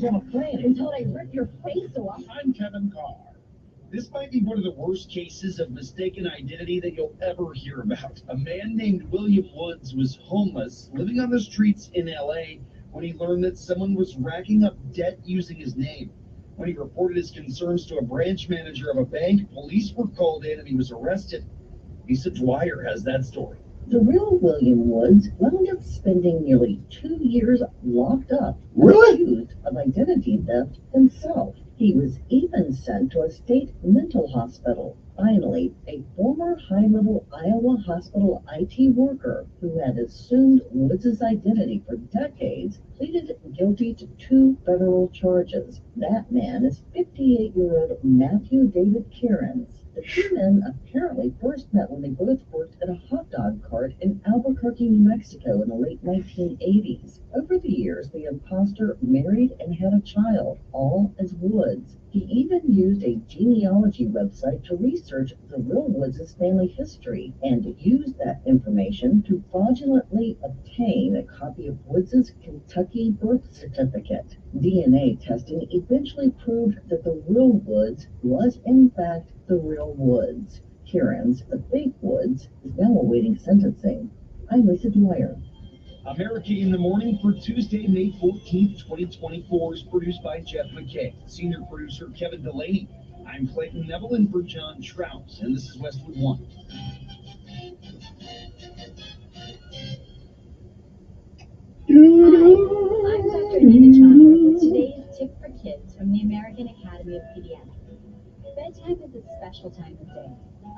on a plane until they rip your face off. I'm Kevin Carr. This might be one of the worst cases of mistaken identity that you'll ever hear about. A man named William Woods was homeless, living on the streets in LA, when he learned that someone was racking up debt using his name. When he reported his concerns to a branch manager of a bank, police were called in and he was arrested. Lisa Dwyer has that story. The real William Woods wound up spending nearly 2 years locked up, Really? accused of identity theft himself. He was even sent to a state mental hospital. Finally, a former high-level Iowa hospital IT worker who had assumed Woods' identity for decades pleaded guilty to 2 federal charges. That man is 58-year-old Matthew David Kierans. The 2 men apparently first met when they both worked at a hot dog cart in Albuquerque, New Mexico in the late 1980s. Over the years, the imposter married and had a child, all as Woods. He even used a genealogy website to research the real Woods' family history and used that information to fraudulently obtain a copy of Woods' Kentucky birth certificate. DNA testing eventually proved that the real Woods was, in fact, the real Woods. Kieran's, the fake Woods, is now awaiting sentencing. I'm Lisa Dwyer. America in the Morning for Tuesday, May 14th, 2024 is produced by Jeff McKay, senior producer Kevin Delaney. I'm Clayton Neville in for John Strauss, and this is Westwood One. I'm Dr. Anita Chandler with today's tip for kids from the American Academy of Pediatrics. Bedtime is a special time of day,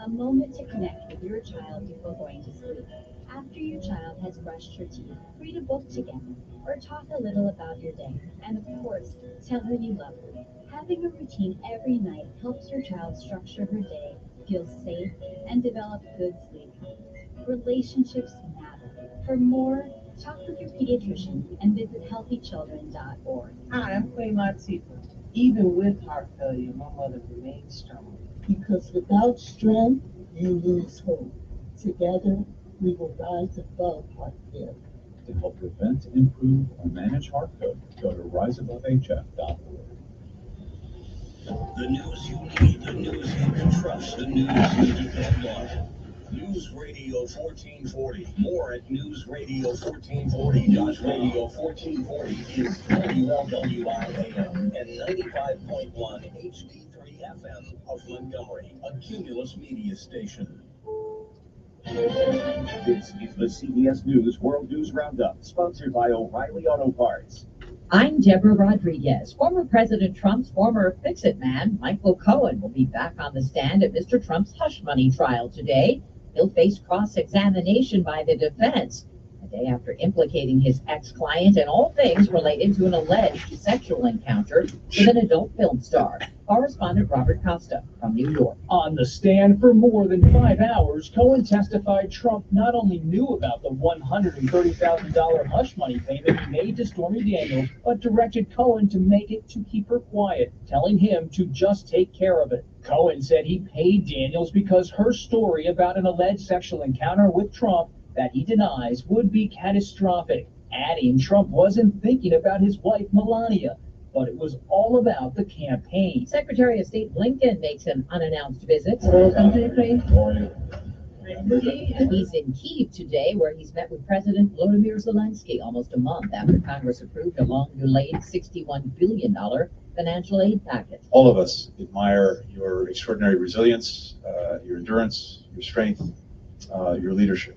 a moment to connect with your child before going to sleep. After your child has brushed her teeth, read a book together, or talk a little about your day, and of course, tell her you love her. Having a routine every night helps your child structure her day, feel safe, and develop good sleep habits. Relationships matter. For more, talk with your pediatrician and visit healthychildren.org. Hi, I'm Queen Latifah. Even with heart failure, my mother remained strong. Because without strength, you lose hope. Together, we will rise above heart failure. To help prevent, improve, or manage heart failure, go to riseabovehf.org. The news you need, the news you can trust, the news you depend on. News Radio 1440. More at newsradio1440. Radio 1440 is WLWI-AM and 95.1 HD3 FM of Montgomery, a Cumulus media station. This is the CBS News World News Roundup, sponsored by O'Reilly Auto Parts. I'm Deborah Rodriguez. Former President Trump's former fix-it man, Michael Cohen, will be back on the stand at Mr. Trump's hush money trial today. He'll face cross-examination by the defense a day after implicating his ex-client in all things related to an alleged sexual encounter with an adult film star. Correspondent Robert Costa from New York. On the stand for more than 5 hours, Cohen testified Trump not only knew about the $130,000 hush money payment he made to Stormy Daniels, but directed Cohen to make it to keep her quiet, telling him to just take care of it. Cohen said he paid Daniels because her story about an alleged sexual encounter with Trump that he denies would be catastrophic, adding Trump wasn't thinking about his wife Melania, but it was all about the campaign. Secretary of State Blinken makes an unannounced visit. He's in Kyiv today, where he's met with President Volodymyr Zelensky almost a month after Congress approved a long-delayed $61 billion financial aid package. All of us admire your extraordinary resilience, your endurance, your strength, your leadership.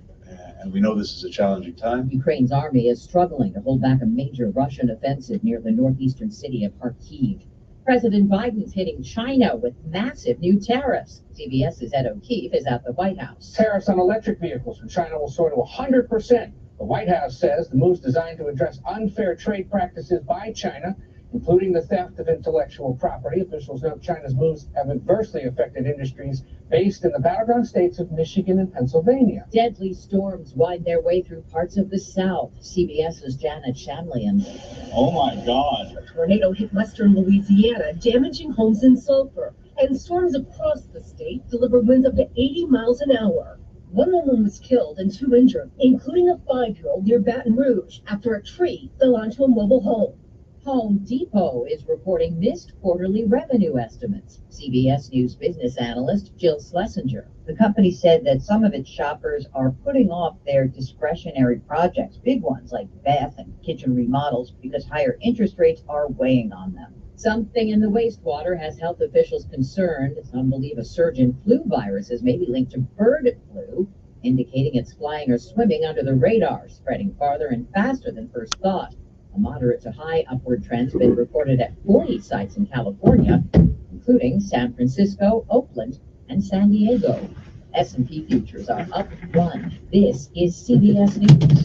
And we know this is a challenging time. Ukraine's army is struggling to hold back a major Russian offensive near the northeastern city of Kharkiv. President Biden's hitting China with massive new tariffs. CBS's Ed O'Keefe is at the White House. Tariffs on electric vehicles from China will soar to 100%. The White House says the move's designed to address unfair trade practices by China, including the theft of intellectual property. Officials note China's moves have adversely affected industries based in the battleground states of Michigan and Pennsylvania. Deadly storms wind their way through parts of the South. CBS's Janet Shamlian. Oh my God. A tornado hit western Louisiana, damaging homes in Sulphur, and storms across the state delivered winds up to 80 miles an hour. One woman was killed and 2 injured, including a 5-year-old near Baton Rouge after a tree fell onto a mobile home. Home Depot is reporting missed quarterly revenue estimates. CBS News business analyst Jill Schlesinger. The company said that some of its shoppers are putting off their discretionary projects, big ones like bath and kitchen remodels, because higher interest rates are weighing on them. Something in the wastewater has health officials concerned. Some believe a surge in flu viruses may be linked to bird flu, indicating it's flying or swimming under the radar, spreading farther and faster than first thought. A moderate to high upward trend has been reported at 40 sites in California, including San Francisco, Oakland, and San Diego. S&P futures are up 1. This is CBS News.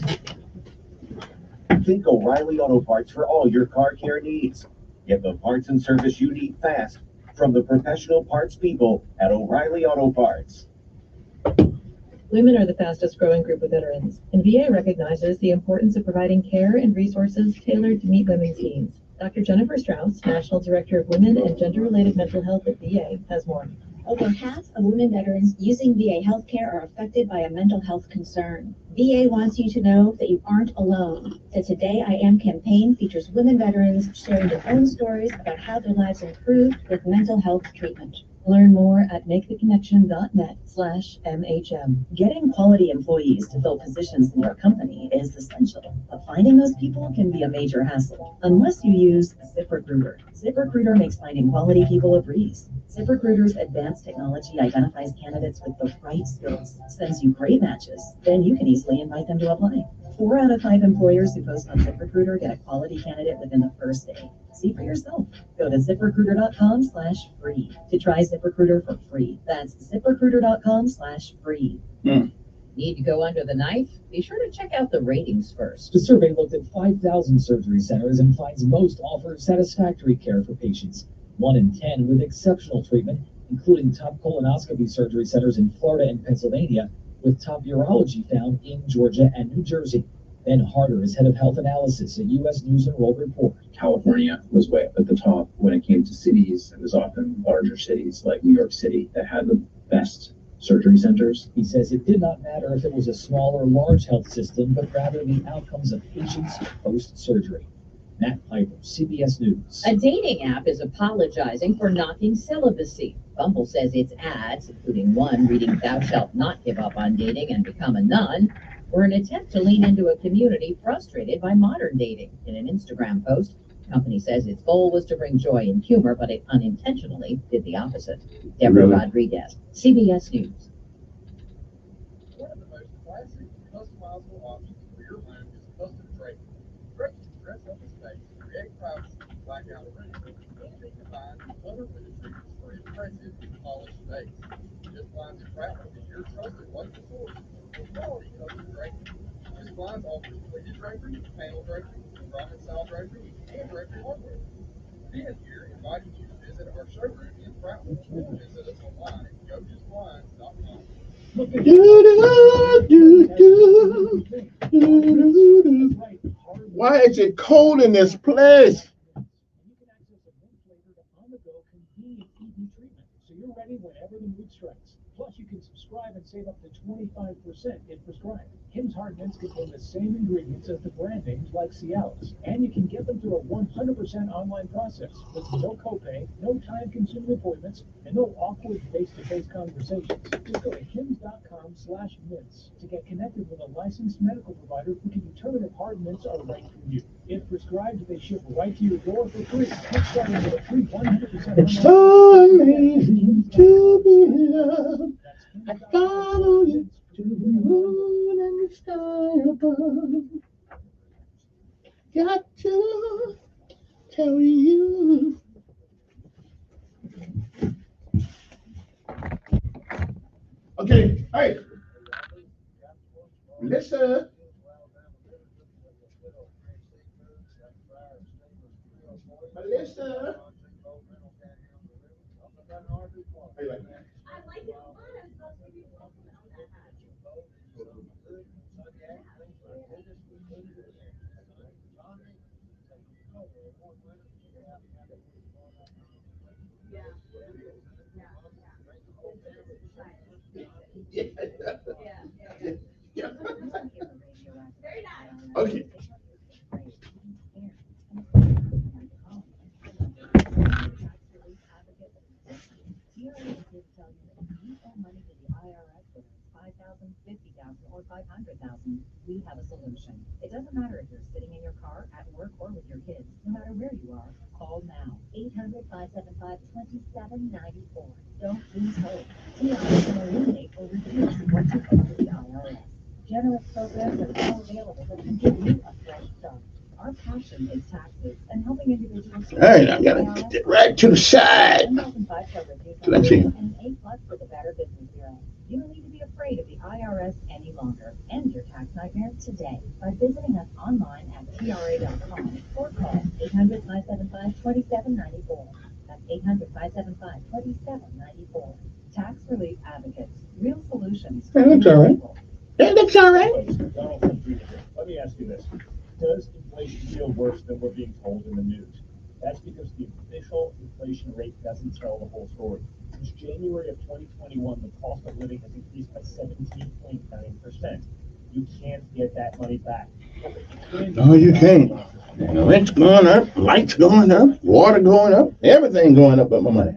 Think O'Reilly Auto Parts for all your car care needs. Get the parts and service you need fast from the professional parts people at O'Reilly Auto Parts. Women are the fastest growing group of veterans, and VA recognizes the importance of providing care and resources tailored to meet women's needs. Dr. Jennifer Strauss, National Director of Women and Gender-Related Mental Health at VA, has more. Over half of women veterans using VA healthcare are affected by a mental health concern. VA wants you to know that you aren't alone. The Today I Am campaign features women veterans sharing their own stories about how their lives improved with mental health treatment. Learn more at maketheconnection.net/MHM. Getting quality employees to fill positions in your company is essential, but finding those people can be a major hassle unless you use ZipRecruiter. ZipRecruiter makes finding quality people a breeze. ZipRecruiter's advanced technology identifies candidates with the right skills, sends you great matches, then you can easily invite them to apply. 4 out of 5 employers who post on ZipRecruiter get a quality candidate within the first day. See for yourself. Go to ZipRecruiter.com/free to try ZipRecruiter for free. That's ZipRecruiter.com/free. Need to go under the knife? Be sure to check out the ratings first. The survey looked at 5,000 surgery centers and finds most offer satisfactory care for patients. 1 in 10 with exceptional treatment, including top colonoscopy surgery centers in Florida and Pennsylvania, with top urology found in Georgia and New Jersey. Ben Harder is head of health analysis at U.S. News and World Report. California was way up at the top when it came to cities. It was often larger cities like New York City that had the best surgery centers. He says it did not matter if it was a small or large health system, but rather the outcomes of patients post-surgery. Matt Piper, CBS News. A dating app is apologizing for knocking celibacy. Bumble says its ads, including one reading "Thou shalt not give up on dating and become a nun," were an attempt to lean into a community frustrated by modern dating. In an Instagram post, the company says its goal was to bring joy and humor, but it unintentionally did the opposite. Deborah Rodriguez, CBS News. One of the most classic customizable options for your home is custom draping. Drapes can dress up a space, create privacy, black out a room, and be combined with other window treatments for impressive, polished space. Just Blinds and Traffic is your trusted local source for quality custom draping. Just Blinds offers pleated drapery, panel drapery, profit style drapery, and drapery hardware. Ben here inviting you to visit our showroom in Prattville or visit us online at gojustblinds.com. Why is it cold in this place? So you're ready whenever the mood strikes. Plus, you can subscribe and save up to 25% if prescribed. Hims Hard Mints contain the same ingredients as the brand names like Cialis, and you can get them through a 100% online process with no copay, no time-consuming appointments, and no awkward face-to-face conversations. Just go to hims.com/mints to get connected with a licensed medical provider who can determine if Hard Mints are right for you. If prescribed, they ship right to your door for free. Get started with a free 100% It's so amazing to be loved. I follow you to the moon and the sky above. Got to tell you. Okay, hey, listen. Melissa. How you like that? Yeah. Okay. Call now, 800-575-2794. Don't lose hope. TRA can eliminate or reduce what you owe to the IRS. Generous programs are now available that can give you a fresh start. Our passion is taxes and helping individuals. All right, I gotta get that right to the side. 1,500 reviews So that's it. and an A+ for the Better Business Bureau. You don't need to be afraid of the IRS any longer. End your tax nightmare today by visiting us online at TRA.com or call 800-575-2794. That's 800-575-2794. Tax Relief Advocates. Real solutions. That looks all right. That looks all right. Let me ask you this. Does inflation feel worse than we're being told in the news? That's because the official inflation rate doesn't tell the whole story. Since January of 2021, the cost of living has increased by 17.9%. You can't get that money back. No, you can't. Rent's going up, lights going up, water going up, everything going up but my money.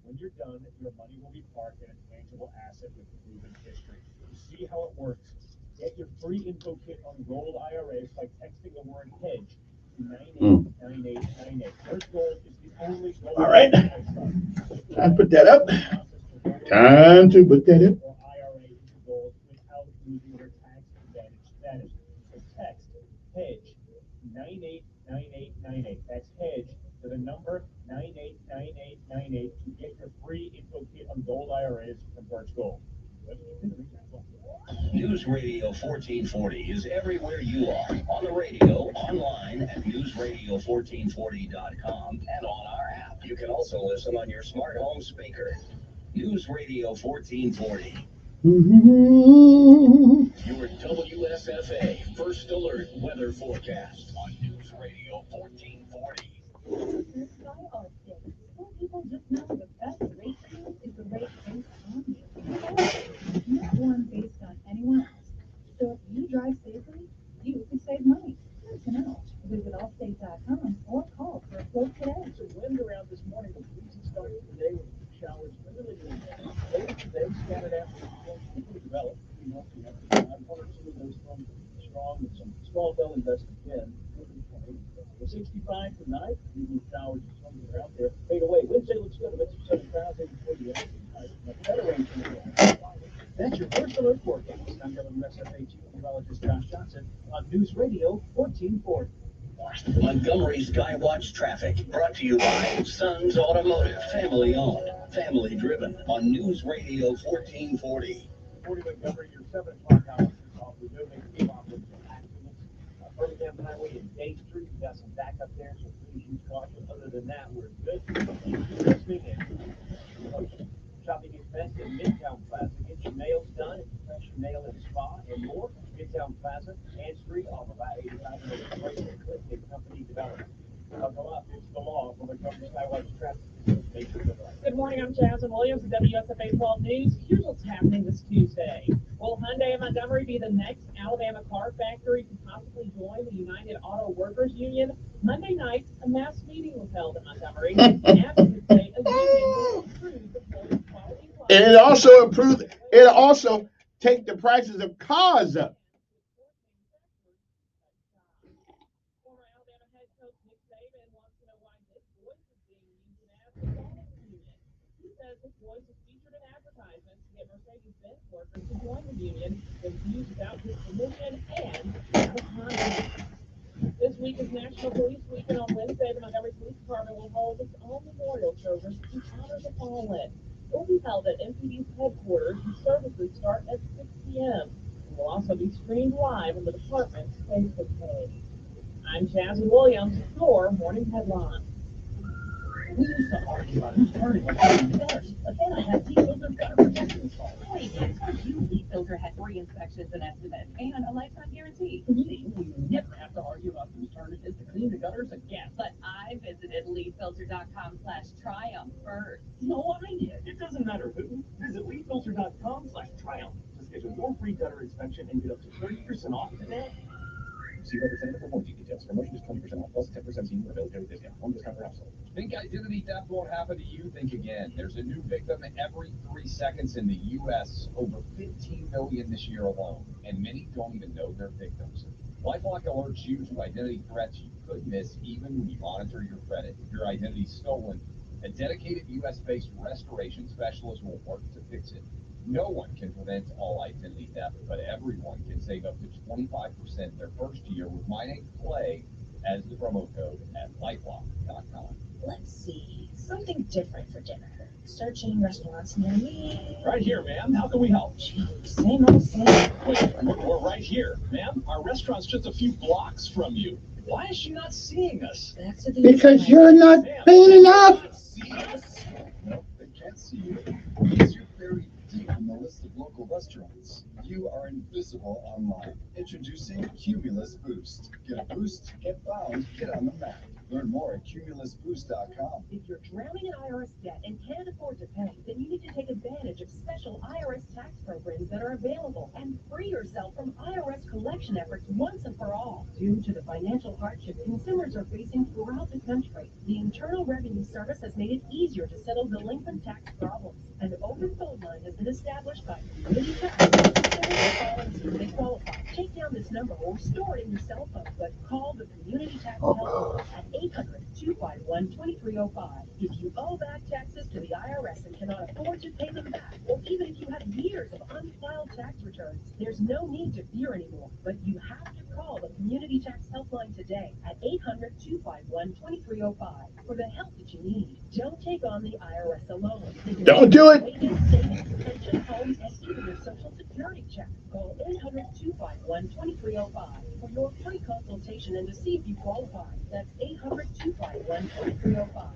When you're done, your money will be parked in a tangible asset with proven history. To see how it works, get your free info kit on Gold IRAs by texting the word hedge to 989898. First Gold is the only gold. All right. Time to put that up. Time to put that up. IRA into gold without losing your tax advantage status. So text hedge 989898. That's hedge to the number 989898 to get your free info kit on Gold IRAs from Birch Gold. News Radio 1440 is everywhere you are. On the radio, online at newsradio1440.com, and on our app. You can also listen on your smart home speaker. News Radio 1440. Your WSFA First Alert Weather Forecast on News Radio 1440. Some people just know the best rate for you is the rate based on you. Not one based on anyone else. So if you drive safely, you can save money. Good to know. Visit allstate.com or call for a quote today. Some wind around this morning, a breezy start to the day with showers literally later today, scattered after storms quickly develop. We know we have one or two of those storms strong with some small belly gusts again. 65 tonight, evening showers and storms are out there. Fade away. Wednesday looks good. A mix of southern clouds in before the end. Better rain from the That's your First Alert forecast. I'm WSFA meteorologist Josh Johnson on News Radio 1440. Montgomery Skywatch Traffic, brought to you by Sons Automotive, family owned, family driven, on News Radio 1440. 40 Montgomery, your 7 o'clock hour. We're doing a accidents. Birmingham Highway and Day Street, we got some backup there, so please use caution. Other than that, we're good. Listening and shopping is best at Midtown Plaza. Get your nails done at Professional Nail and Spa and more. Midtown Plaza and Street off of I-85 Click and Company Development. Buckle up, it's the law for Montgomery Skywatch Traffic. Good morning, I'm Jasmine Williams with WSFA 12 News. Here's what's happening this Tuesday. Will Hyundai of Montgomery be the next Alabama car factory to possibly join the United Auto Workers Union? Monday night, a mass meeting was held in Montgomery. Advocates say a union will improve the quality of life. And it'll also take the prices of cars up. Former Alabama head coach Nick Saban wants to know why his voice is being used as a union. He says his voice is featured in advertisements to get Mercedes-Benz workers to join the union, was used without his permission and out of context. This week is National Police Week, and on Wednesday, the Montgomery Police Department will hold its own memorial service to honor the fallen. It will be held at MPD's headquarters, and services start at 6 p.m. and will also be streamed live on the department's Facebook page. I'm Jasmine Williams, your morning headline. We used to argue about who's turning like gutters, but then I had T-Filter gutter protection installed. Wait, you T-Filter had 3 inspections and estimates and a lifetime guarantee. We never have to argue about whose turn it is to clean the gutters again. But I visited leadfilter.com/triumph first. No, I did. It doesn't matter who. Visit leadfilter.com/triumph to schedule your free gutter inspection and get up to 30% off today. See representative for more details. Promotion is 20% off plus 10% senior availability discount. One discount per household. Think identity theft won't happen to you? Think again. There's a new victim every 3 seconds in the U.S., over 15 million this year alone, and many don't even know they're victims. LifeLock alerts you to identity threats you could miss even when you monitor your credit. If your identity is stolen, a dedicated U.S.-based restoration specialist will work to fix it. No one can prevent all identity theft, but everyone can save up to 25% their first year with My Name Play as the promo code at lifelock.com. Let's see, something different for dinner. Searching restaurants near me. Right here, ma'am. How can we help? Same old same. Wait, we're right here, ma'am. Our restaurant's just a few blocks from you. Why is she not seeing us? Because you're not paying enough. See us? No, they can't see you. Because you're buried deep in the list of local restaurants. You are invisible online. Introducing Cumulus Boost. Get a boost, get found, get on the map. Learn more at cumulusboost.com. If you're drowning in IRS debt and can't afford to pay, then you need to take advantage of special IRS tax programs that are available and free yourself from IRS collection efforts once and for all. Due to the financial hardship consumers are facing throughout the country, the Internal Revenue Service has made it easier to settle delinquent tax problems. An open phone line has been established by Community Tax. Consumers call and see if they qualify. Take down this number or store it in your cell phone, but call the Community Tax Helpline at 800-251-2305. If you owe back taxes to the IRS and cannot afford to pay them back, or even if you have years of unfiled tax returns, there's no need to fear anymore. But you have to call the Community Tax Helpline today at 800-251-2305 for the help that you need. Don't take on the IRS alone. Don't do it. Pension, home, and even your Social Security check. Call 800-251-2305 for your free consultation and to see if you qualify. That's 800-251-2305.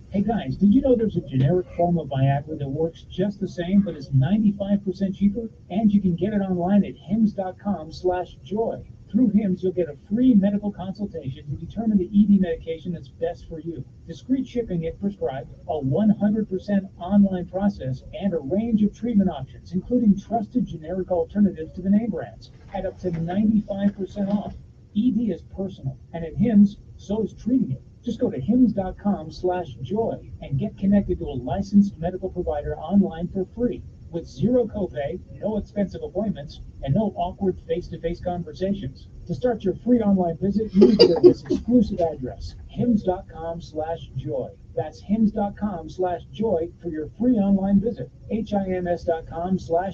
Hey guys, did you know there's a generic form of Viagra that works just the same but is 95% cheaper? And you can get it online at hims.com/joy. Through HIMS, you'll get a free medical consultation to determine the ED medication that's best for you. Discreet shipping if prescribed, a 100% online process, and a range of treatment options, including trusted generic alternatives to the name brands, at up to 95% off. ED is personal, and at HIMS, so is treating it. Just go to hims.com/joy and get connected to a licensed medical provider online for free, with zero copay, no expensive appointments, and no awkward face-to-face conversations. To start your free online visit, you need to go to this exclusive address, hims.com/joy. That's hims.com/joy for your free online visit, hims.com/joy.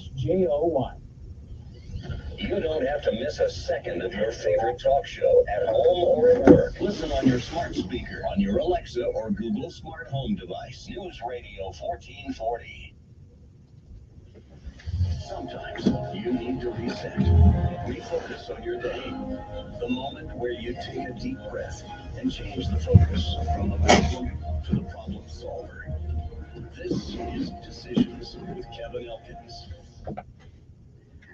You don't have to miss a second of your favorite talk show at home or at work. Listen on your smart speaker, on your Alexa or Google smart home device. News Radio 1440. Sometimes you need to reset, refocus on your day. The moment where you take a deep breath and change the focus from the problem to the problem solver. This is Decisions with Kevin Elkins.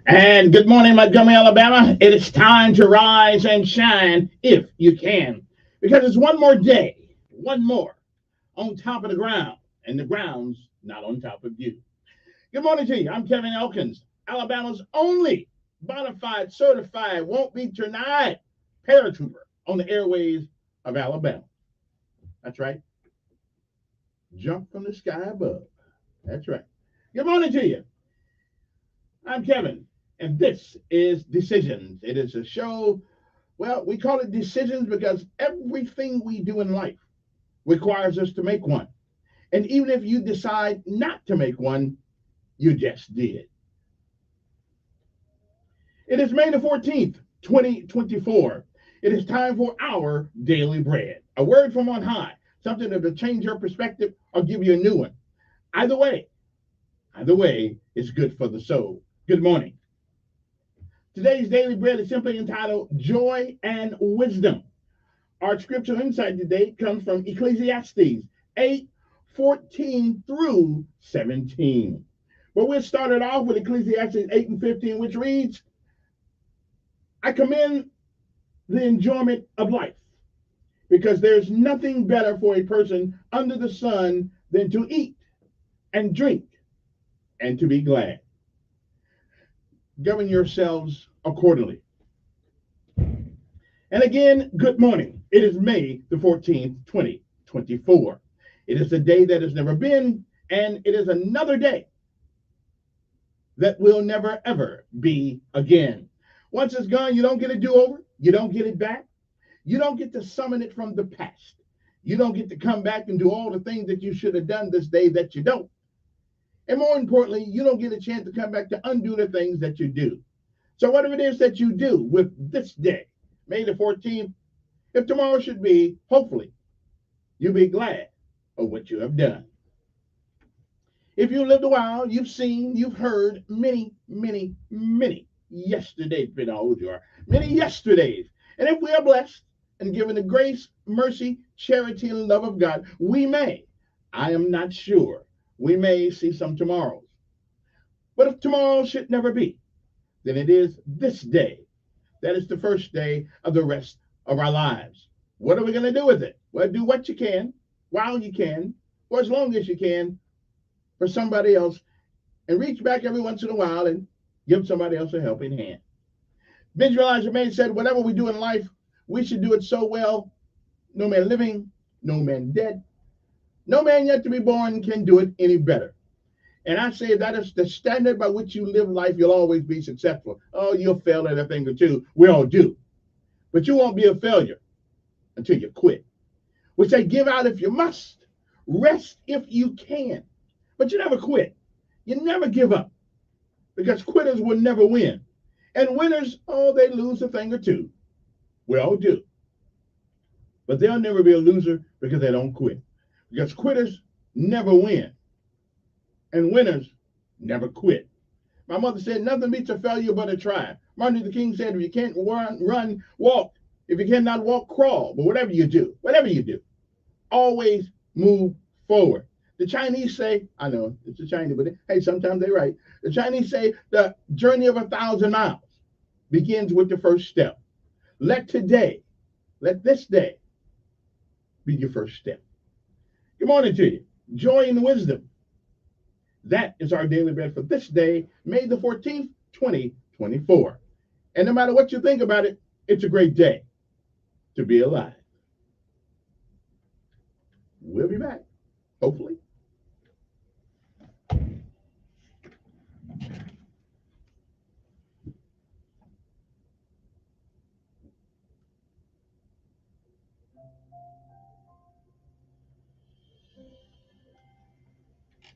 And good morning, Montgomery, Alabama. It is time to rise and shine if you can, because it's one more day, one more on top of the ground, and the ground's not on top of you. Good morning to you. I'm Kevin Elkins, Alabama's only bona fide, certified, won't be denied paratrooper on the airways of Alabama. That's right. Jump from the sky above. That's right. Good morning to you. I'm Kevin, and this is Decisions. It is a show, well, we call it Decisions because everything we do in life requires us to make one. And even if you decide not to make one, you just did. It is May the 14th, 2024. It is time for our daily bread. A word from on high, something that will change your perspective or give you a new one. Either way, it's good for the soul. Good morning. Today's daily bread is simply entitled Joy and Wisdom. Our scriptural insight today comes from Ecclesiastes 8:14 through 17. But we'll start it off with Ecclesiastes 8:15, which reads, I commend the enjoyment of life, because there's nothing better for a person under the sun than to eat and drink and to be glad. Govern yourselves accordingly. And again, good morning. It is May the 14th, 2024. It is a day that has never been, and it is another day that will never, ever be again. Once it's gone, you don't get a do-over. You don't get it back. You don't get to summon it from the past. You don't get to come back and do all the things that you should have done this day that you don't. And more importantly, you don't get a chance to come back to undo the things that you do. So whatever it is that you do with this day, May the 14th, if tomorrow should be, hopefully, you'll be glad of what you have done. If you lived a while, you've seen, you've heard many, many, many yesterdays, depending on how old you are, many yesterdays. And if we are blessed and given the grace, mercy, charity, and love of God, we may, I am not sure, we may see some tomorrows. But if tomorrow should never be, then it is this day. That is the first day of the rest of our lives. What are we going to do with it? Well, do what you can, while you can, for as long as you can, for somebody else, and reach back every once in a while and give somebody else a helping hand. Benjamin Elijah May said, whatever we do in life, we should do it so well, no man living, no man dead, no man yet to be born can do it any better. And I say that is the standard by which you live life, you'll always be successful. Oh, you'll fail at a thing or two. We all do. But you won't be a failure until you quit. Which I give out if you must. Rest if you can. But you never quit. You never give up. Because quitters will never win. And winners, oh, they lose a thing or two. We all do. But they'll never be a loser because they don't quit. Because quitters never win. And winners never quit. My mother said, nothing beats a failure but a try. Martin Luther King said, if you can't run, walk. If you cannot walk, crawl. But whatever you do, always move forward. The Chinese say, I know it's the Chinese, but hey, sometimes they're right. The Chinese say the journey of 1,000 miles begins with the first step. Let this day be your first step. Good morning to you. Joy and wisdom. That is our daily bread for this day, May the 14th, 2024. And no matter what you think about it, it's a great day to be alive. We'll be back, hopefully.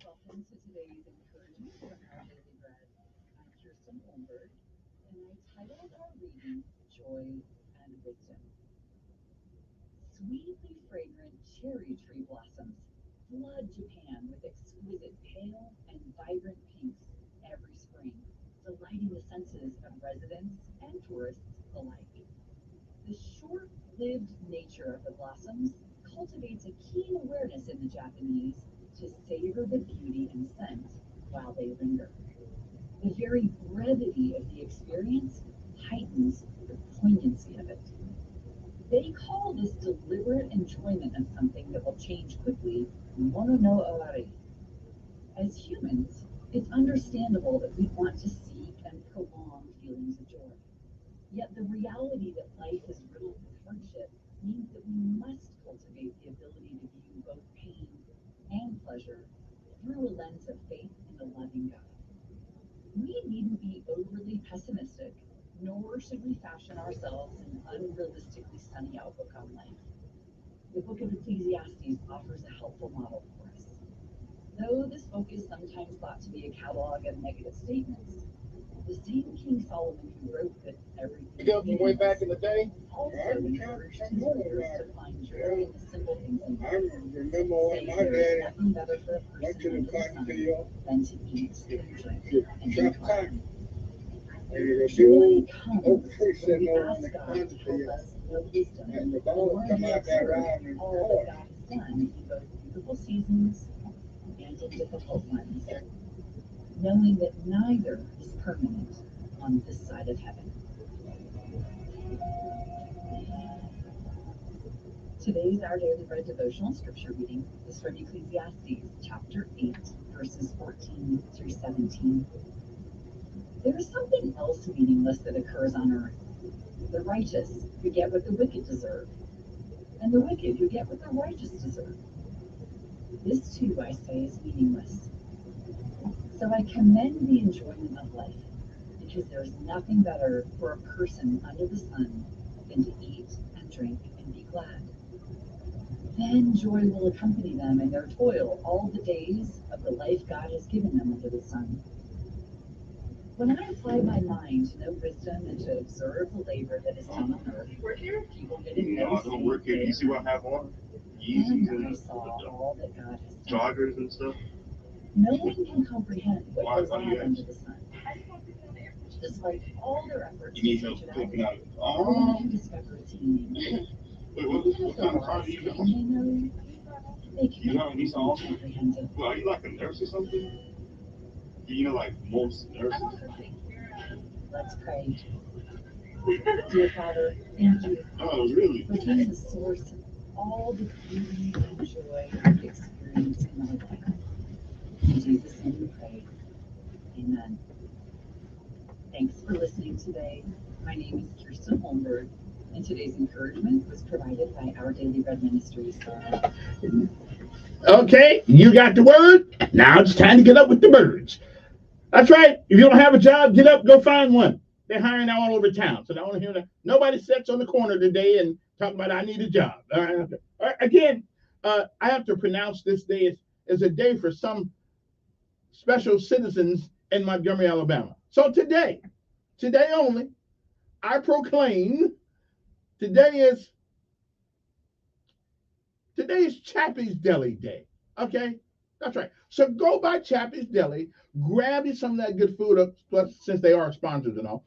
Welcome to today's encouragement from our daily bread. I'm Kirsten Holmberg, and I titled our reading Joy and Wisdom. Sweetly fragrant cherry tree blossoms flood Japan with exquisite pale and vibrant pinks every spring, delighting the senses of residents and tourists alike. The short-lived nature of the blossoms cultivates a keen awareness in the Japanese to savor the beauty and scent while they linger. The very brevity of the experience heightens the poignancy of it. They call this deliberate enjoyment of something that will change quickly mono no awari. As humans, it's understandable that we want to seek and prolong feelings of joy. Yet the reality that life is riddled with hardship means that we must cultivate the ability to view both pain and pleasure through a lens of faith in the loving God. We needn't be overly pessimistic, nor should we fashion ourselves an unrealistically sunny outlook on life. The book of Ecclesiastes offers a helpful model for us. Though this book is sometimes thought to be a catalog of negative statements, the same King Solomon who wrote that everything way back in the day. also encouraged his readers to find joy in the simple things in life. I remember when my There is dad nothing better for a went to person the cotton under the field sun than to eat and drink and chop be cotton. glad. And the Joy dude comes over there when sitting we over ask in the God cotton to help field. us know wisdom And the and ball learn come to out that observe round and all that God has done in both beautiful seasons and in difficult ones, knowing that neither is permanent on this side of heaven. Today's Our Daily Bread devotional scripture reading is from Ecclesiastes chapter 8, verses 14 through 17. There is something else meaningless that occurs on earth. The righteous who get what the wicked deserve, and the wicked who get what the righteous deserve. This too, I say, is meaningless. So I commend the enjoyment of life, because there is nothing better for a person under the sun than to eat and drink and be glad. Then joy will accompany them in their toil all the days of the life God has given them under the sun. When I apply my mind to know wisdom and to observe the labor that is done on earth, people get it no work here. You see what I have on? Yeezys and I and saw all that God has done. joggers and stuff. No one can comprehend what Why goes on you under ask? the sun. Despite all their efforts You need to help search it picking out, out. no one can discover its meaning. Wait, what Because kind the of car wise do you think use? they know, they You have a cannot Nissan also? comprehend it. Well, are you like a nurse or something? You know, like most nurses. Let's pray. Dear Father, thank you Oh, really? for being the source of all the beauty and joy we experience in our life. In Jesus' name we pray. Amen. Thanks for listening today. My name is Kirsten Holmberg, and today's encouragement was provided by Our Daily Bread Ministries. Okay, you got the word. Now it's time to get up with the birds. That's right. If you don't have a job, get up, go find one. They're hiring all over town. So I want to hear that. Nobody sits on the corner today and talk about I need a job. Again, I have to pronounce this day as a day for some special citizens in Montgomery, Alabama. So today only, I proclaim today is Chappie's Deli Day. Okay? That's right. So go by Chappie's Deli, grab you some of that good food, plus since they are sponsors and all.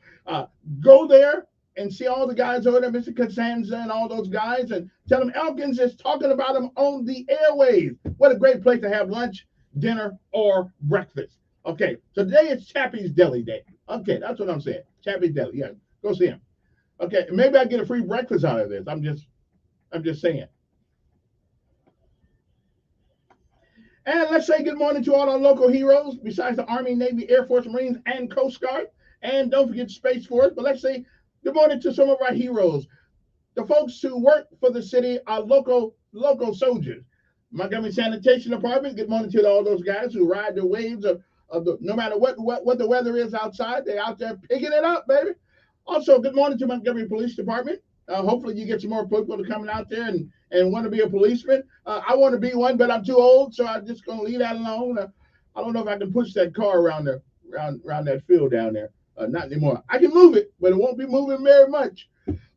Go there and see all the guys over there, Mr. Costanza and all those guys, and tell them Elkins is talking about them on the airwaves. What a great place to have lunch, dinner, or breakfast. Okay, so today is Chappie's Deli Day. Okay, that's what I'm saying. Chappie's Deli, yeah, go see him. Okay, maybe I get a free breakfast out of this. I'm just saying. And let's say good morning to all our local heroes, besides the Army, Navy, Air Force, Marines, and Coast Guard. And don't forget Space Force. But let's say good morning to some of our heroes, the folks who work for the city, our local soldiers. Montgomery Sanitation Department, good morning to all those guys who ride the waves of the, no matter what the weather is outside, they're out there picking it up, baby. Also, good morning to Montgomery Police Department. Hopefully you get some more people coming out there and want to be a policeman. I want to be one, but I'm too old, so I'm just going to leave that alone. I don't know if I can push that car around that field down there. Not anymore. I can move it, but it won't be moving very much.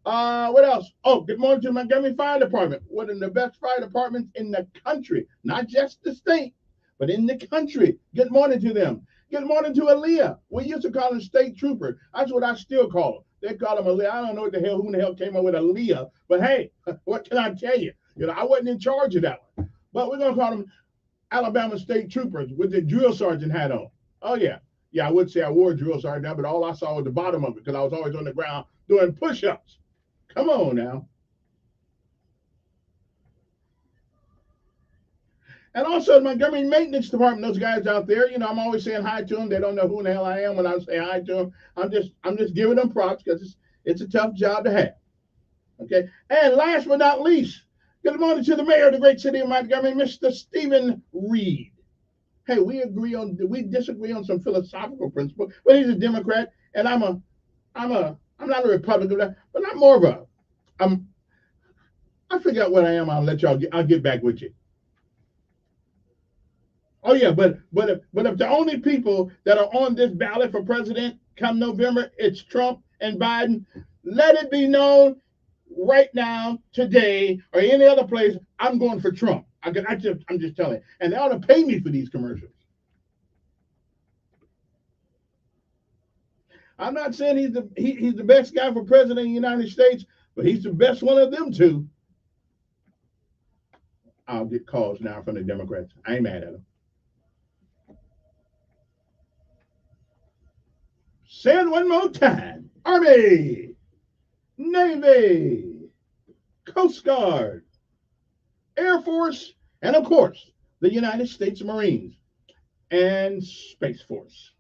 What else? Oh, good morning to the Montgomery Fire Department, one of the best fire departments in the country, not just the state, but in the country. Good morning to them. Good morning to Aaliyah. We used to call him State Trooper. That's what I still call him. They call him Aaliyah. I don't know who in the hell came up with Aaliyah, but hey, what can I tell you? I wasn't in charge of that one. But we're going to call them Alabama State Troopers with the drill sergeant hat on. Oh, yeah. Yeah, I would say I wore a drill sergeant hat, but all I saw was the bottom of it because I was always on the ground doing push-ups. Come on now. And also the Montgomery Maintenance Department, those guys out there, I'm always saying hi to them. They don't know who in the hell I am when I say hi to them. I'm just giving them props because it's a tough job to have. Okay. And last but not least, good morning to the mayor of the great city of Montgomery, Mr. Stephen Reed. Hey, we disagree on some philosophical principles, but he's a Democrat, and I'm not a Republican, but I'm more of I figure out what I am. I'll get back with you. Oh yeah, but if the only people that are on this ballot for president come November, it's Trump and Biden, let it be known right now, today, or any other place, I'm going for Trump. I'm just telling you. And they ought to pay me for these commercials. I'm not saying he's the best guy for president of the United States, but he's the best one of them two. I'll get calls now from the Democrats. I ain't mad at them. Say it one more time. Army, Navy, Coast Guard, Air Force, and of course, the United States Marines and Space Force.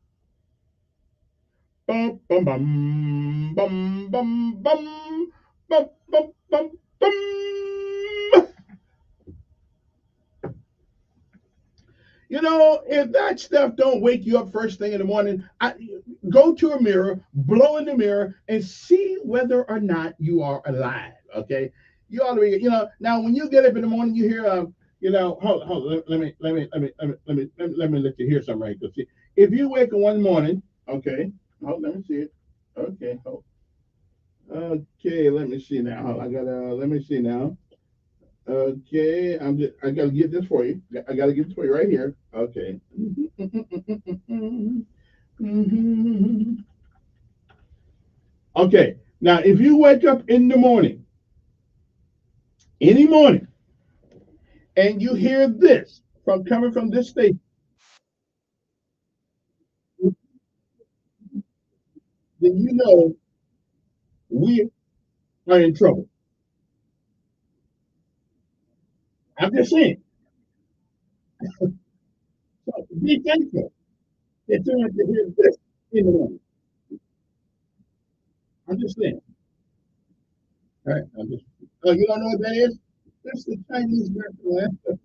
Bum, bum, bum, bum, bum, bum, bum, bum, bum, bum. You know, if that stuff don't wake you up first thing in the morning, go to a mirror, blow in the mirror, and see whether or not you are alive. Okay, you ought to be. You know, now when you get up in the morning, you hear, hold, let me let you hear something right. Cause see, if you wake up one morning, okay, hold, let me see it. Okay, hold. Okay, let me see now. Hold, I gotta let me see now. Okay, I gotta get this for you. I gotta get this for you right here. Okay. Okay. Now, if you wake up in the morning, any morning, and you hear this from coming from this station, then you know we are in trouble. I'm just saying. So be thankful that you have to hear this in the morning. I'm just saying. All right. I'm just. Oh, you don't know what that is? That's the Chinese national anthem.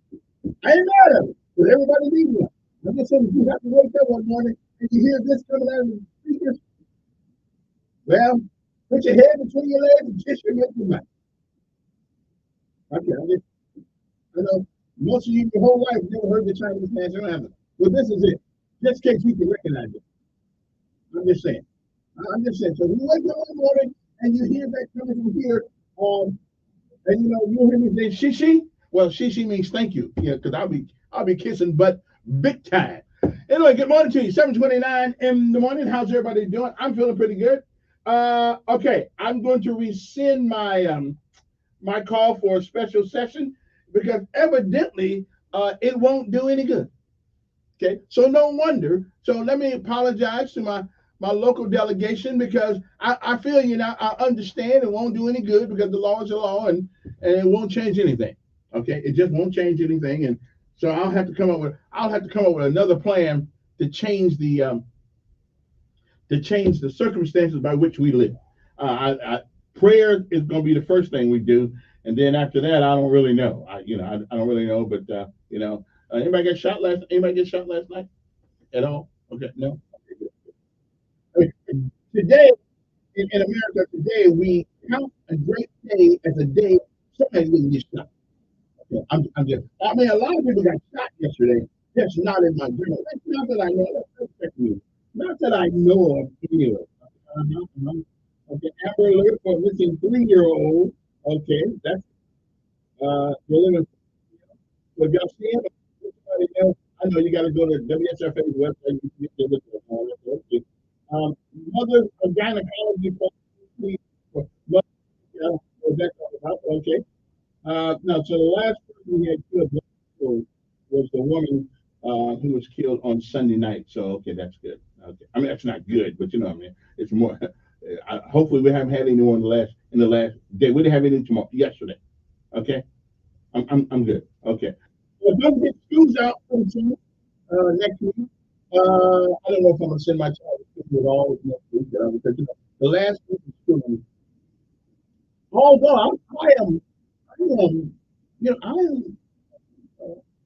I ain't mad at it, but everybody needs one. I'm just saying, if you have to wake up one morning and you hear this coming out of the speakers, well, put your head between your legs and kiss your neck tonight. Okay, I know most of you your whole life never heard the Chinese national anthem. Well, this is it. Just in case you can recognize it. I'm just saying. I'm just saying. So when you wake up one morning and you hear that coming from here, and you hear me say shishi. Well, shishi means thank you. Yeah, because I'll be kissing butt big time. Anyway, good morning to you. 7:29 in the morning. How's everybody doing? I'm feeling pretty good. Okay, I'm going to rescind my call for a special session because evidently it won't do any good. Okay, so no wonder. So let me apologize to my local delegation because I feel I understand it won't do any good because the law is a law and it won't change anything. Okay, it just won't change anything, and so I'll have to come up with another plan to change the circumstances by which we live. Prayer is going to be the first thing we do, and then after that, I don't really know. I don't really know, but anybody get shot last night at all? Okay, no. Today in America, today we count a great day as a day somebody didn't get shot. Okay, I'm just. I mean, a lot of people got shot yesterday. Just not in my general. Not that I know. That's me. Not that I know of anyway. Okay, Amber Alert for missing 3-year-old. Okay, that's you're living. So if y'all see him, somebody else, I know you got to go to WSFA's website. You can get the all that. Okay. Mother of gynecology for that about. Okay. Now, so the last person we had killed was the woman who was killed on Sunday night. So, okay, that's good. Okay, I mean that's not good, but what I mean. It's more. Hopefully, we haven't had anyone in the last day. We didn't have any yesterday. Okay, I'm good. Okay. Well, don't get schools out until next week. I don't know if I'm gonna send my child to school at all next week because the last week of school. Although I am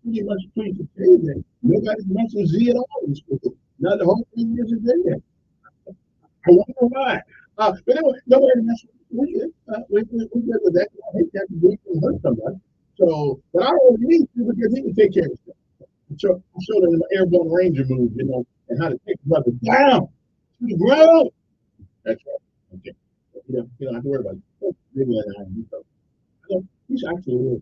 pretty much pleased to say that nobody's mentioned Z at all in school. Not the whole thing isn't there. I wonder why. But anyway, nobody mentioned we good with that. I hate that we can hurt somebody. So, but I don't need to because he can take care of himself. I showed him the airborne ranger move, and how to take his brother down to the ground. That's right. Okay. You don't have to worry about it. Maybe he's actually really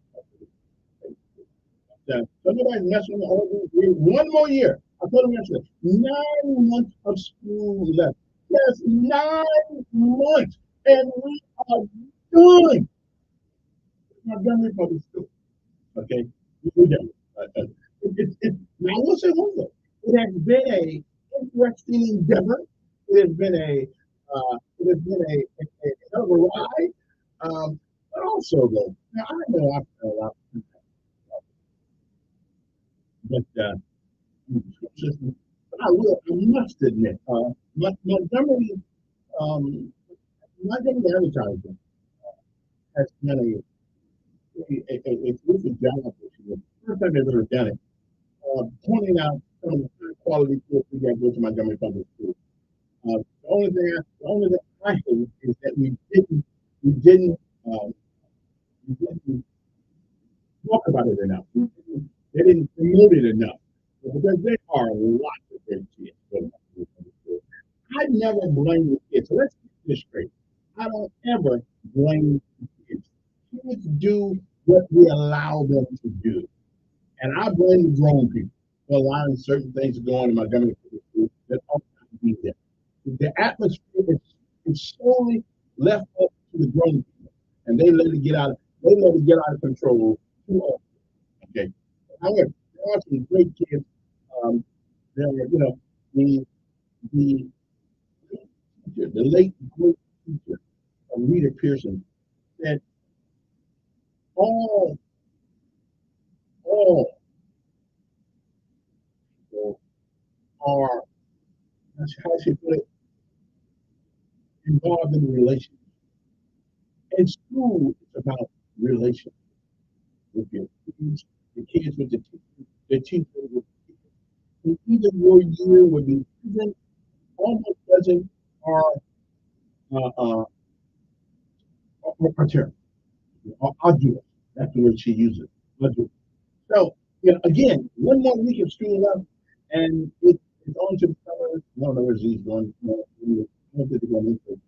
so nobody's messing with all these. One more year. I told him yesterday, 9 months of school left. Yes, 9 months. And we are done. We're done with public school. Okay? We're done. Now, I will say one thing. It has been a interesting endeavor. It has been a hell of a ride. But also, though, now I know I've done a lot, but I must admit, um, Montgomery advertising has been a terrific job this year. First time I've ever done it. pointing out some of the high quality kids we got go to Montgomery Public School. The only thing I hate is that uh, we didn't talk about it enough. They didn't promote it enough because there are lots of great kids going to Montgomery Public School. I never blame the kids. So let's get this straight. I don't ever blame the kids. Kids do what we allow them to do. And I blame the grown people for allowing certain things to go on in Montgomery Public Schools that ought not to be there. The atmosphere is solely left up to the grown people, and they let it get out of control too often. Okay. However, there are some great kids. There are, the the late great teacher, Rita Pearson, said all people are, how she put it, involved in relationships. And school is about relationships with your kids, the kids with the teachers with the teachers. And either your year would be pleasant, almost pleasant, or uh, uh, or terrible, or arduous. That's the word she uses. Arduous. So, again, one more week of school left, and it's on to the summer. No, no, where's he's going? No, I don't think they're going into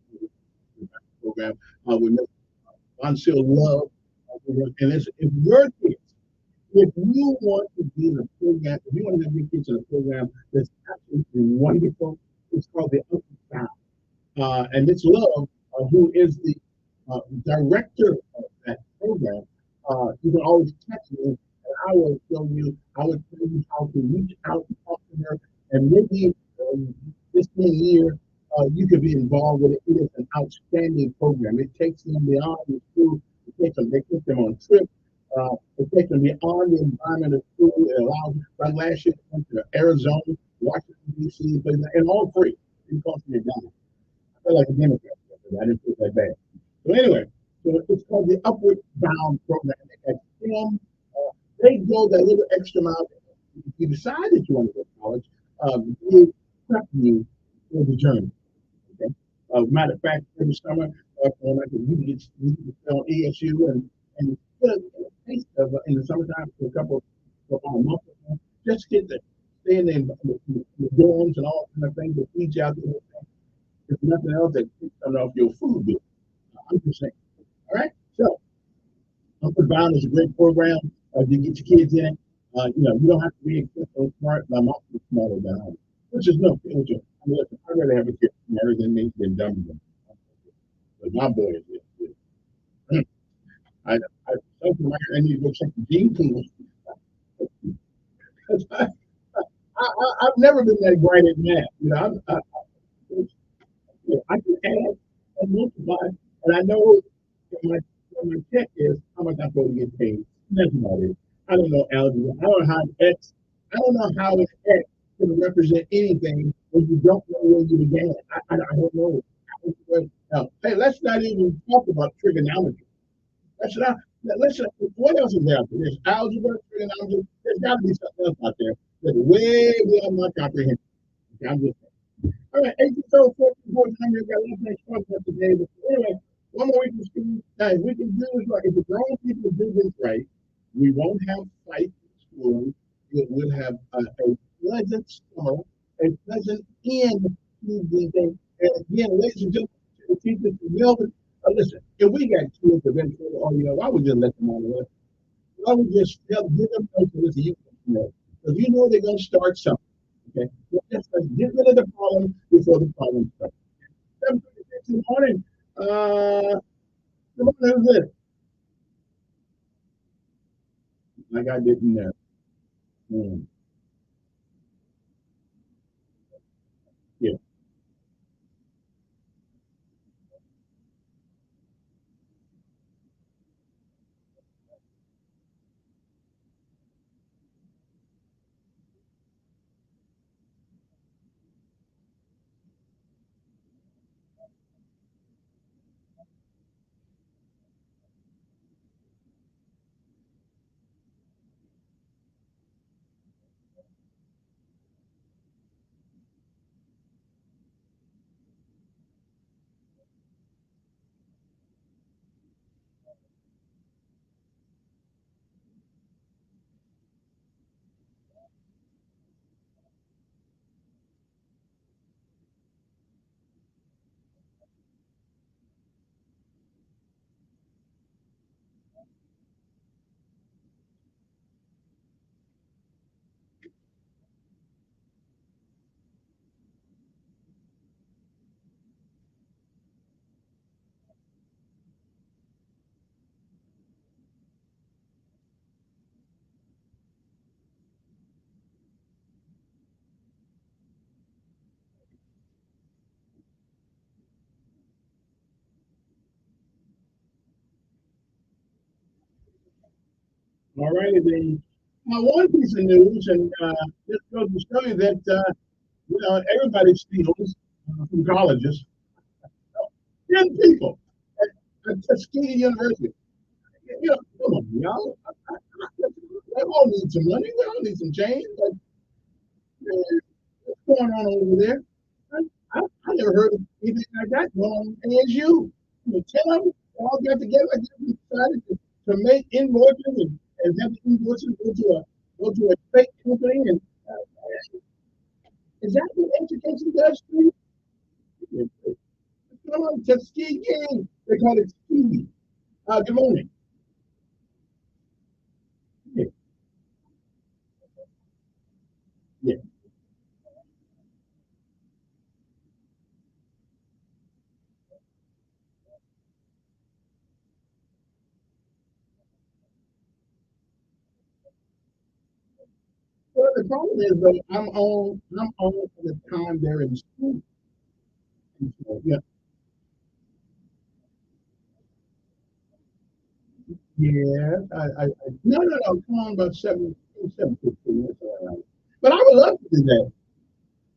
the program. With Miss Von Seal Love. And if your kids, if you want to be in a program, if you want to have your kids in a program that's absolutely wonderful, it's called the Upward Bound. And Miss Love, who is the director of that program, you can always text me, and I would tell you how to reach out and talk to her, and maybe this coming year, you could be involved with it. It is an outstanding program. It takes them beyond the school. They take them on trips. It takes them beyond the environment of school. It allows, like last year, I went to Arizona, Washington, D.C., and all free. It didn't cost me a dime. I felt like a Democrat. I didn't feel that bad. So anyway, so it's called the Upward Bound program. At them, they go that little extra mile. If you decide that you want to go to college, they prep you for the journey. Okay. Matter of fact, every summer, we can stay on ASU and get a taste of in the summertime for about a month or so, just get to stay in the dorms and all kind of things that feed you out there. If nothing else, that takes something off your food bill. I'm just saying. All right. So Upward Bound is a great program to get your kids in it. You don't have to be exceptionally smart. I'm also smarter than I am, which is no. I mean, listen, I'd rather have a kid smarter than me than dumber than me. But my boy is. I need to go check the gene pool. I've never been that bright at math. I can add and multiply, and I know my check is how much I'm supposed to get paid. That's about it. I don't know algebra. I don't know how X. I don't know how an X can represent anything when you don't know where you began. I don't know. Now, hey, let's not even talk about trigonometry. Let's not. What else is out there? There's algebra, trigonometry. There's got to be something else out there that's way beyond my comprehension. Okay, I'm just all right, 8 14 got a lot of things talk about today. But anyway, one more week of school. Now, if we can do this right, if the grown people do this right, we won't have fights in school. We'll have a pleasant summer, a pleasant end to the day. And again, ladies and gentlemen, the teachers from Melbourne, listen, if we got kids eventually, why would you let them on the list? Why would you just give them notes and listen, because you know they're going to start something. Okay, let's get rid of the problem before the problem starts. 7:56 in the morning. Come on, who's this? Like I didn't know. Yeah. All righty then. One piece of news, and this goes to show you that everybody steals from colleges. 10 people at Tuskegee University. Come on, y'all. We all need some money. We all need some change. But what's going on over there? I never heard of anything like that going on at ASU. 10 of them all got together and decided to make invoices and have the invoices go to a fake company. And is that what education does to you? Come on, Tuskegee. They call it Tuskegee. Good morning. Yeah. Yeah. Well, the problem is though, I'm on for the time they're in school. And so, yeah, yeah. No. Come on, about 7:15. That's all right. But I would love to do that.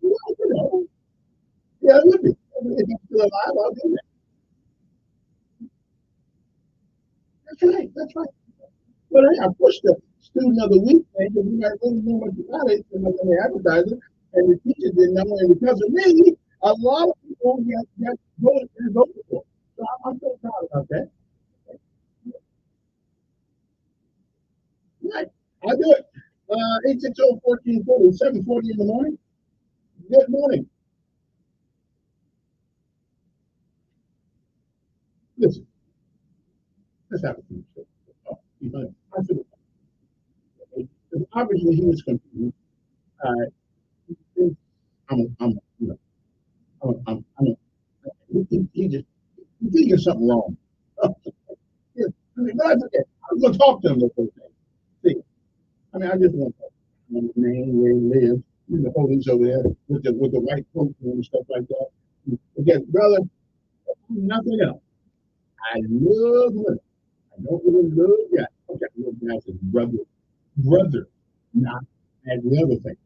Well, yeah, it would be. If I'm still alive, I'll do that. That's right. That's right. But hey, I pushed the student of the week thing because we got really know much about it and I'm going to advertise it, and the teacher didn't know, and because of me, a lot of people got voted for. So I'm so proud about that. Right. I do it. 860-1440, 7:40 in the morning. Good morning. Listen, let's have a conversation. Oh, I should have. Obviously, he was confused. Uh, you know, he just he thinking something wrong. Yeah, but that's okay. I'm gonna talk to him. That's okay. See, I just want to talk to him. The name, where he lives, the police over there with the white coat and stuff like that. Again, brother, nothing else. I love women. I don't really love guys. Okay, I love guys as brother, not as the other thing.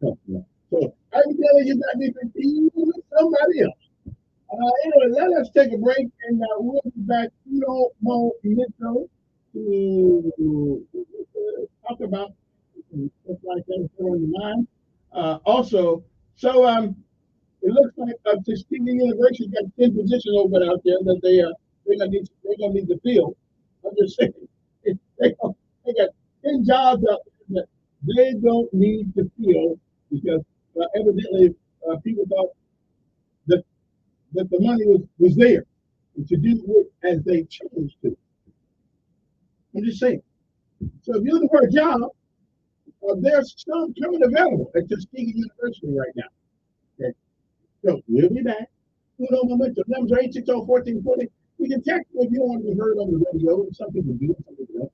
So I can tell you got me confused with somebody else. Anyway, let us take a break and we'll be back, more minutes to talk about stuff like that if you're on your mind. Also, so it looks like Tuskegee University got 10 positions open out there that they're gonna need to fill. I'm just saying, they got 10 jobs out there that they don't need to fill because evidently people thought that the money was there to do it as they chose to. I'm just saying. So if you're looking for a job, there's some coming available at Tuskegee University right now. Okay. So we'll be back. Uno momento. Numbers are 860-1440. You can text if you don't want to be heard on the radio. Some people do, some people don't.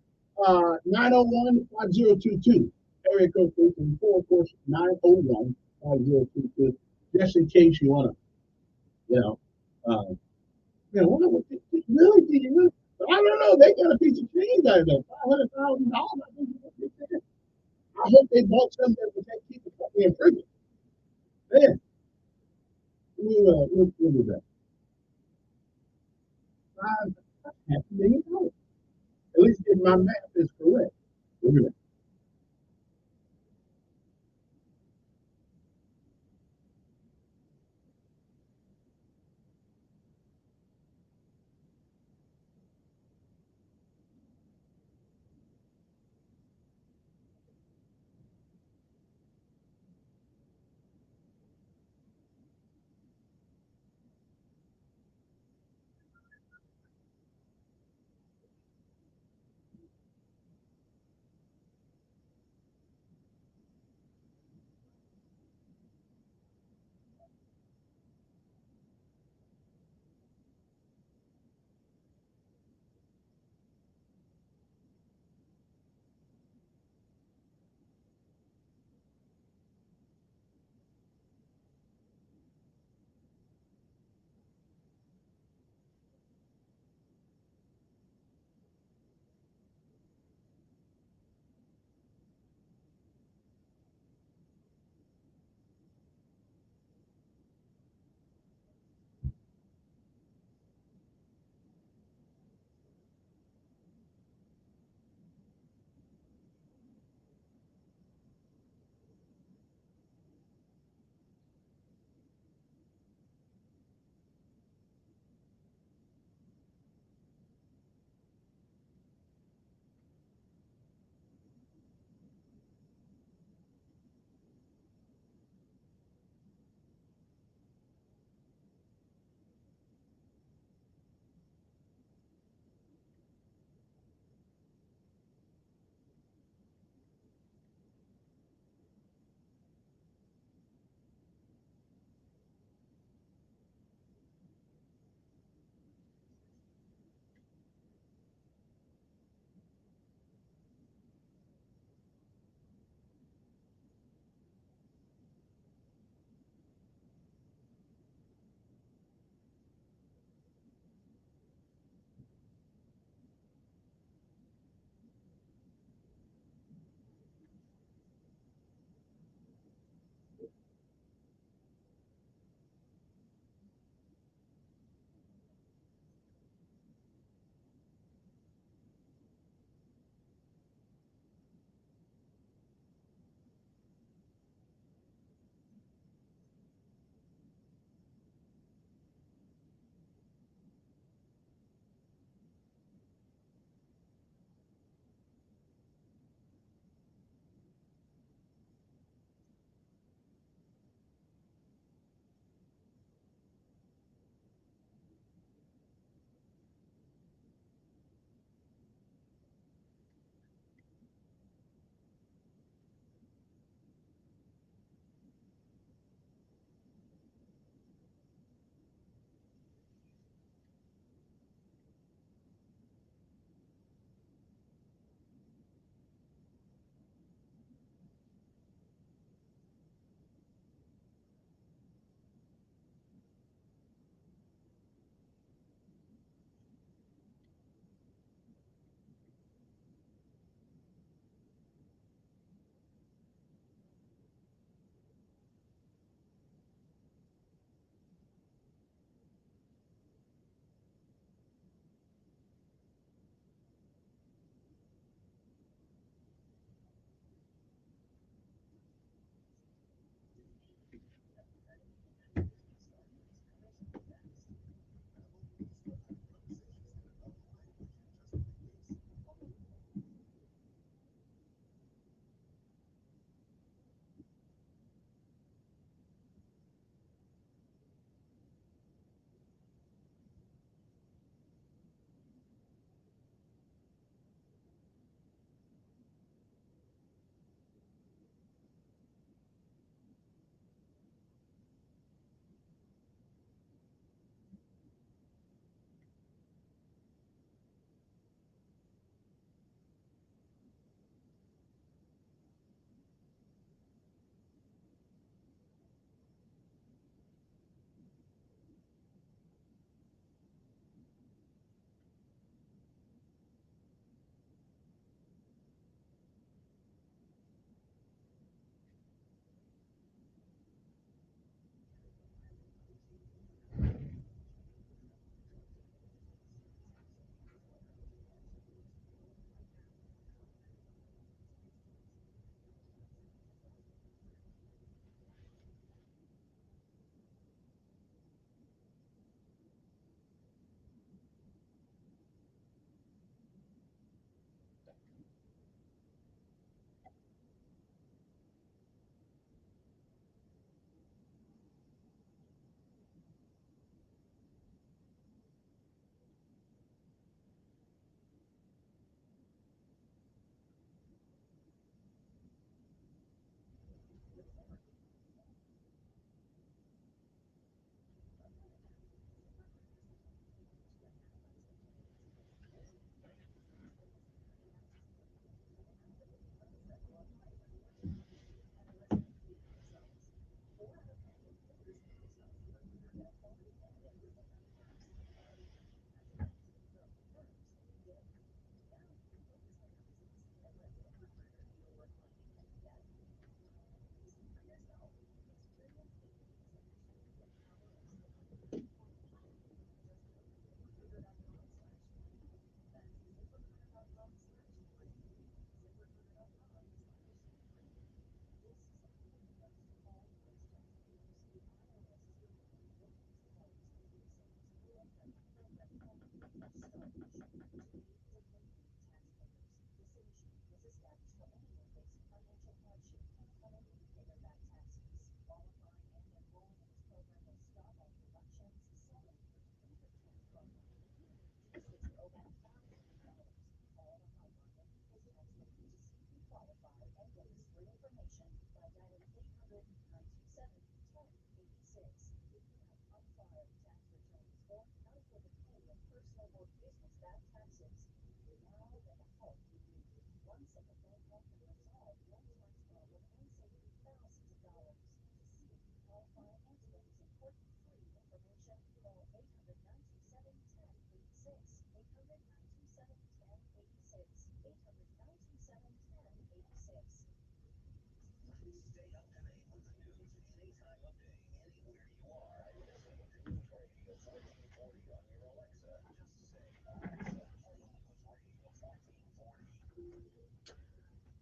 901-5022. Area code 334, of course, 901-5022. Just in case you want to, you know, really, do you really? I don't know. They got a piece of change out of there. $500,000. I hope they bought something that would keep the company in prison. Man, we'll do that. $5.5 million. At least if my math is correct. Look at that.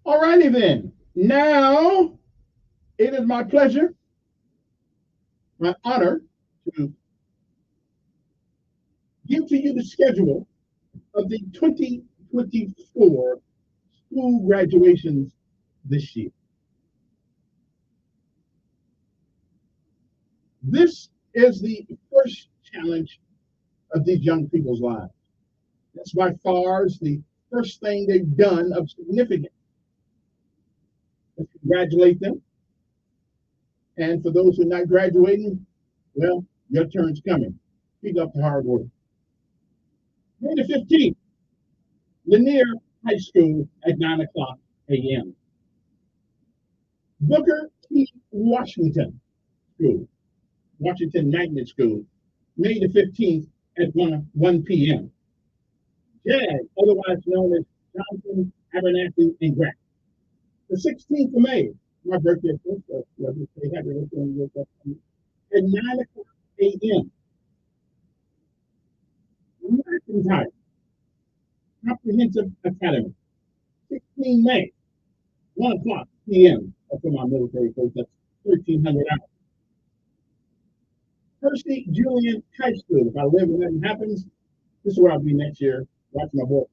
All righty then. Now it is my pleasure, my honor, to give to you the schedule of the 2024 school graduations this year. This is the first challenge of these young people's lives. That's by far the first thing they've done of significance. Let's congratulate them. And for those who are not graduating, well, your turn's coming. Keep up the hard work. May the 15th, Lanier High School at 9 o'clock a.m. Booker T. Washington School, Washington Magnet School, May the 15th at 1 p.m. JAG, otherwise known as Johnson, Abernathy, and Grant. The 16th of May, my birthday, at 9 o'clock a.m. McIntyre Comprehensive Academy, 16 May, 1 o'clock p.m. For my military folks, that's 1,300 hours. Percy Julian High School, if I live and nothing happens, this is where I'll be next year, watching my boy.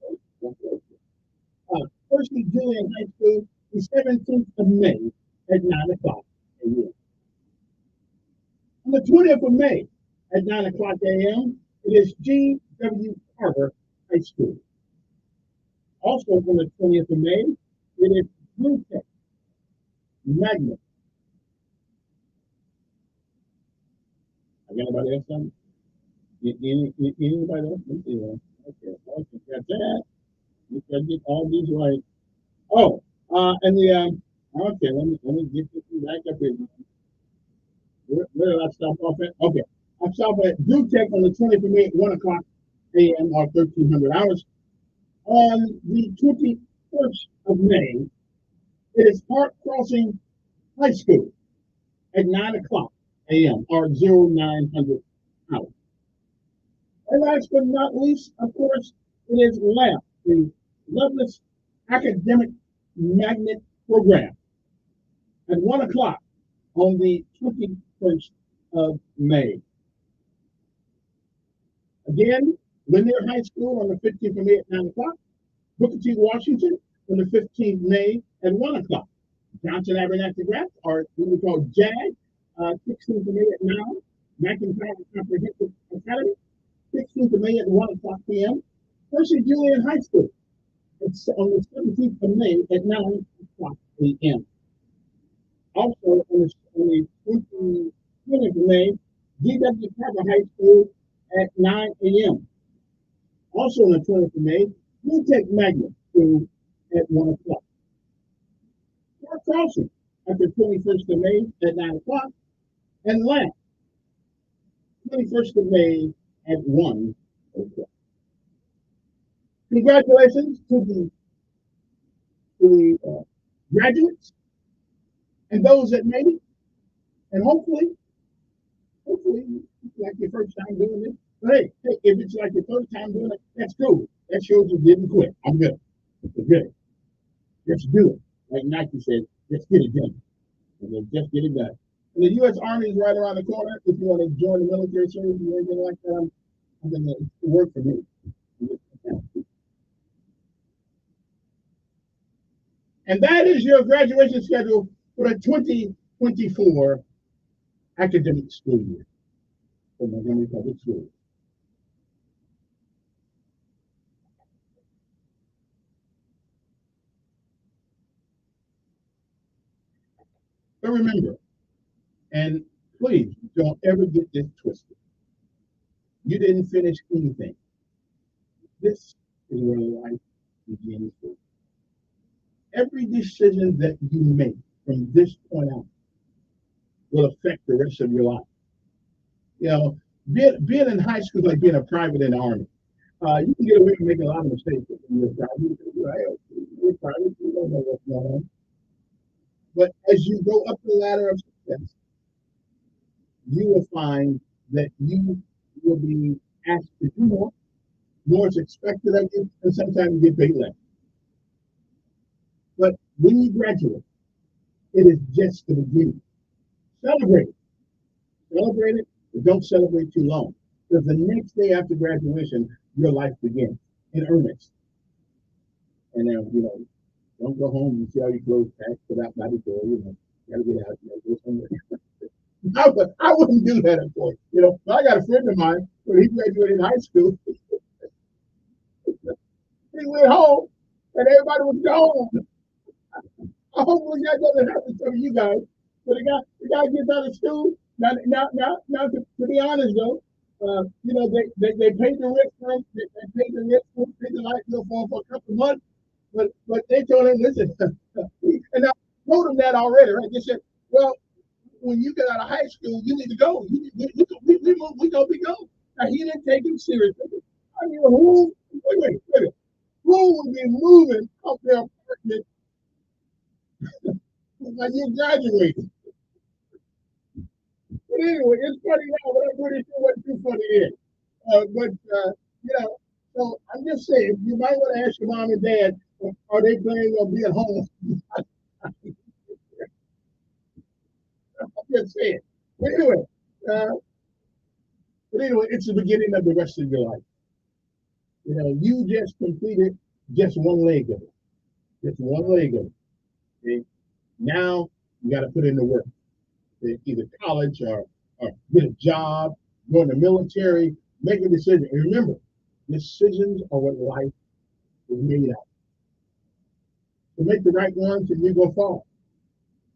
Percy Julian High School, the 17th of May at 9 o'clock a.m. On the 20th of May at 9 o'clock a.m., it is G.W. Carver High School. Also on the 20th of May, it is Blue Tech Magnet. I got anybody else on? Anybody else? Let's see. Okay, got that. You gotta get all these right. Oh, and the okay, let me get this back up here. Where did I stop off at? Okay, I stopped at Blue Tech on the 20th of May at 1 o'clock a.m. or 1,300 hours. On the 21st of May, it is Park Crossing High School at 9 o'clock a.m. or 0900 hours. And last but not least, of course, it is LAMP, the Loveless Academic Magnet Program, at 1 o'clock on the 21st of May. Again, Lanier High School on the 15th of May at 9 o'clock. Booker T. Washington on the 15th of May at 1 o'clock. Johnson Abernathy Grant, or what we call JAG, 16th of May at 9. McIntyre Comprehensive Academy, 16th of May at 1 o'clock p.m. Percy Julian High School, it's on the 17th of May at 9 o'clock p.m. Also on the 20th of May, G.W. Carver High School at 9 a.m. Also on the 20th of May, Blue Tech Magnet School at 1 o'clock. Park Crossing at the 21st of May at 9 o'clock. And last, 21st of May at 1 o'clock. Congratulations to the graduates and those that made it. And hopefully, it's like your first time doing this. But hey, if it's like your first time doing it, that's cool. That shows you didn't quit. I'm good. It's good. Let's do it. Like Nike said, let's get it done. And then just get it done. And the U.S. Army is right around the corner. If you want to join the military service or anything like that, I'm going to work for me. And that is your graduation schedule for the 2024 academic school year for Montgomery Public Schools. But remember, and please don't ever get this twisted. You didn't finish anything. This is where life begins. Every decision that you make from this point on will affect the rest of your life. You know, being in high school is like being a private in the Army. You can get away with making a lot of mistakes when you're private. You're private, you don't know what's going on. But as you go up the ladder of success, you will find that you will be asked to do more is expected of you, and sometimes you get paid less. But When you graduate, it is just the beginning. Celebrate it. Celebrate it, but don't celebrate too long. Because the next day after graduation, your life begins in earnest. And then, don't go home and see all your clothes packed, put out by the door, gotta get out, go somewhere. I wouldn't do that, of course. I got a friend of mine, when he graduated high school, he went home and everybody was gone. Hopefully that doesn't happen to you guys. But the guy gets out of school. Now to be honest though, they paid the rent for him, they paid the rent for him, paid the light bill for him for a couple of months. But they told him, listen, and I told him that already, right? They said, well, when you get out of high school, you need to go. We gonna be gone. Now he didn't take him seriously. I mean, wait. Who would be moving up their apartment when you graduated? But anyway, it's funny now, but I'm pretty sure it wasn't too funny then. So I'm just saying, you might want to ask your mom and dad, are they planning on being home? I'm just saying. Uh, but anyway, it's the beginning of the rest of your life. You just completed just one leg of it. Just one leg of it. Okay? Now you got to put in the work. Either college or get a job, go in the military, make a decision. And remember, decisions are what life is made out. To make the right ones and you go fall.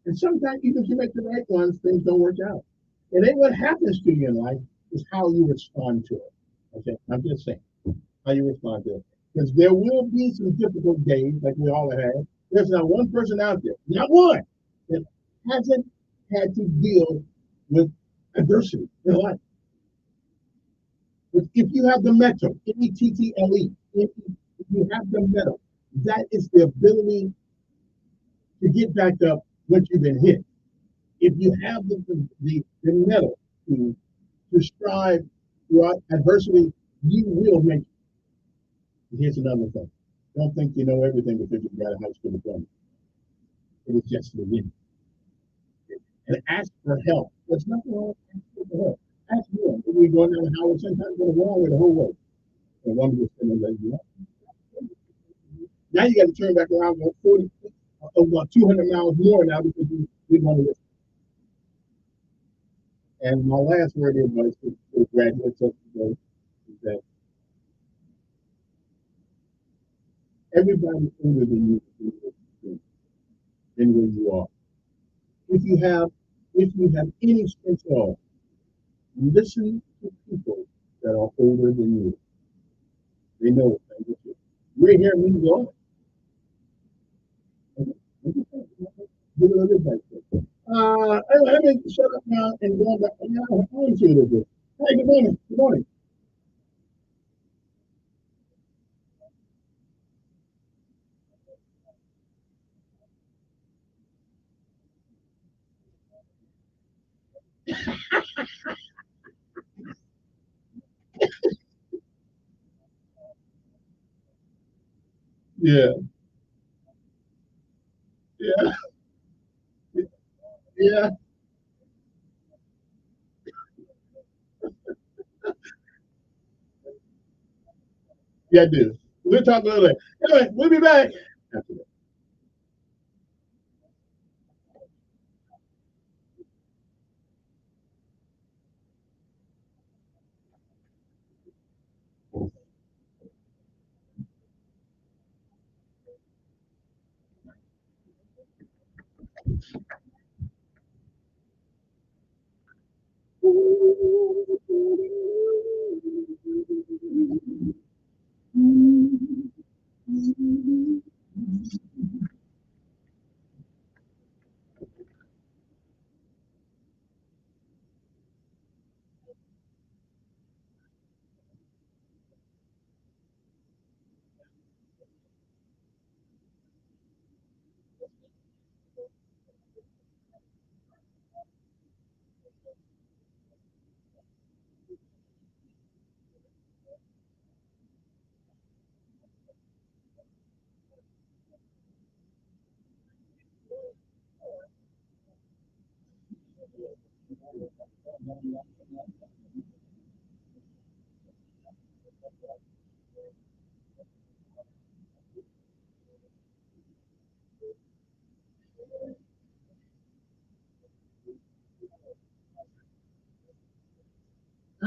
And sometimes even if you make the right ones, things don't work out. And then what happens to you in life is how you respond to it. Okay, I'm just saying how you respond to it. Because there will be some difficult days like we all have had. There's not one person out there, not one, that hasn't had to deal with adversity in life. But if you have the mettle, METTLE, if you have the mettle, that is the ability to get back up when you've been hit. If you have the mettle to strive throughout adversity, you will make it. Here's another thing. Don't think you know everything because you got a high school diploma. It is just the beginning. And ask for help. There's nothing wrong with asking for help. Ask for help. When you're going down the highway, sometimes go the wrong way the whole way. And one of the things that you know. Now you got to turn back around about 40, about 200 miles more now because you want to listen. And my last word of advice to graduates of today is that everybody older than you than where you are. If you have any sense at all, listen to people that are older than you. They know it. We're here in New York. Give it a little bit. Let me shut up now and go back. I want to do this. Hey, good morning. Good morning. Yeah. Yeah. Yeah. Yeah, I do. We'll talk a little later. Anyway, we'll be back.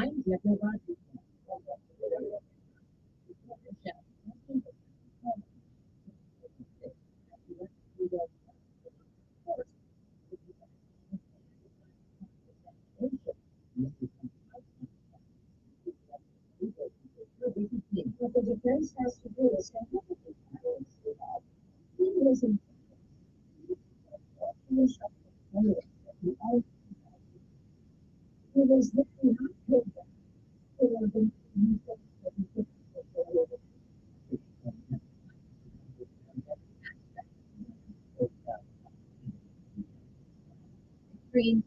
I'm Deborah Rodriguez. What the defense has to do is significant evidence we have. He is in he was looking not paid them. He would have been Green.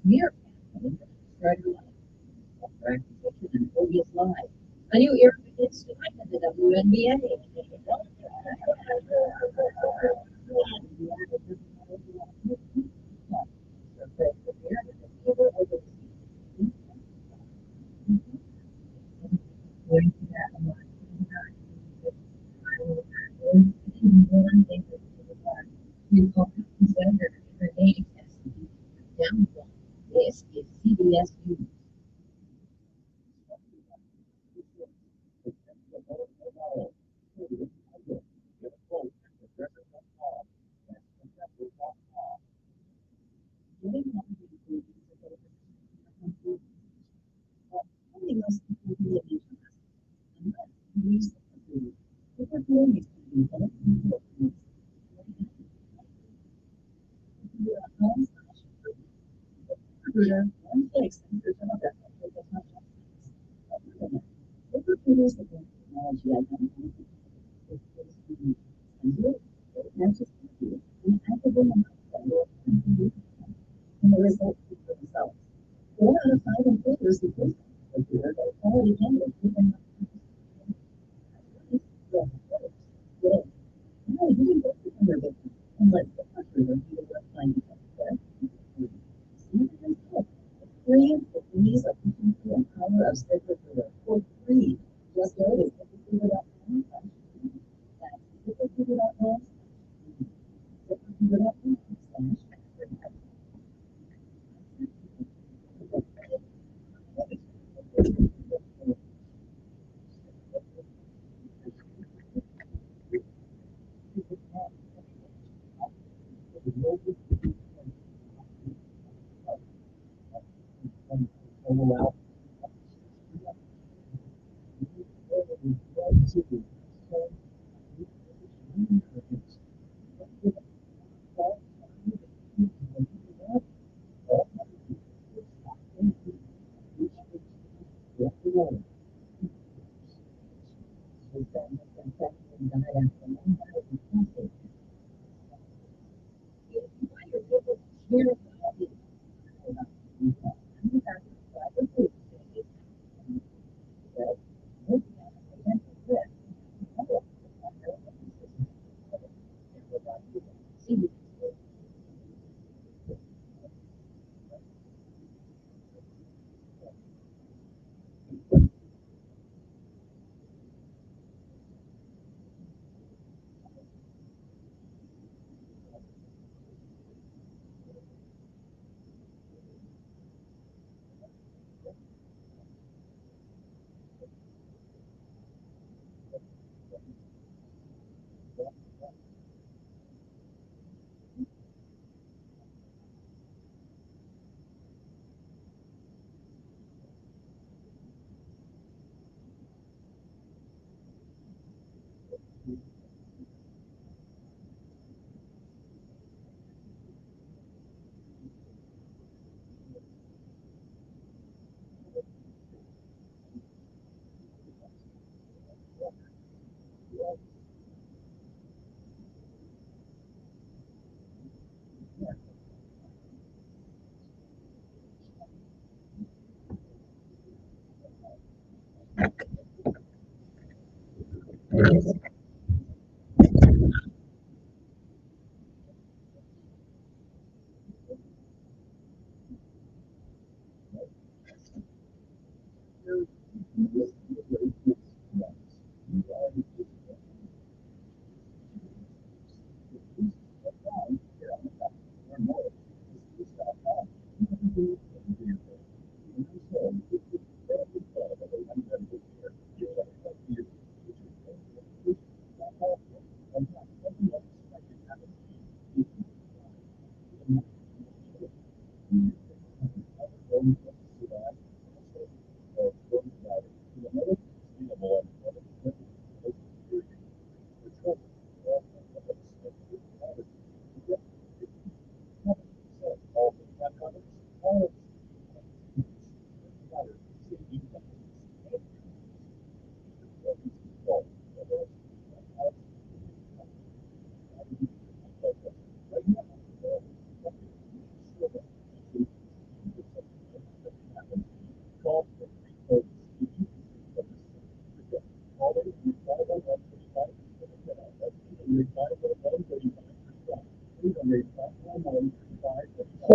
Smear campaign started and previous lives. A new era begins tonight at the WNBA. This is CBS News. And the results speak for themselves. 4 out of 5 employers who post on computer that quality candidates within today. No, you can go through their business and let the recruiter do the work finding them. Experience the ease of teaching the power of ZipRecruiter for free. Just go to ZipRecruiter.com. That's ZipRecruiter.com. ZipRecruiter.com. So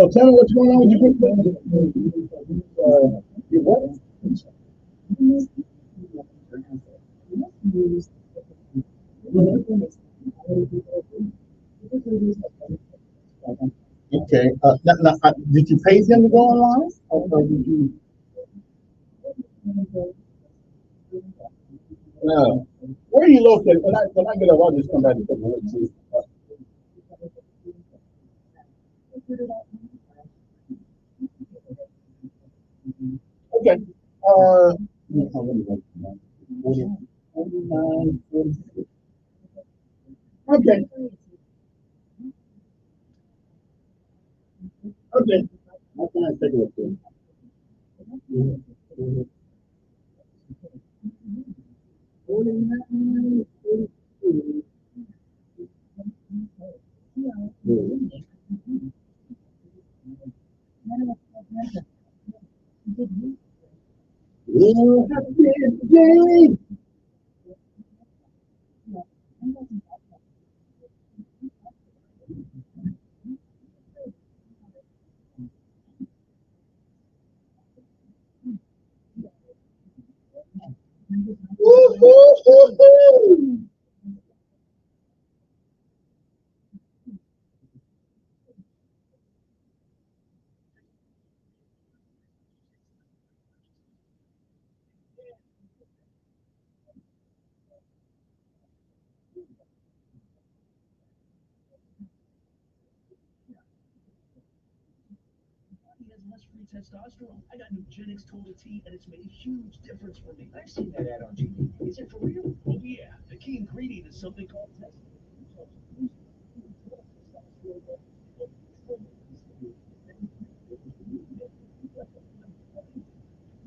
tell me what's going on with your your what? Okay. Did you pay them to go online? Or did you? Where are you located? When I get up, I'll just come back and take a look. See. Okay. 49, 46. Okay. Okay. I'll come and take a look. He has less free testosterone. I got Nugenix Total T, and it's made a huge difference for me. I've seen that ad on TV. Is it for real? Oh yeah. The key ingredient is something called testosterone.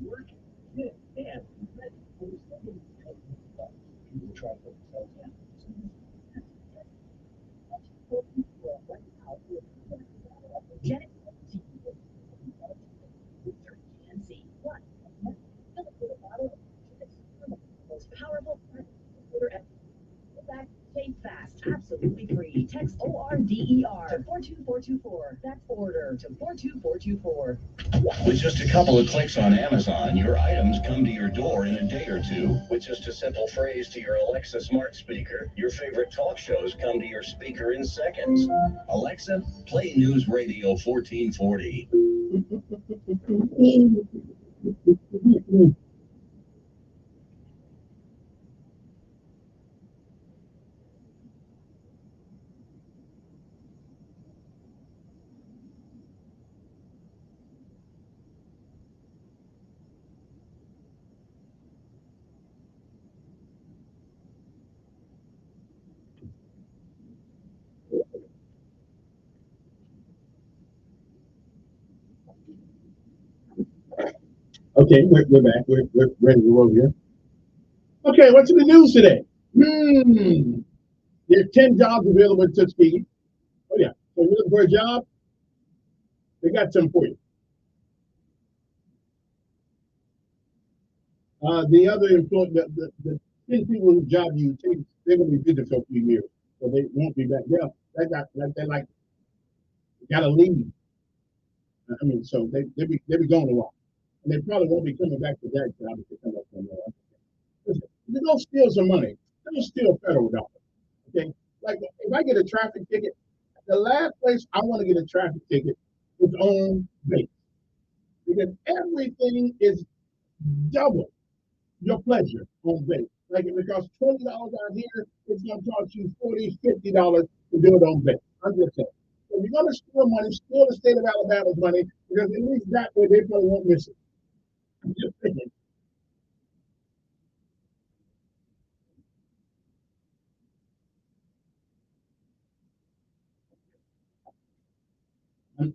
Work, yeah, and people try for themselves. Gen and see what most powerful back tape fast, absolutely free. Text ORDER to 42424. That's order to 42424. With just a couple of clicks on Amazon, your items come to your door in a day or two. With just a simple phrase to your Alexa smart speaker, your favorite talk shows come to your speaker in seconds. Alexa, play News Radio 1440. Okay, we're back. We're ready to roll here. Okay, what's in the news today? There's 10 jobs available in Tuskegee. Oh, yeah. So you're looking for a job? They got some for you. The other employee, the 10 people whose job you take, they're going to be busy for a few years. So they won't be back. Yeah, they like got to leave. I mean, so they be going a while. And they probably won't be coming back to that job if they come up somewhere else. Listen, if you don't steal some money, don't steal federal dollars. Okay? Like if I get a traffic ticket, the last place I want to get a traffic ticket is on base. Because everything is double your pleasure on base. Like if it costs $20 out here, it's gonna cost you $40, $50 to do it on base. I'm just saying. So if you're gonna steal money, steal the state of Alabama's money, because at least that way they probably won't miss it. I'm just thinking.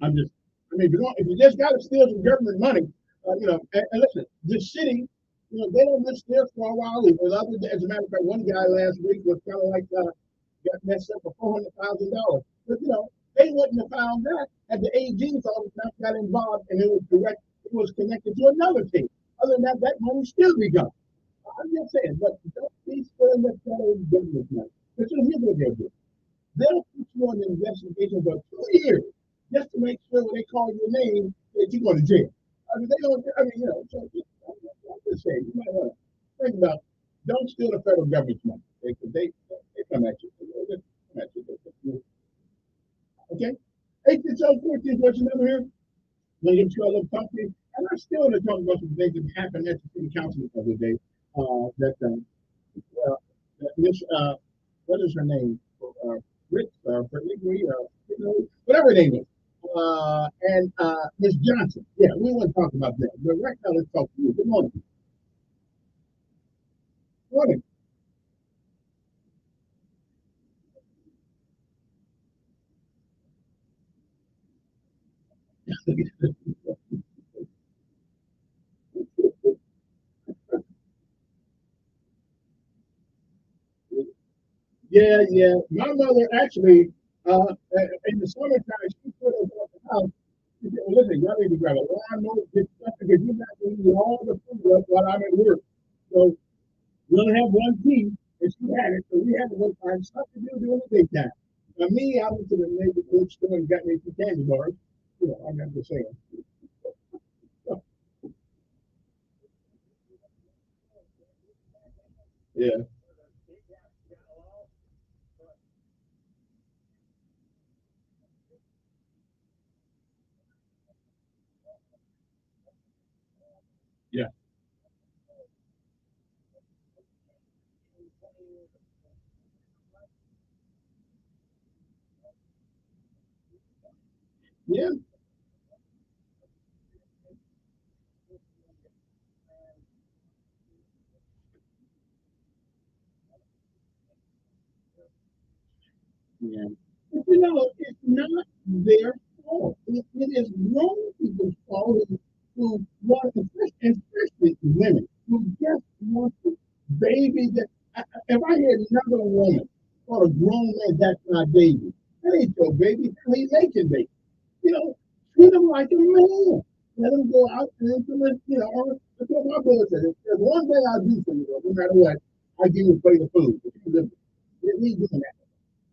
I'm just, I mean, if you just got to steal some government money, and listen, the city, they don't miss this for a while. As a matter of fact, one guy last week was kind of like got messed up for $400,000. But they wouldn't have found that had the AG's office not got involved and it was connected to another case. Other than that, that money still be gone. I'm just saying, but don't be spending the federal government money. But here's what they'll do. They'll put you on an investigation for 2 years just to make sure when they call your name that you go to jail. I mean, they don't. I mean, So I'm just saying, you might want to think about. Don't steal the federal government's money. They come at you. They come at you. Okay. 86014 what's your number here? William Trello Company. And I'm still going to talk about some things that happened at the city council the other day. This what is her name? Rick, whatever her name is. And Miss Johnson. Yeah, we want to talk about that. But right now, let's talk to you. Good morning. Morning. Yeah, yeah. My mother actually, in the summertime, she put us at the house. She said, well, listen, y'all need to grab a lawnmower, get stuff, because you're not going to eat all the food up while I'm at work. So we only have one tea, and she had it, so we had to work on stuff to do during the daytime. Now, me, I went to the neighborhood store and got me some candy bars. I'm just saying. Yeah, yeah, yeah, yeah. But it's not their fault. It is grown people's fault who want, especially women, who just want to baby that. If I hear another woman or a grown man, that's my baby. That ain't your baby. He's making baby. You know, treat him like a man. Let him go out and implement, that's what my brother said. There's one thing I do for you, no matter what, I give you a plate of food. We doing that.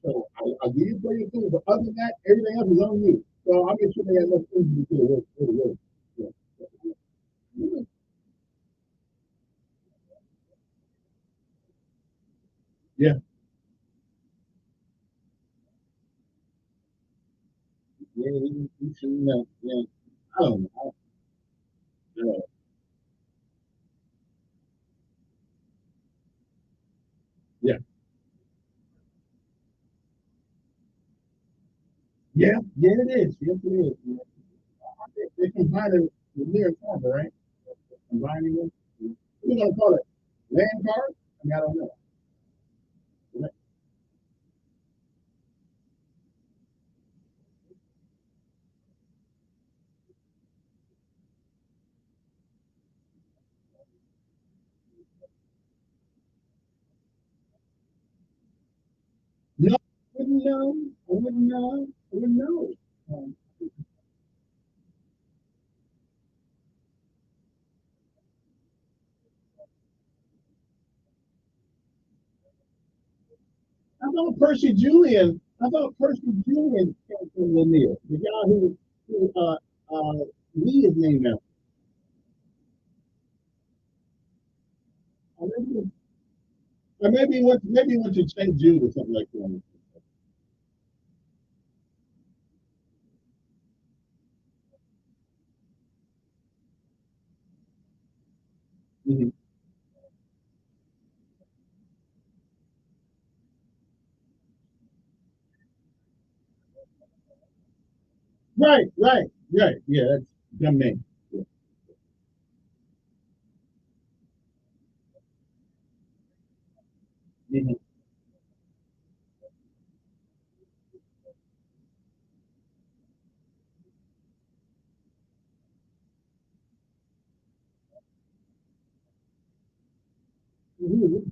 So I'll give you a plate of food, but other than that, everything else is on you. So I'll make sure they have enough food to do the work. Yeah. Yeah, yeah, you should know. Yeah, I don't know. Yeah, yeah, yeah, it is. Yes, it is. Yeah. They combine it with near and farther, right? Combining them. We're gonna call it land card. I mean, I don't know. know. I wouldn't know. I wouldn't know. I thought Percy Julian came from Lanier. The guy who Lee is named after. Or maybe he went to St. Jude or something like that. Mhm. Right. Yeah, that's dumb name. Yeah. Mhm. Mhm.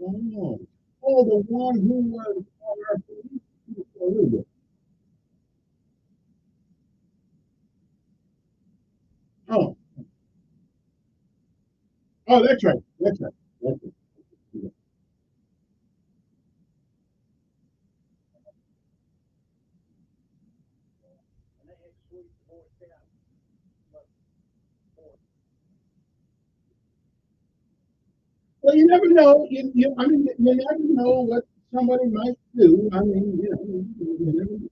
Oh. Oh, the one who was on our police chief for a little bit. Oh, oh, that's right. That's right. That's right. Yeah. Well, you never know. I mean, you never know what somebody might do. I mean, you never know.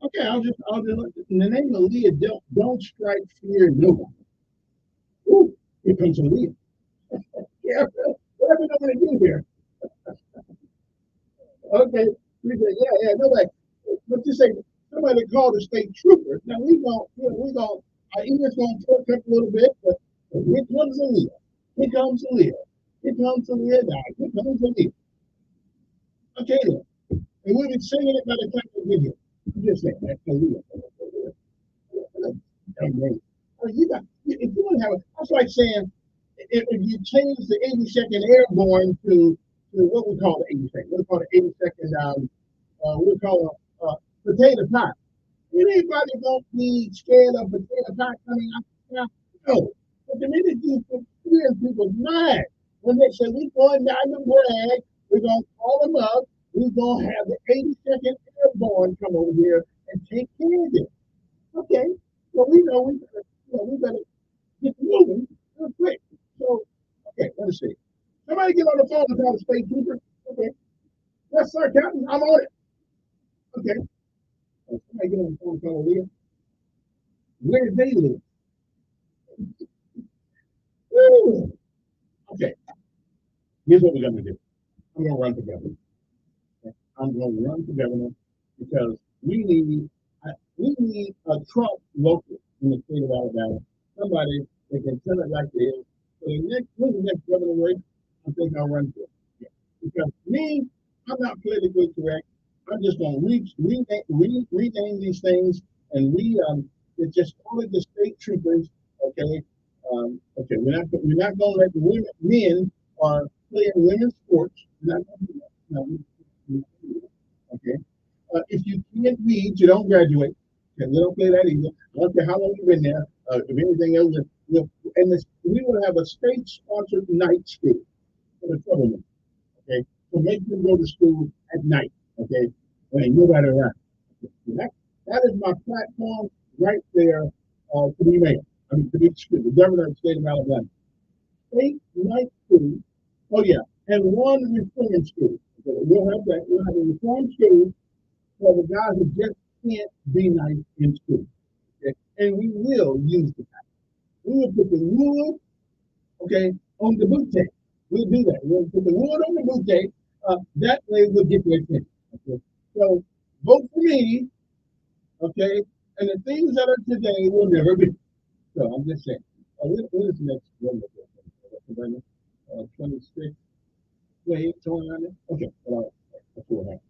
Okay, in the name of Leah, don't strike fear in no one. Ooh, here comes some Leah. Yeah, what are we going to do here? Okay, nobody. But you say somebody called the state trooper. Now Edith's going to talk up a little bit, but here comes Leah. Here comes Leah. Here comes Leah now. Here comes Leah. Okay, then. And we'll be singing it by the time we get here. I'm just saying, that's Leah. Amen. If you want to have that's like saying if you change the 82nd Airborne to what we call the 82nd, what we call the 82nd, what we call potato pie. Anybody gonna be scared of potato pie coming out now? No. But the minute you put fear in people's mind, when they say we're going down the brag, we're gonna call them up, we're gonna have the 82nd Airborne come over here and take care of it. Okay. Well, we know we better get moving real quick. So, okay, let me see. Somebody get on the phone and call the state trooper. Okay. Yes, sir, Captain. I'm on it. Okay. Somebody get on the phone and call Leah. Where do they live? Woo. Okay. Here's what we're gonna do. I'm gonna run for governor. Okay? I'm gonna run for governor because we need a Trump local in the state of Alabama. Somebody that can tell it like it is. So the next governor race, I think I'll run for it. Yeah. Because me, I'm not politically correct. I'm just going to rename these things, and it's just call it the state troopers. Okay, okay. We're not going to let the men are playing women's sports. We're not going to do that. No, okay. If you can't read, you don't graduate. Okay, we don't play that either. I don't care how long you've been there. If anything else, we will have a state-sponsored night school for the trouble. Okay, so make them go to school at night. Okay, when ain't nobody around. Okay? So that is my platform right there to be mayor. I mean, to be the governor of the state of Alabama. State night school. Oh yeah, and one reform school. Okay, we'll have that. We'll have a reform school for the guys who just can't be nice in school. Okay? And we will use the time. We will put the wood, okay, on the boot tape. We'll do that. We'll put the wood on the boot tape. That way we'll get their attention. Okay? So Vote for me, okay? And the things that are today will never be. So I'm just saying. What is next? 26. Wait, somewhere around there? Okay. Well, that's what happened.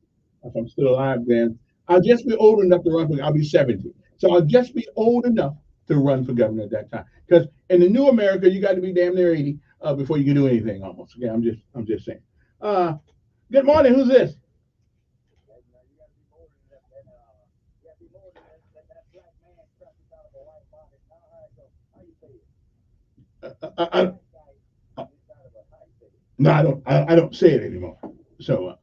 If I'm still alive, then I'll just be old enough to run for. I'll be 70, so I'll just be old enough to run for governor at that time. Because in the new America, you got to be damn near 80 before you can do anything. Almost. Okay, I'm just saying. Uh, Good morning. Who's this? I, no, I don't say it anymore. So,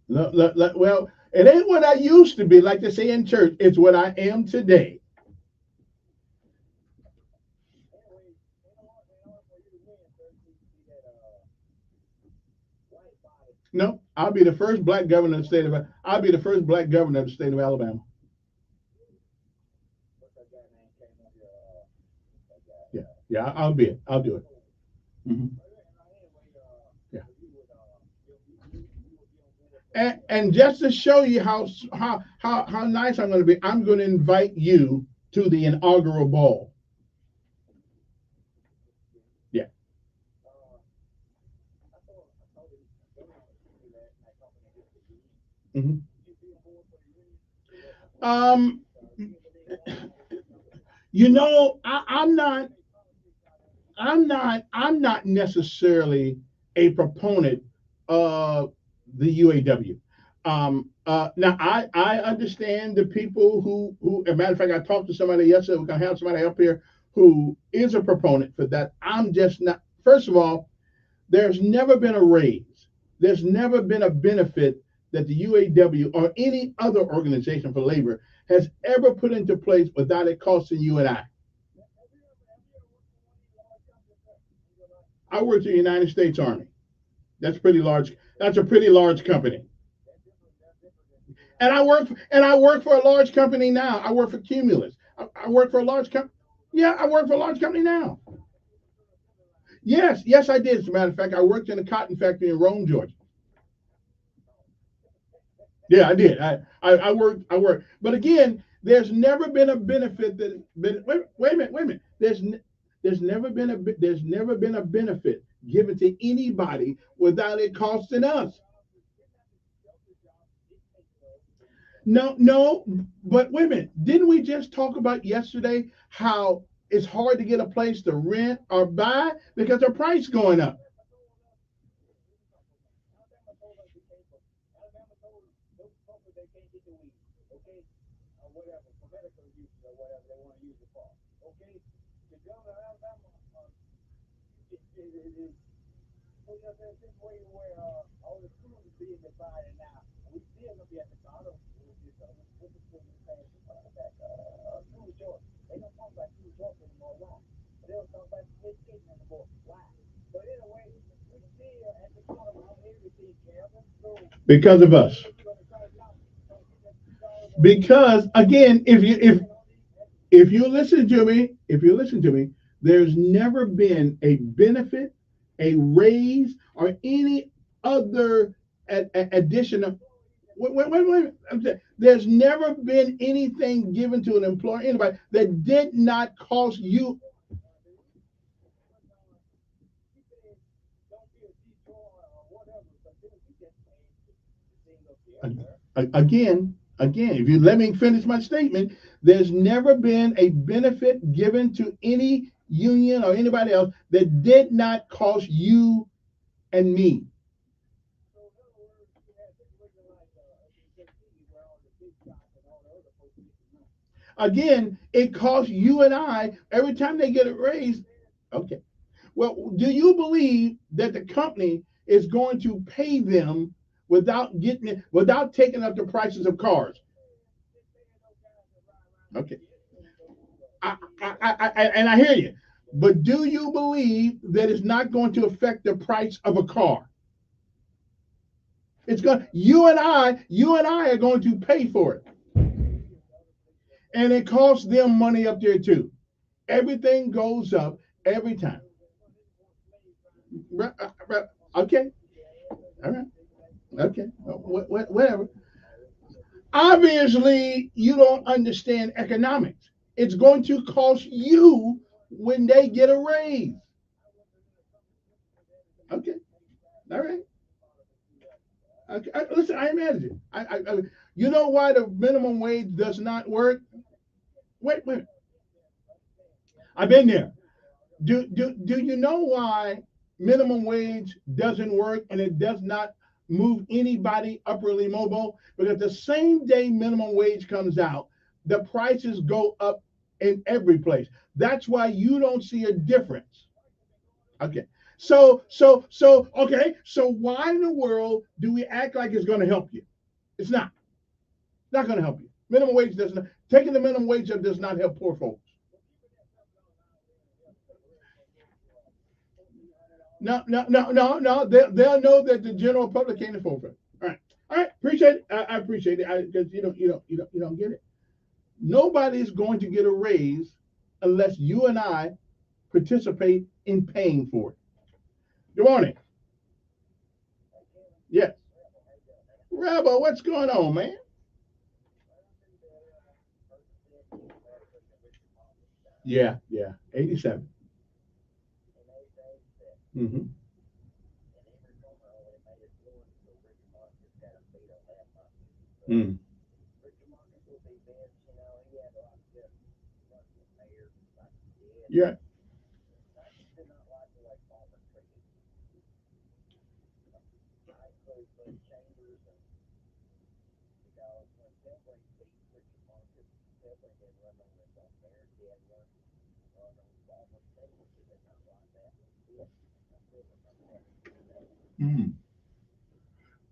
well, it ain't what I used to be. Like they say in church, it's what I am today. No, I'll be the first black governor of the state of. I'll be the first black governor of the state of Alabama. Yeah, yeah, I'll be it. I'll do it. Hmm. Yeah. And just to show you how nice I'm going to be, I'm going to invite you to the inaugural ball. Yeah. Hmm. Um, I'm not. I'm not necessarily a proponent of the UAW. Now I understand the people who as a matter of fact, I talked to somebody yesterday. We're gonna have somebody up here who is a proponent for that. I'm just not. First of all, there's never been a raise. There's never been a benefit that the UAW or any other organization for labor has ever put into place without it costing you and I. I worked in the United States Army. That's pretty large. That's a pretty large company. And I work for a large company now. I work for Cumulus. I work for a large company. Yeah, I work for a large company now. Yes, yes, I did. As a matter of fact, I worked in a cotton factory in Rome, Georgia. Yeah, I did. I worked. I worked. But again, there's never been a benefit that. Wait a minute. Wait a minute. There's never been a benefit given to anybody without it costing us. No, no, but wait a minute. Didn't we just talk about yesterday how it's hard to get a place to rent or buy because the price going up? Because of us. Because again, if you listen to me, there's never been a benefit, a raise, or any other addition of. Wait. There's never been anything given to an employer, anybody that did not cost you. Again, if you let me finish my statement, there's never been a benefit given to any union or anybody else that did not cost you and me. Again, it costs you and I every time they get a raise. Okay. Well, do you believe that the company is going to pay them without taking up the prices of cars? Okay. And I hear you. But do you believe that it's not going to affect the price of a car? It's going. You and I are going to pay for it, and it costs them money up there too. Everything goes up every time. Okay, all right, okay, whatever. Obviously, you don't understand economics. It's going to cost you when they get a raise. Okay, all right. Okay. Listen, I imagine. You know why the minimum wage does not work? Wait. I've been there. Do you know why minimum wage doesn't work and it does not move anybody upperly mobile? Because the same day minimum wage comes out, the prices go up in every place. That's why you don't see a difference. Okay. So why in the world do we act like it's going to help you? It's not. It's not going to help you. Minimum wage does not. Taking the minimum wage up does not help poor folks. No. They'll know that the general public can't afford it. All right. Appreciate it. I appreciate it because you don't get it. Nobody's going to get a raise unless you and I participate in paying for it. Good morning. Yes, Rabbo, what's going on, man? Yeah. 87. Mm-hmm. Mm. Yeah. Mm.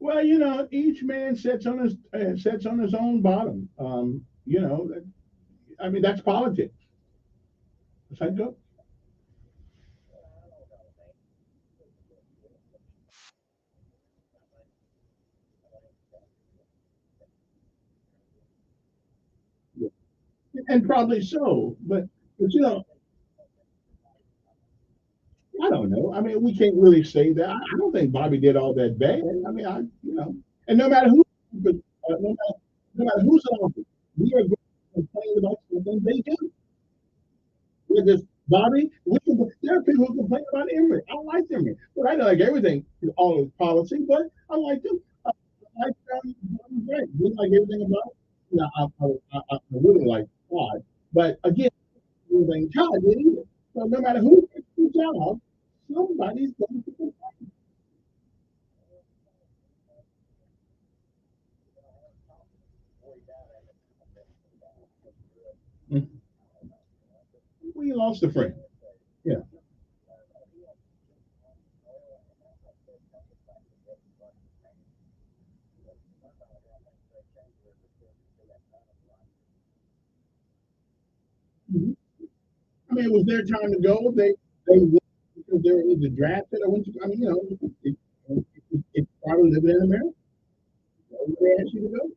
Well, each man sets on his own bottom. I mean, that's politics. That's how it goes. And probably so, but I don't know. I mean, we can't really say that. I don't think Bobby did all that bad. I mean, and no matter who, no matter who's in office, we are going to complain about something they do. Because Bobby, there are people who complain about Emory. I don't like Emory, but I don't like everything, all his policy, but I like him. I like Bobby Frank. We like everything about it. No, I really like Todd, but again, everything Todd did either. So no matter who gets the job, somebody's going to complain. Mhm. We lost a friend. Yeah. Mhm. I mean, it was their time to go. They went because they were either drafted or went to. I mean, it's probably living in America. Where they asked you to go.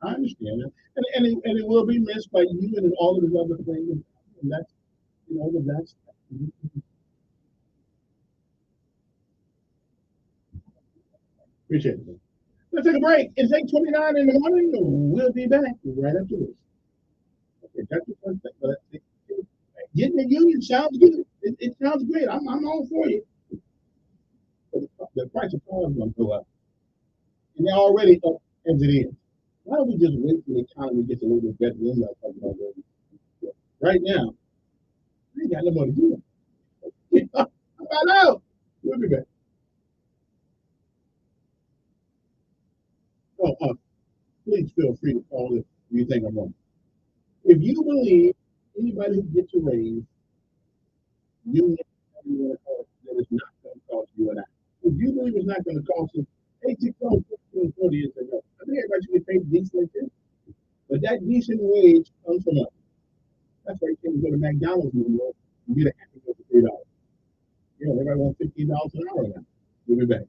I understand it, and it will be missed by you and all of his other things, and that's appreciate it. Let's take a break. It's 8:29 in the morning. We'll be back right after this. Okay, that's the first thing. But getting the union sounds good. It sounds great. I'm all for you. But the price of cars is going to go up, and they're already up as it is. Why don't we just wait till the economy gets a little bit better? Then we'll talk about that. Right now, I ain't got no more to do. I know. We'll be back. Oh, please feel free to call if you think I'm wrong. If you believe anybody who gets a raise, you know that it's not going to cost you and I. If you believe it's not going to cost you, 860 years ago, I think everybody should get paid decently too. But that decent wage comes from us. That's why you can't go to McDonald's anymore and get a happy meal for $3. Everybody wants $15 an hour now. We'll be back.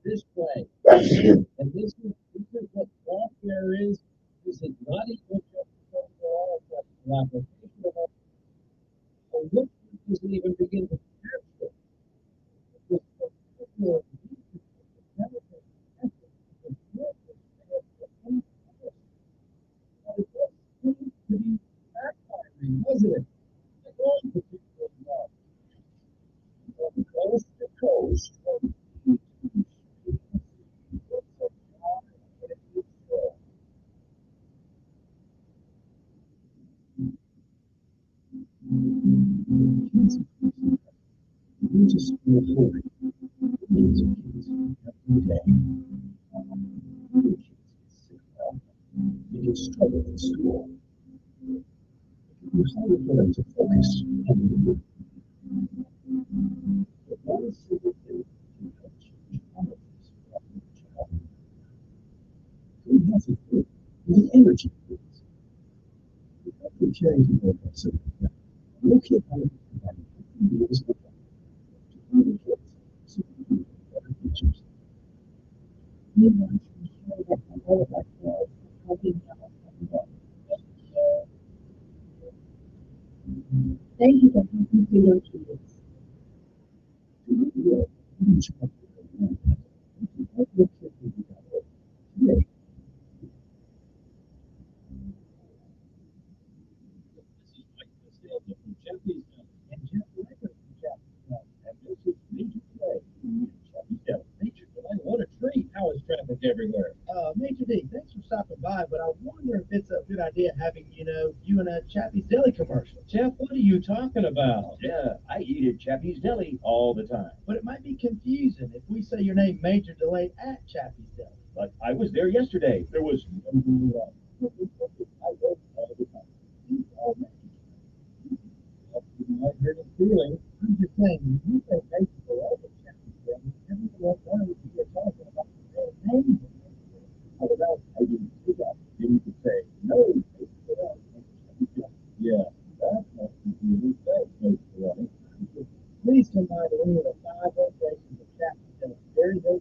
this way. And this is what software is. This is not equal to overall application of or which doesn't even begin to capture this particular seems to be backfiring, wasn't it? Like all particular law. From coast to coast, just reporting millions of kids every day. They get struggle in school. It's harder for them to focus on the work. But one simple thing can help change all of this for a child. Good healthy food, the energy foods. We have to carry the work of something that no kid on the planet is to the kids so they can get better teachers. We want to show that all of our kids helping out and love. Thank you for helping feed our kids. What a treat. How is traffic everywhere? Major D, thanks for stopping by, but I wonder if it's a good idea having, you in a Chappie's Deli commercial. Jeff, what are you talking about? Yeah, I eat at Chappie's Deli all the time. But it might be confusing if we say your name Major Delay at Chappie's Deli. But I was there yesterday. There was I go all the time. You might hear the feeling. I'm just saying, when you say Major Delay at Chappie's Deli, everyone knows that you're talking about their name. How about I didn't speak up? You could say, no, yeah, that must be really good. Please come by to any of the 5 locations of Chappie's Deli. There's no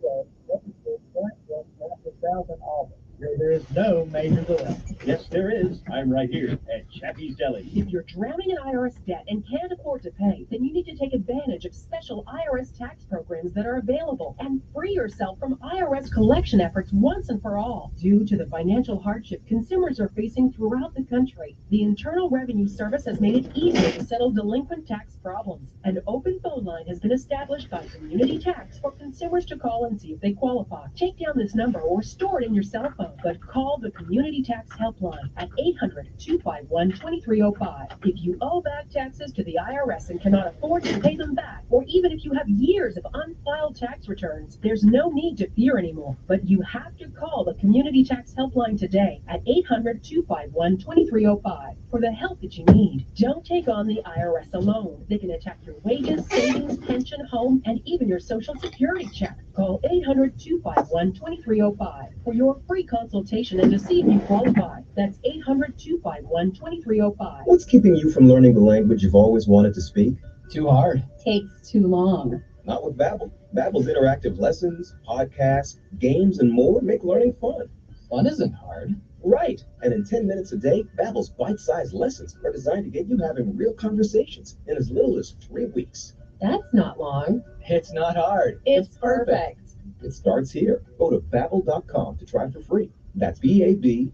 way, Auburn. Where there is no major delay. Yes, there is. I'm right here at Chappie's Deli. If you're drowning in IRS debt and can't afford to pay, then you need to take advantage of special IRS tax programs that are available and free yourself from IRS collection efforts once and for all. Due to the financial hardship consumers are facing throughout the country, the Internal Revenue Service has made it easier to settle delinquent tax problems. An open phone line has been established by Community Tax for consumers to call and see if they qualify. Take down this number or store it in your cell phone, but call the Community Tax Helpline at 800-251-2305. If you owe back taxes to the IRS and cannot afford to pay them back, or even if you have years of unfiled tax returns, there's no need to fear anymore. But you have to call the Community Tax Helpline today at 800-251-2305 for the help that you need. Don't take on the IRS alone. They can attack your wages, savings, pension, home, and even your Social Security check. Call 800-251-2305 for your free consultation and to see if you qualify. That's 800-251-2305. What's keeping you from learning the language you've always wanted to speak? Too hard. Takes too long. Not with Babbel. Babbel's interactive lessons, podcasts, games, and more make learning fun. Fun isn't hard. Right. And in 10 minutes a day, Babbel's bite-sized lessons are designed to get you having real conversations in as little as 3 weeks. That's not long. It's not hard. It's perfect. It starts here. Go to Babbel.com to try for free. That's BABBEL.com.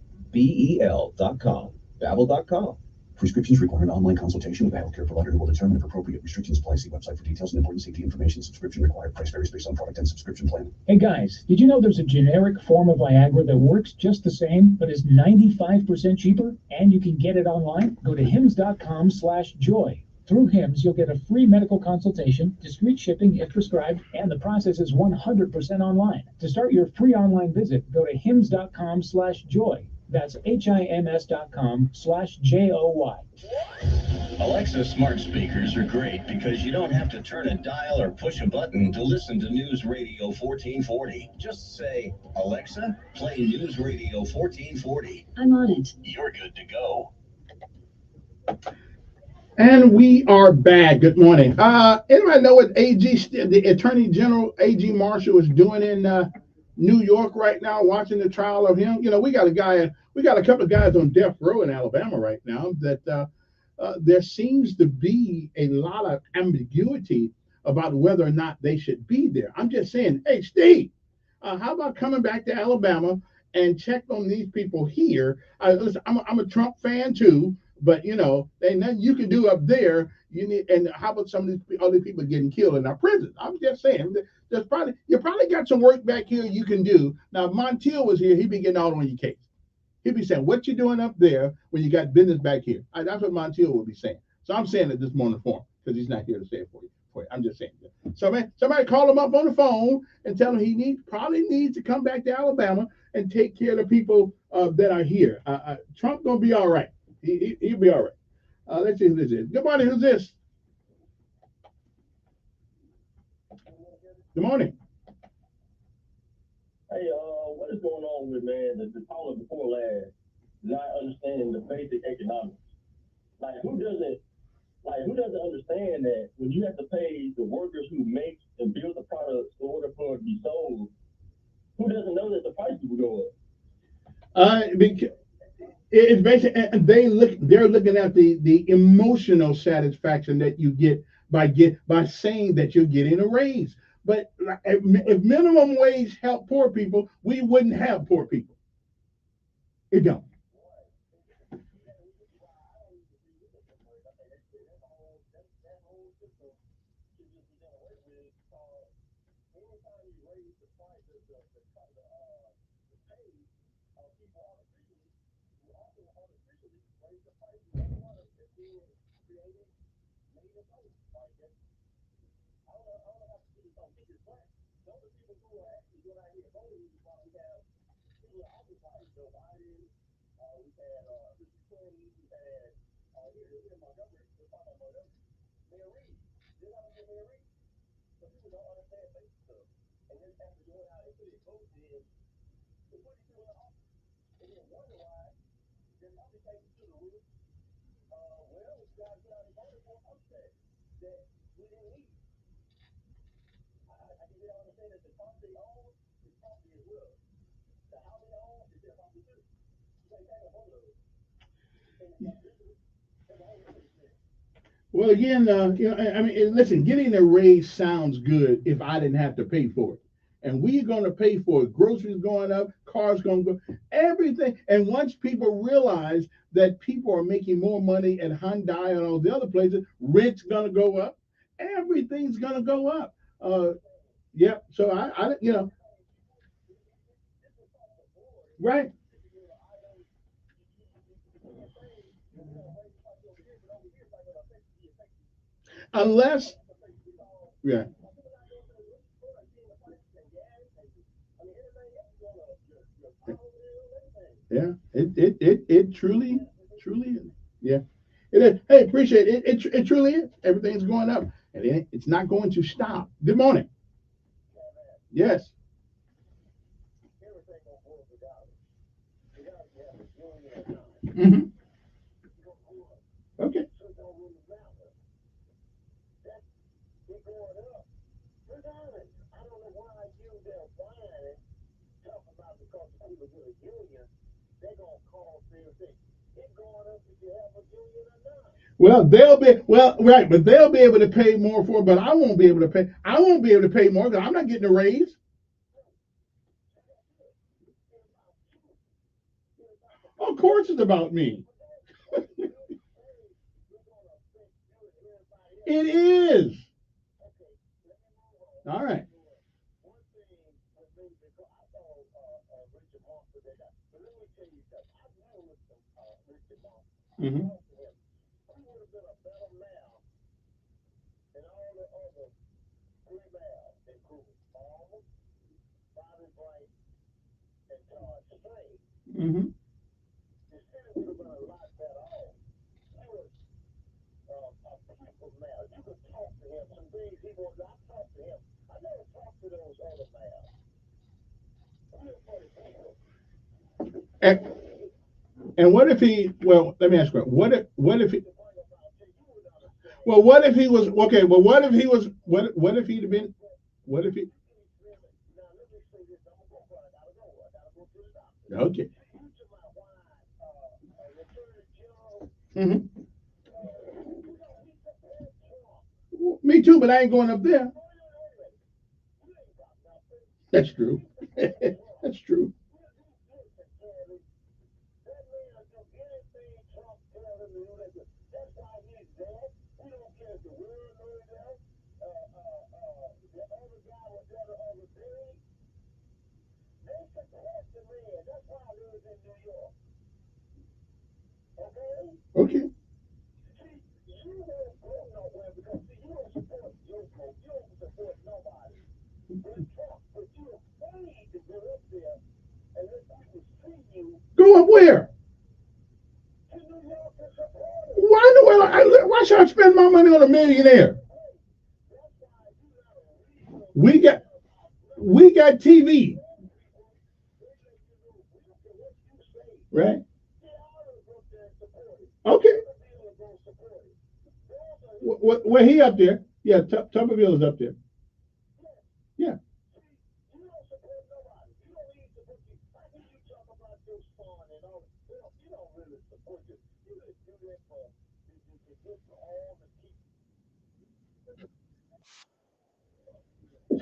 Babbel.com. Prescriptions require an online consultation with a healthcare provider who will determine if appropriate restrictions apply. See website for details and important safety information. Subscription required. Price varies based on product and subscription plan. Hey guys, did you know there's a generic form of Viagra that works just the same, but is 95% cheaper? And you can get it online? Go to hims.com/joy. Through HIMS, you'll get a free medical consultation, discreet shipping if prescribed, and the process is 100% online. To start your free online visit, go to hims.com/joy. That's HIMS.com/JOY. Alexa smart speakers are great because you don't have to turn a dial or push a button to listen to News Radio 1440. Just say, Alexa, play News Radio 1440. I'm on it. You're good to go. And we are back. Good morning. Anybody know what the Attorney General AG Marshall is doing in New York right now, watching the trial of him? You know, we got a couple of guys on death row in Alabama right now that there seems to be a lot of ambiguity about whether or not they should be there. I'm just saying, hey, Steve, how about coming back to Alabama and check on these people here? Listen, I'm a Trump fan too, but you know, ain't nothing you can do up there. You need, and how about some of these other people getting killed in our prisons? I'm just saying, you probably got some work back here you can do. Now, if Montiel was here, he'd be getting out on your case. He'd be saying, "What you doing up there when you got business back here?" That's what Montiel would be saying. So I'm saying it this morning for him because he's not here to say it for you. I'm just saying. Somebody call him up on the phone and tell him he probably needs to come back to Alabama and take care of the people that are here. Trump gonna be all right. He'll be all right. Let's see who this is. Good morning. Who's this? Good morning. Hey, what is going on with, man, the caller before last, not understanding the basic economics? Who doesn't understand that when you have to pay the workers who make and build the products in order for it to be sold, who doesn't know that the prices will go up? It's basically they're looking at the emotional satisfaction that you get by saying that you're getting a raise. But if minimum wage helped poor people, we wouldn't have poor people. It don't. Well, again, I mean, listen, getting a raise sounds good if I didn't have to pay for it. And we're going to pay for it. Groceries going up, cars going to go, everything. And once people realize that people are making more money at Hyundai and all the other places, rent's going to go up. Everything's going to go up. Yeah. So right. Unless, yeah. Yeah, it truly is. Yeah, it is. Hey, appreciate it. It truly is. Everything's going up, and it's not going to stop. Good morning. Yes. Hmm. Okay. Well, right, but they'll be able to pay more for it, but I won't be able to pay. I won't be able to pay more because I'm not getting a raise. Of course, it's about me. It is. All right. Mm-hmm. Mm-hmm. And, and what if he? Well, let me ask you. What if he? Well, what if he was okay? Well, what if he was? What if he'd have been? What if he? Okay. Hmm. Me too, but I ain't going up there. That's true. That's true. Okay. Go up where? Why in the world? Why should I spend my money on a millionaire? We got we got TV, right? Okay. Where he up there? Yeah, Tuberville is up there. Yeah.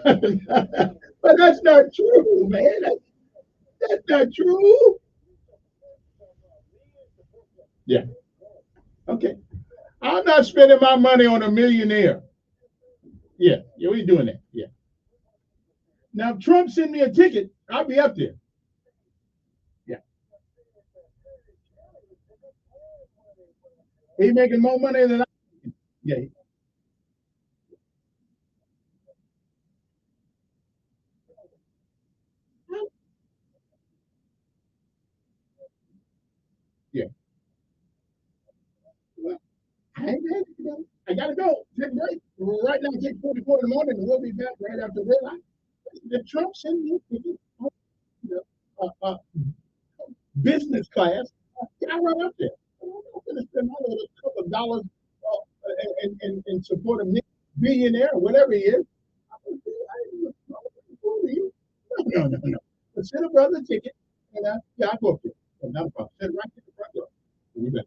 But that's not true, man. That's not true. Yeah. Okay. I'm not spending my money on a millionaire. Yeah. Yeah, we doing that. Yeah. Now, if Trump send me a ticket, I'll be up there. Yeah. He making more money than I. Yeah. Yeah. Well, I ain't ready to go. I gotta go. Take a break. Right now, it's 8:44 in the morning, and we'll be back right after that. If Trump send me a ticket, business class, I run up there. I'm not going to spend all of a couple of dollars and support a billionaire or whatever he is. No, no, no. But send a brother a ticket, and yeah, I go up there. So not a problem. Send it right to the front door. We'll be back.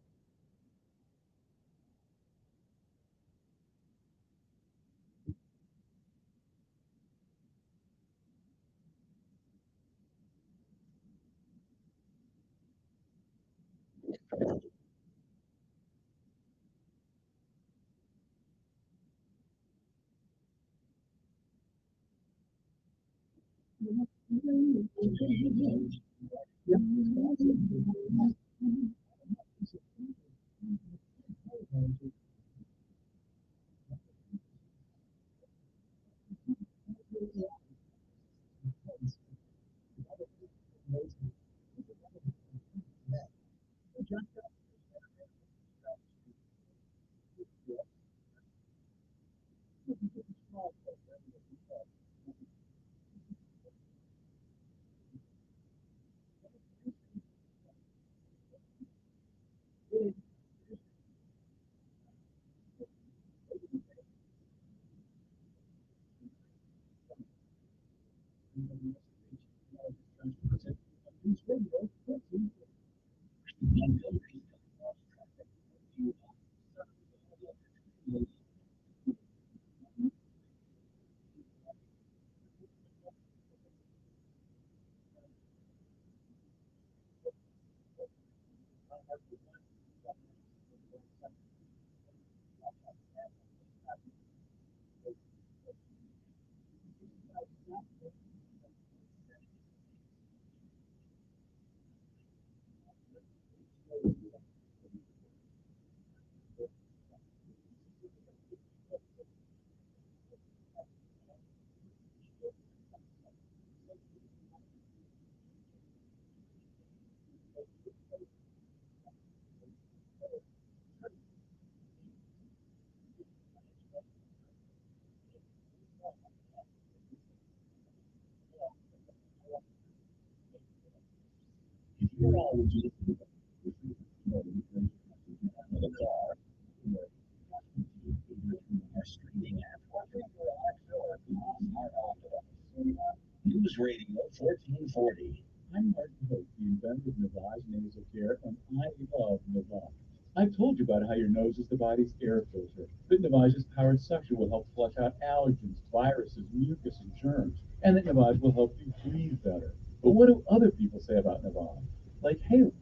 News Radio 1440. I'm Martin Hope, the inventor of Navage Nasal Care, and I love Navage. I've told you about how your nose is the body's air filter. That Navage's powered suction will help flush out allergens, viruses, mucus, and germs, and that Navage will help you breathe better. But what do other people say about Navage? Like, hey,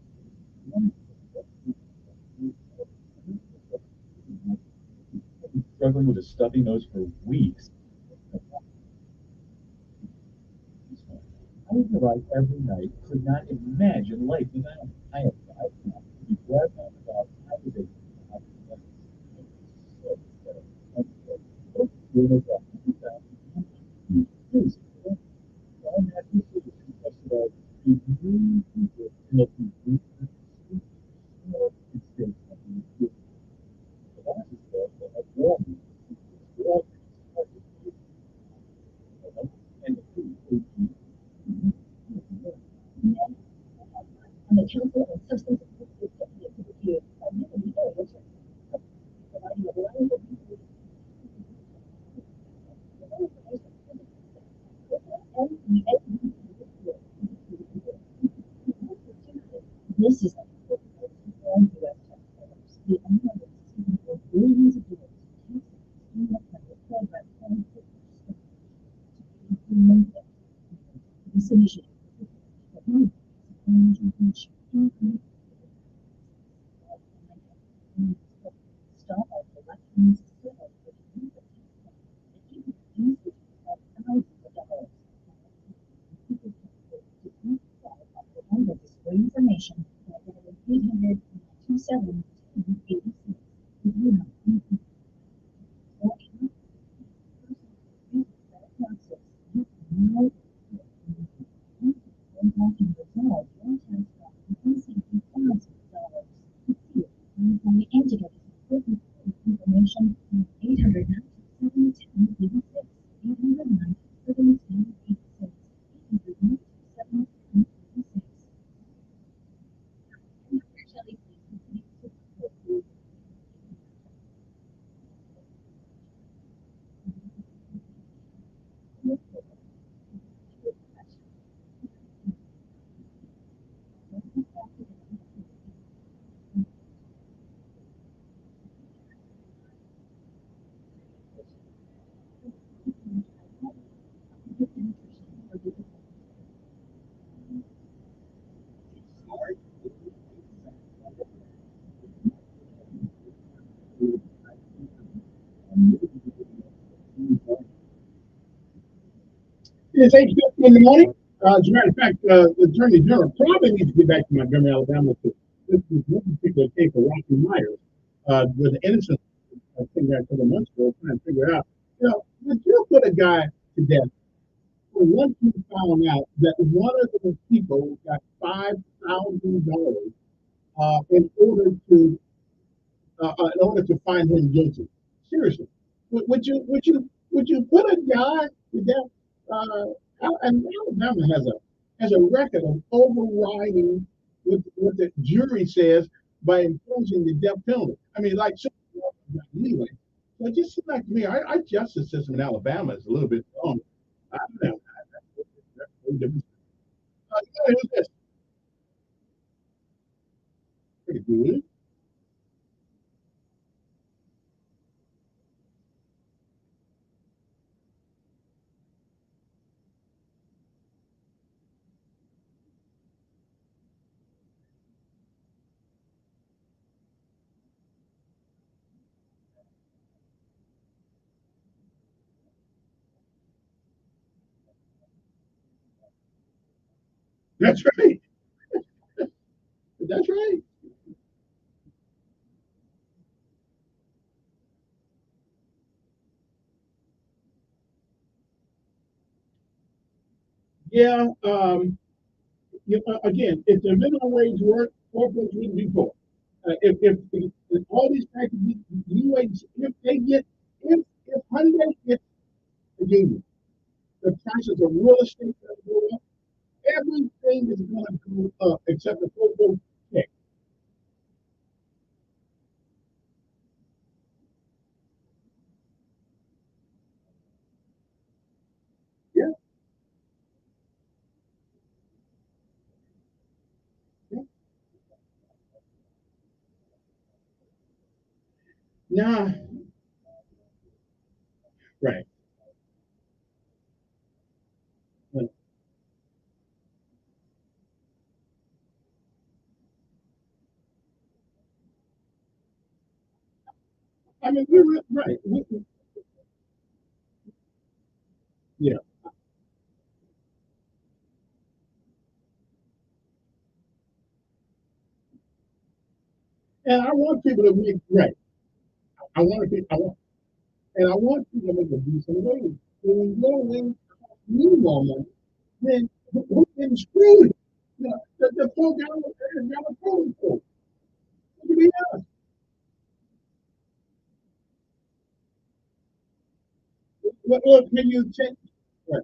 struggling with a stuffy nose for weeks. I was Navage every night, could not imagine life without it. I have 5 cats to be glad about how they On the Council on Substance Abuse Executive Review, providing a reliable This is U.S. taxpayers. The amount is for billions of dollars in taxes program this initiative stop our elections for information at 800-227-86. And to get information, 800-927-1086. It's 8:50 in the morning. As a matter of fact, the Attorney General probably needs to get back to Montgomery, Alabama, to this particular case of Rocky Myers, with the innocent, I think a couple of months ago, trying to figure out, would you put a guy to death for once you found out that one of the people got $5,000 in order to find him guilty? Seriously, would you put a guy to death? And Alabama has a record of overriding what the jury says by imposing the death penalty. I mean, like, so, anyway. So it just seems like to me, our justice system in Alabama is a little bit wrong. I don't know. Who's this? Pretty good. That's right. That's right. Yeah. Again, if the minimum wage worked, corporates wouldn't be poor. If all these packages, if they get, if Hyundai gets a union, the prices of real estate are going to go up. Everything is going to go up except the 401k. Yeah. Nah, right. Right. I mean, we're right. Yeah, and I want people to make right. I want to. I want, and I want people to make a decent wage. When your wage costs me more money, then who can screw it? You know, the poor guy was there is never told for. To be honest, look, can you check? Right.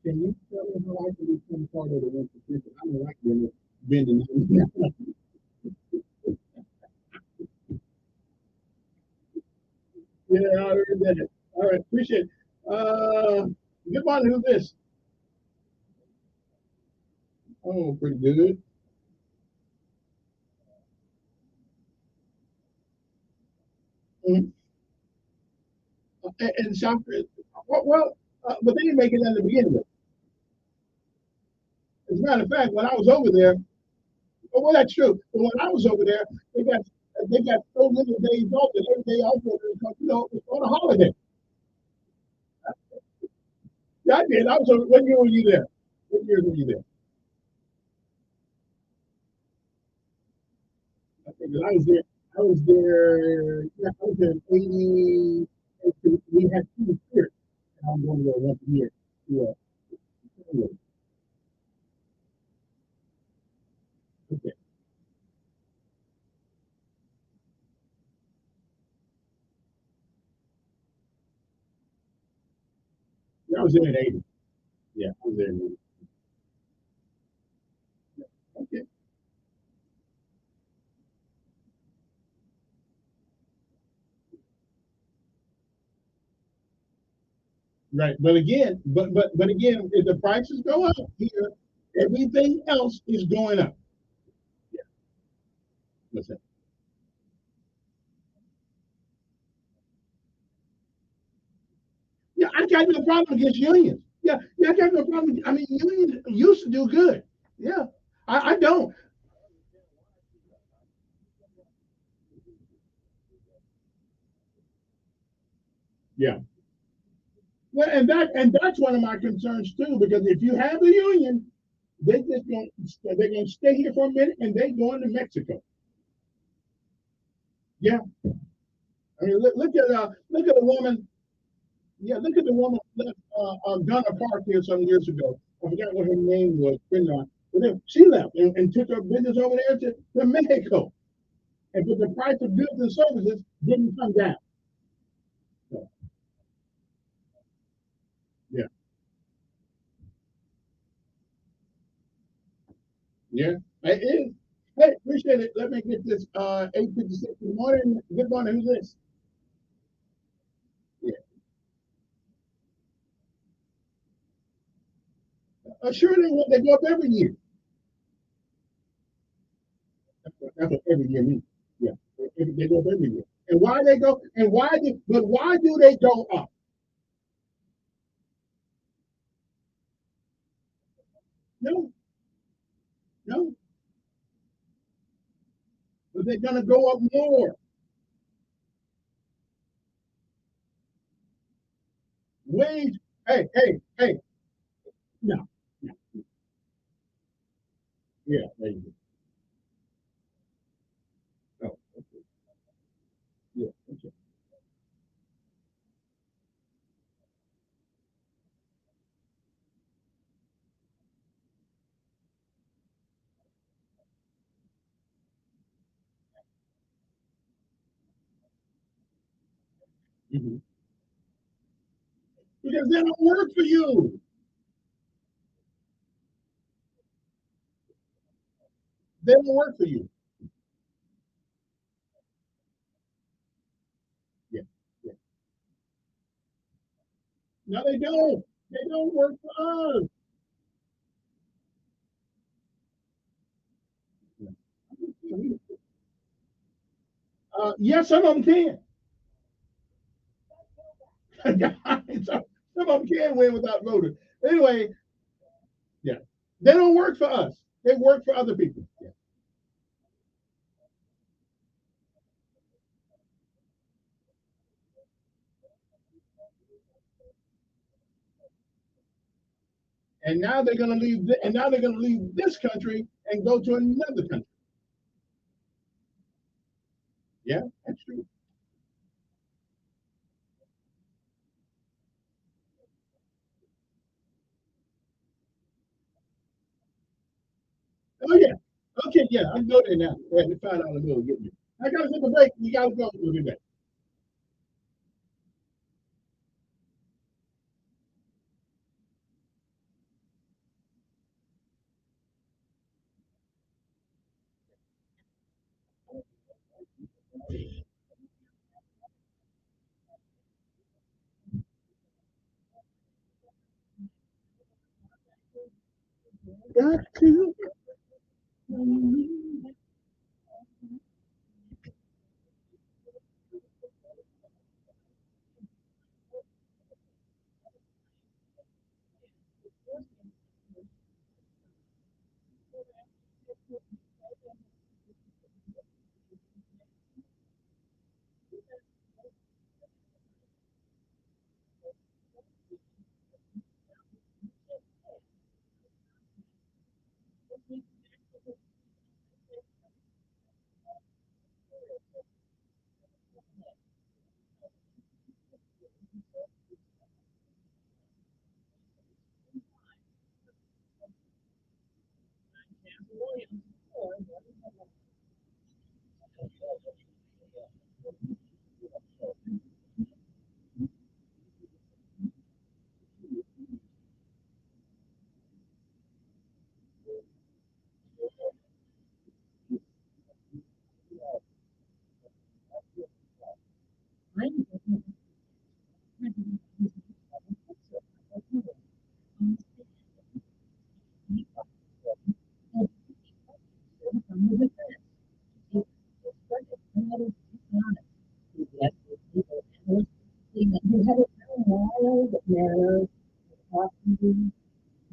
Can you tell me how I can become part of the institution? I don't like bending. Yeah, I already did it. All right, appreciate it. Good morning. Who's this? Oh, pretty good. Mhm. And South, but they didn't make it in the beginning. As a matter of fact, when I was over there, well, that's true. But when I was over there, they got they got so many days off that every day off was, it's on a holiday. Yeah, I did. I was over. What year were you there? What year were you there? I think I was there. I was there. Yeah, I was there in '80. We had two years. I'm going to go once a year. Yeah. Anyway, okay. Yeah, I was there in '80. Yeah, I was there in '80. Okay. Right. But again, if the prices go up here, everything else is going up. Yeah. Listen. Yeah, I got no problem against unions. Yeah, yeah, I got no problem. I mean, unions used to do good. Yeah, I don't. Yeah. Well, and that's one of my concerns too, because if you have a union, they're gonna stay here for a minute and they going to Mexico. Yeah. I mean, look at a woman. Yeah, look at the woman left Gunner Park here some years ago. I forgot what her name was. But then she left and took her business over there to Mexico. And but the price of goods and services didn't come down. So, yeah, yeah, it is. Hey, appreciate it. Let me get this 8:56 in the morning. Good morning. Who's this? Yeah. Sure they go up every year. That's what every year means. Yeah. They go up every year. And why they go and why do they go up? No, no. But they're gonna go up more. Wage. Hey, hey, hey. No, no. Yeah, there you go. Oh, okay. Yeah, okay. Mhm. Because they don't work for you. They don't work for you. Yeah, yeah. No, they don't. They don't work for us. Yeah. Yes, some of them can. Some of them can win without voting. Anyway, yeah, they don't work for us. They work for other people. Yeah. And now they're going to leave. And now they're going to leave this country and go to another country. Yeah, that's true. Oh yeah. Okay, yeah, I can go there now. Yeah, the $5 bill get me. I gotta take a break. We gotta go. We'll be back. Got to.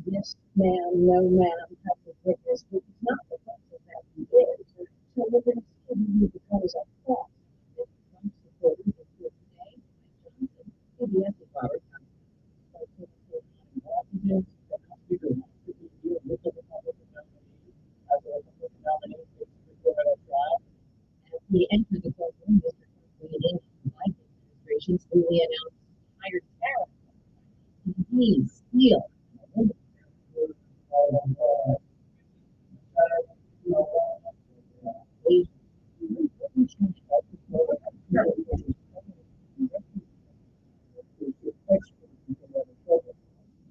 Yes, ma'am, no, ma'am, type of witness, but it's not because of that he is. So we're going to see him because of that. If Trump's supporters are here today, CBS is our documents, the country will have to be deal with the Republican nominee, as well as the nominee for the criminal trial. As he entered the courtroom, Mr. Trump leading the Biden administration's newly announced higher tariff. Please, steel.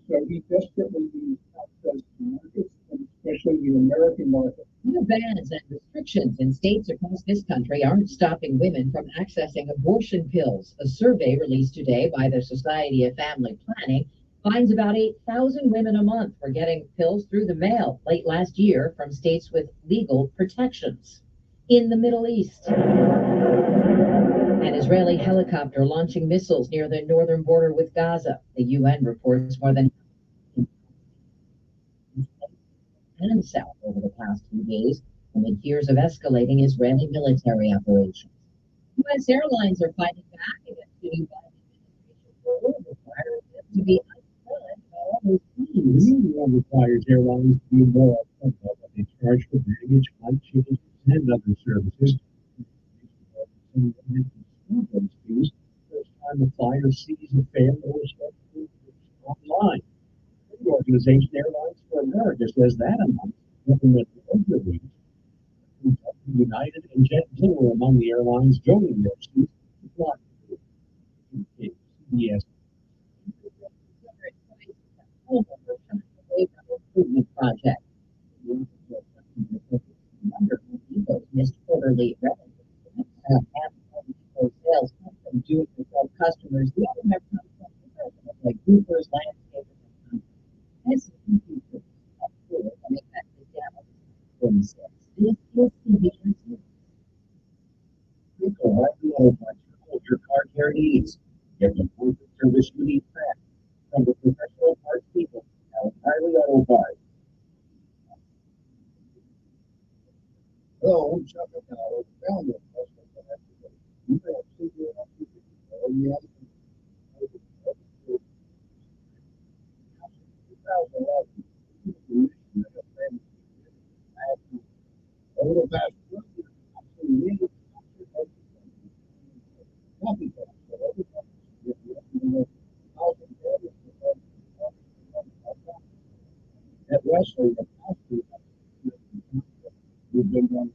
So he desperately needs access to markets, and especially the American market. New bans and restrictions in states across this country aren't stopping women from accessing abortion pills. A survey released today by the Society of Family Planning finds about 8,000 women a month were getting pills through the mail late last year from states with legal protections. In the Middle East, an Israeli helicopter launching missiles near the northern border with Gaza. The UN reports more than and south over the past few days amid fears of escalating Israeli military operations. U.S. airlines are fighting back against the new Biden administration rule requiring them to be upfront about all those fees. The new law requires airlines to be more upfront about what they charge for baggage, flight changes, and other services. And those fees first time the flyer sees the fare or respective online. The organization Airlines for America says that amount, government overreach, United and JetBlue were among the airlines joining their suit to block CBS. Improvement project. Missed quarterly revenue. Half of those sales come from do-it-yourself customers. The other half come from professionals like roofers, landscapers, and this is make that down 46. This is CBS. needs. Get the proof of service you need fast from the professional parts people at O'Reilly Auto Parts. Hello, I'm Chuck O'Connell, founder of Customer Connect. You may have seen me on TV, or you have 2011. Over the past 20 years, I've seen many coffee shops that over at Wesley, the coffee we've been on.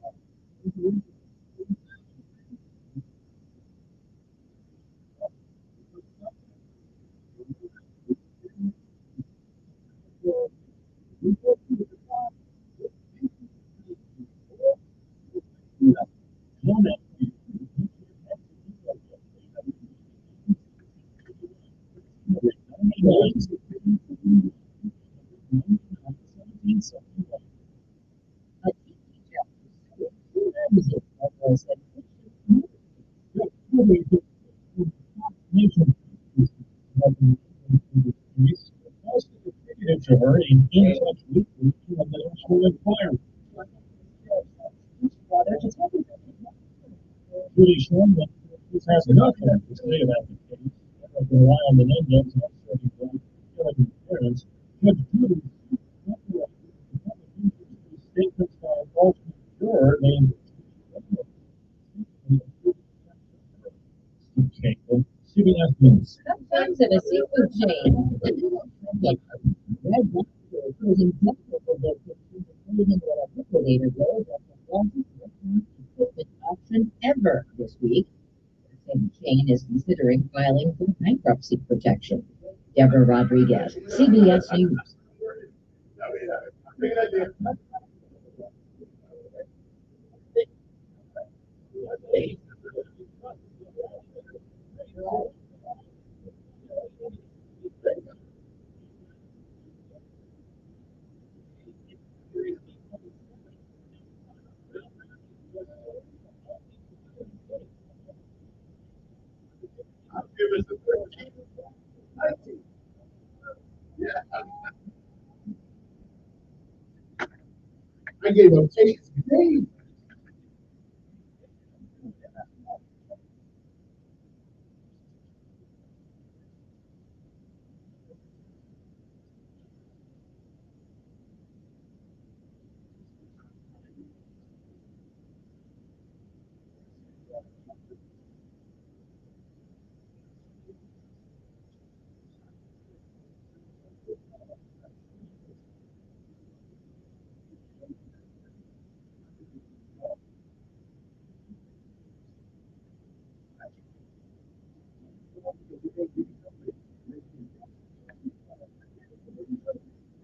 Introverting in touch with the intellectual environment. Pretty sure that this has nothing to say about the case. I can rely on the index and certain Kevin Elkins. Judge Judy statements by a false juror named CBS News. Sometimes in a seafood chain, red opposing liquidator rose at the largest equipment auction ever this week. The same chain is considering filing for bankruptcy protection. Deborah Rodriguez, CBS News. I gave a taste.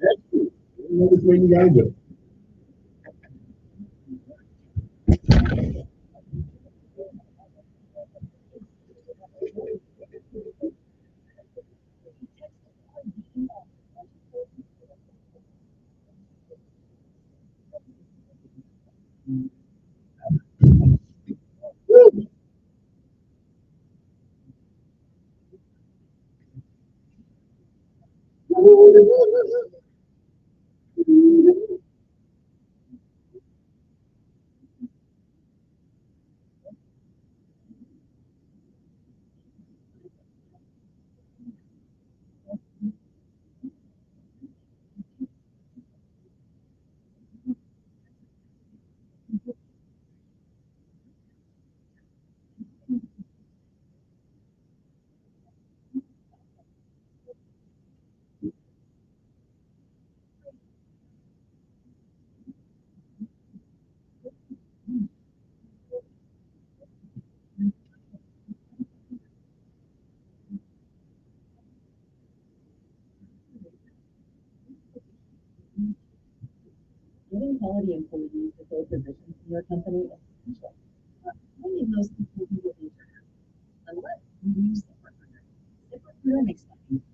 That's what you gotta do. Getting quality employees to fill positions in your company is essential. Only most people who will be unless you use ZipRecruiter. ZipRecruiter makes life easy.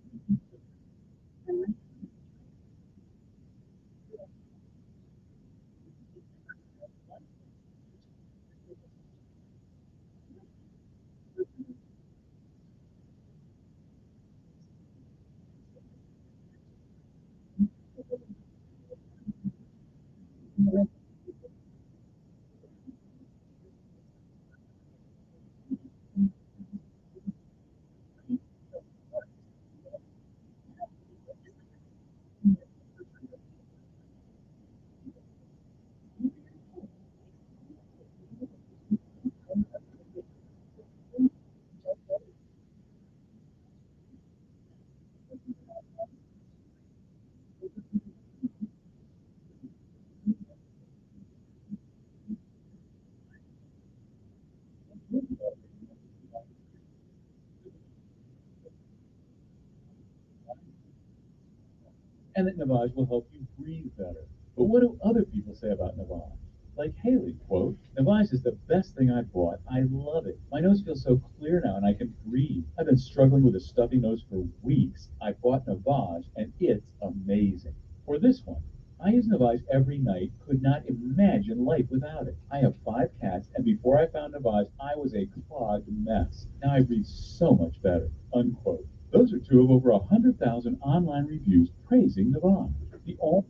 and that Navage will help you breathe better. But what do other people say about Navage? Like Haley, quote, Navage is the best thing I bought. I love it. My nose feels so clear now and I can breathe. I've been struggling with a stuffy nose for weeks. I bought Navage and it's amazing. For this one, I use Navage every night, could not imagine life without it. I have 5 cats, and before I found Navage, I was a clogged mess. Now I breathe so much better, unquote. Those are 2 of over 100,000 online reviews praising Navage. The all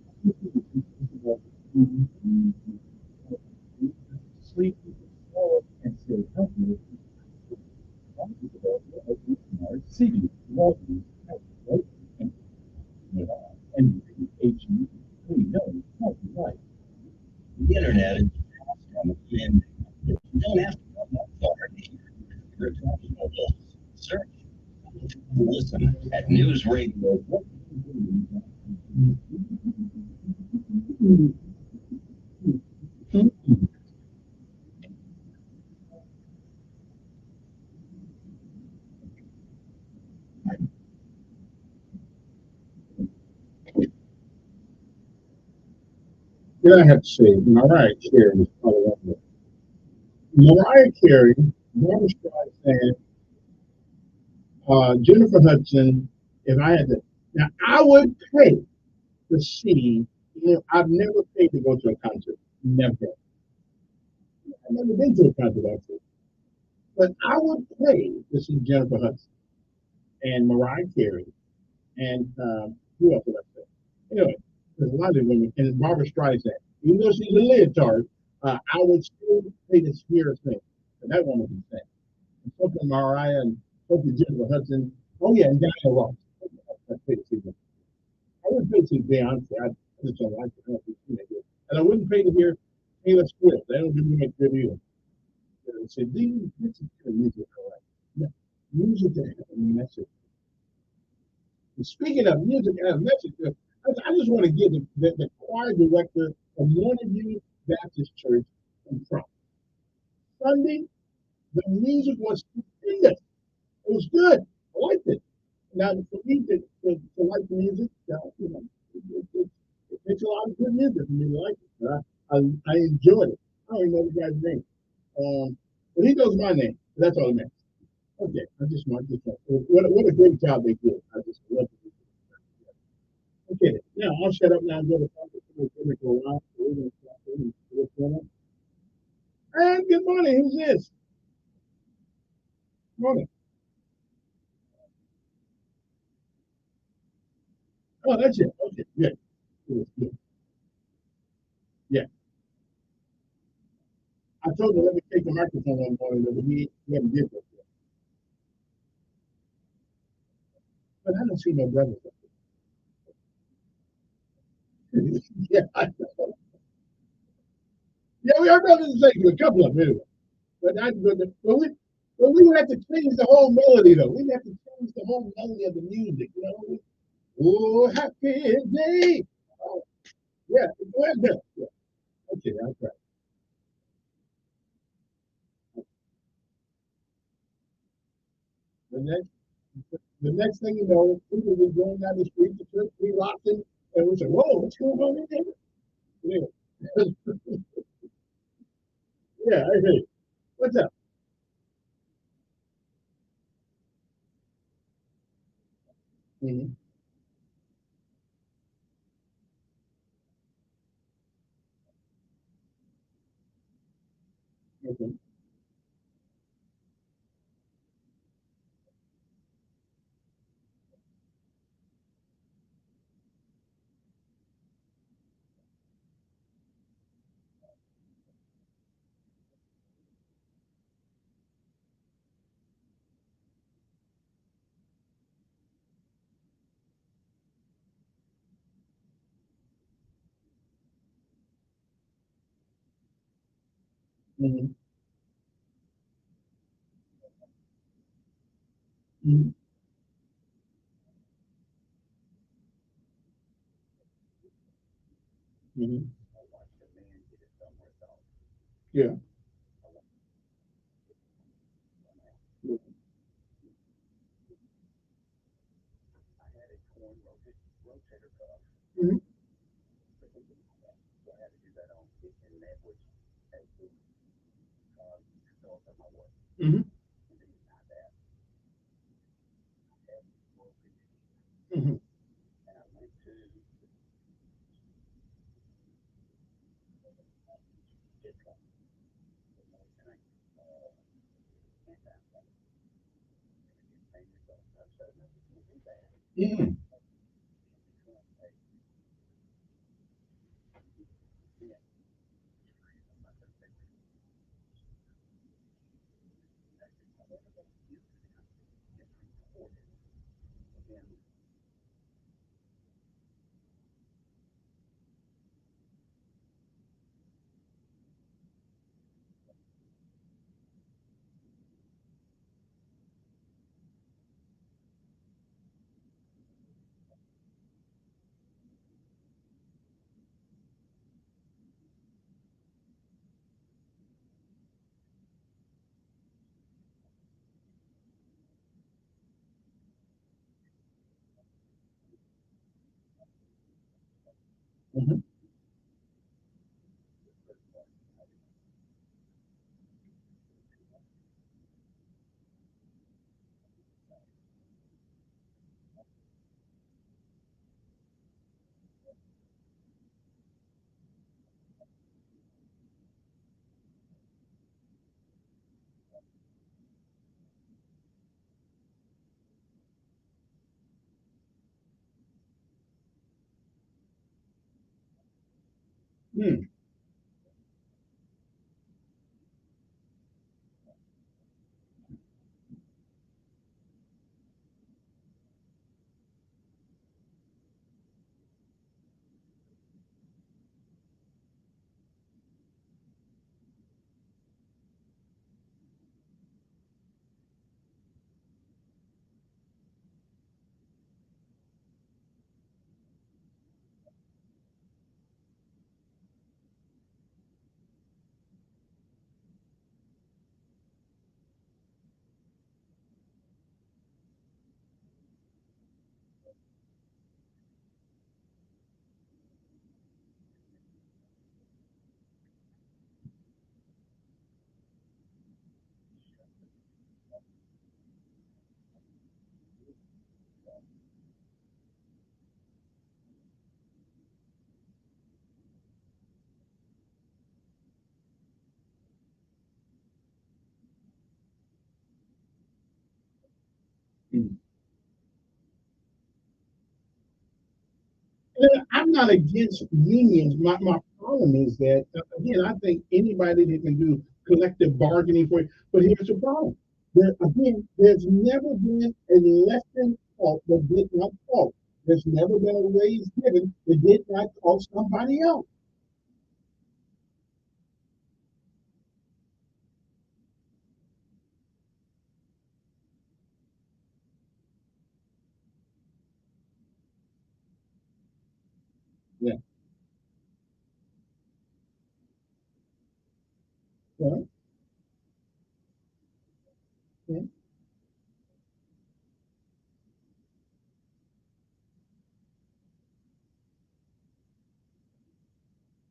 sleep, and stay healthy. CB, and HE, we know healthy life. The internet is and you don't have to go that far. You're talking about search. Listen at News Radio. Yeah, I have to say, Mariah Carey is probably up there. Mariah Carey, Barbra Streisand, Jennifer Hudson. If I had to, now I would pay to see. I've never paid to go to a concert. Never. I've never been to a concert actually, but I would pay to see Jennifer Hudson and Mariah Carey and who else would I say? Anyway, there's a lot of women and Barbara Streisand. Even though she's a leotard, I would still pay to hear her sing. And that woman can sing. And so can Mariah and so can Jennifer Hudson. Oh yeah, and Diana Ross. I'd pay to see them. I wouldn't pay to see Beyonce. I just don't like her. I don't think she makes it. And I wouldn't pay to hear Taylor Swift. They don't give me much good either. So this is kind of music, all right. Now, music that has a message. And speaking of music and a message, I just want to give the choir director of Morning Baptist Church in Trump. Sunday, the music was stupendous. It was good. I liked it. Now, for me to like the music, it takes a lot of good music for me to like it. I enjoyed it. I don't even know the guy's name. But he knows my name. That's all it meant. Okay, I just want to what a great job they did. I just love it. Okay, now I'll shut up now and go to go around. What's going on? And good morning. Who's this? Morning. Oh, that's it. Okay, good. Good. Yeah. I told him let me take the microphone one morning, but he haven't did that yet. But I don't see no brothers. Yeah, I know. Yeah, we are brothers and sisters, a couple of them anyway. But we would have to change the whole melody though. We'd have to change the whole melody of the music, you know. Oh, happy day. Oh, yeah, go ahead, Bill. Yeah. Okay, that's right. The next, the next thing you know, people will be going down the street, the church be rocking, and we say, "Whoa, what's going on in there?" Yeah, yeah, I hear you. What's up? Mm-hmm. Okay. Mm-hmm. Mm-hmm. Mm-hmm. Yeah. Mhm. Mhm. Mhm. Mhm. Mhm. Mhm. Mhm. I'm not against unions. My problem is that again, I think anybody that can do collective bargaining for. But here's the problem: there's never been a lesson taught that did not cost. There's never been a raise given that did not cost somebody else. Yeah. Right. Yeah.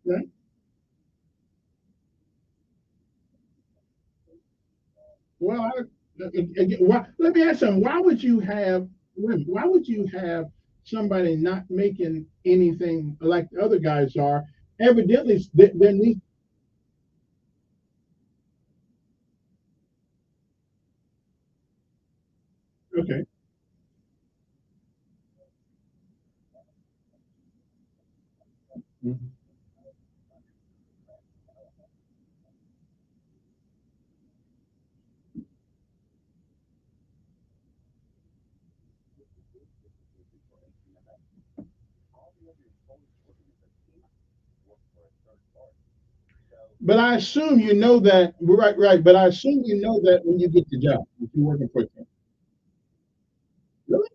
Right. Well, again, let me ask something. Why would you have somebody not making anything like the other guys are? Evidently, there needs. Okay. Mhm. But I assume you know that, right, right. But I assume you know that when you get the job, if you're working for them. Really?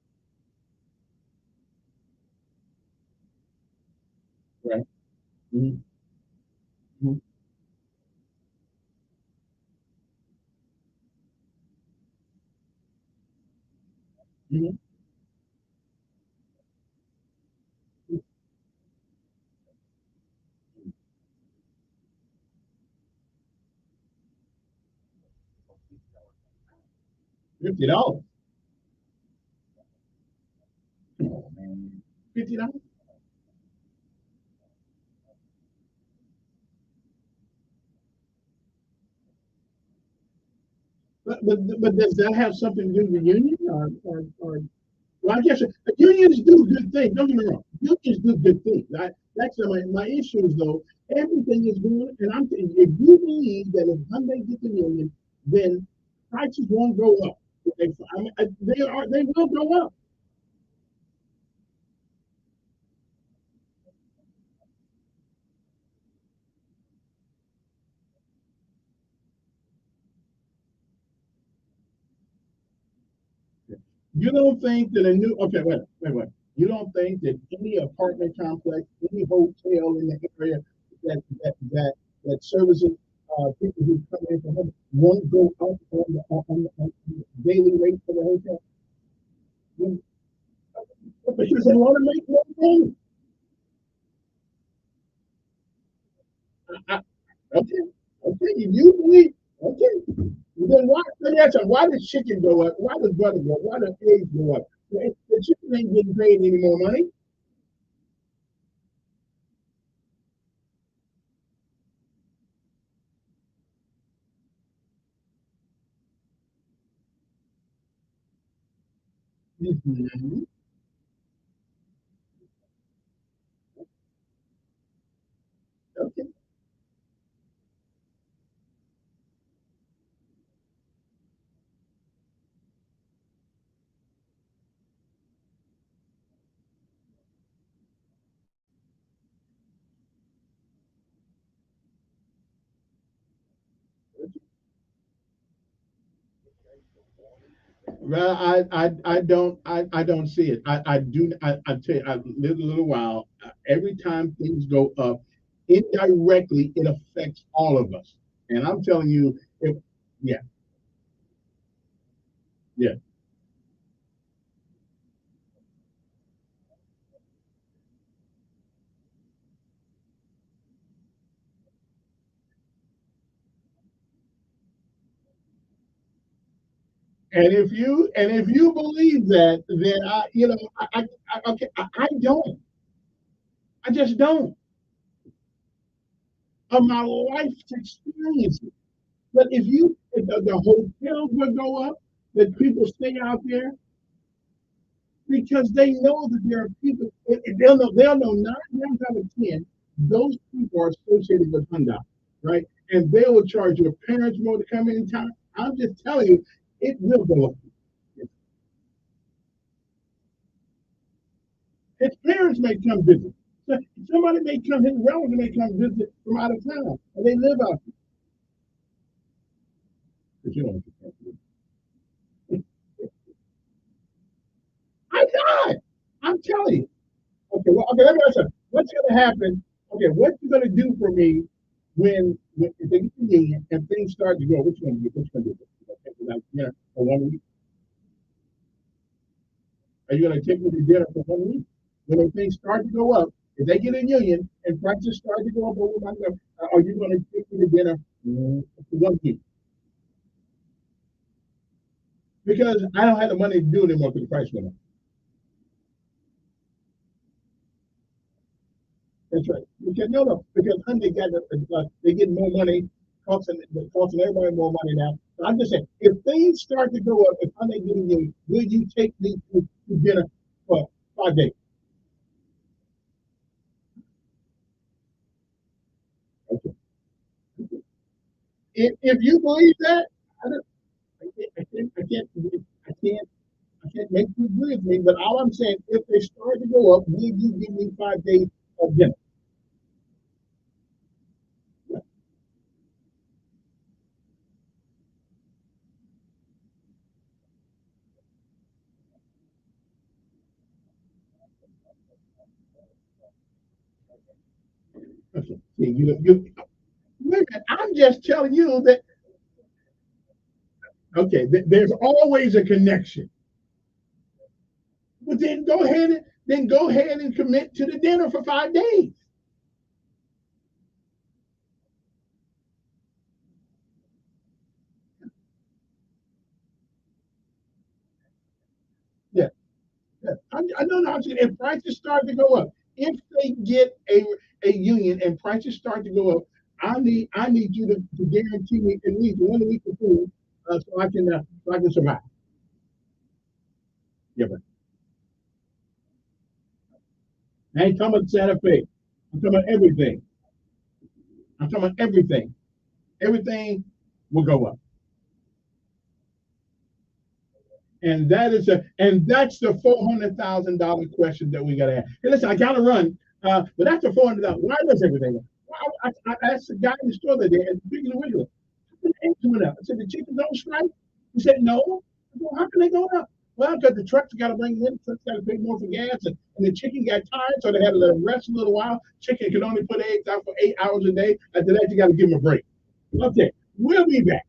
Right. Mm-hmm. Mm-hmm. $50. Come on, man. $50. But does that have something to do with the union or well, I guess unions do good things. Don't get me wrong. Unions do good things. That's my issue is though. Everything is good, and I'm saying if you believe that if Hyundai gets a union, then prices won't go up. They will go up. You don't think that a new okay, wait. You don't think that any apartment complex, any hotel in the area that services people who come in from home won't go up on the daily rate for the hotel? Because they want to make more money. Okay, okay. If you believe, okay, then why? Let me ask you, why does chicken go up? Why does butter go up? Why does eggs go up? The chicken ain't getting paid any more money. Mhm. Okay. Well, I don't see it. I do I tell you I live a little while. Every time things go up, indirectly it affects all of us. And I'm telling you, if yeah, yeah. And if you believe that, then okay, I don't. I just don't. Of my life's experiences. But if the hotels would go up, that people stay out there because they know that there are people. They'll know 9 times out of 10 those people are associated with Hyundai, right? And they will charge your parents more to come in town. I'm just telling you, it will go up. His parents may come visit. Somebody may come, his relative may come visit from out of town, and they live out there. But you don't. I'm not. I'm telling you. Okay, let me ask you. What's going to happen? Okay, what you going to do for me when if they get to me and things start to go? What you going to do? What you going to do? Okay, like, for 1 week. Are you going to take me to dinner for 1 week? When things start to go up, if they get a union and prices start to go up, are you going to take me to dinner for 1 week? Because I don't have the money to do it anymore because the price went up. That's right. Because no, because Hyundai they get more money, costing everybody more money now. So I'm just saying, if things start to go up, if Hyundai getting you, will you take me to dinner for 5 days? Okay. If you believe that, I don't, I can't, I can't make you agree with me. But all I'm saying, if they start to go up, will you give me 5 days of dinner? Okay. See, wait a minute, I'm just telling you that. Okay, there's always a connection. But then go ahead and commit to the dinner for 5 days. Yeah, I know. I'm saying if prices start to go up, if they get a union and prices start to go up, I need you to guarantee me at least 1 week of food, so I can survive. Yeah, but I ain't talking about Santa Fe. I'm talking about everything. I'm talking about everything. Everything will go up. And that's the $400,000 question that we gotta ask. Hey, listen, I gotta run, but that's the $400,000. Why does everything go? Well, I asked the guy in the store the other day, and speaking of which, eggs went up. I said, the chickens don't strike? He said, no. I said, well, how can they go up? Well, because the trucks got to bring them in, trucks got to pay more for gas, and the chicken got tired, so they had to let them rest a little while. Chicken can only put eggs out for 8 hours a day. After that, you got to give them a break. Okay, we'll be back.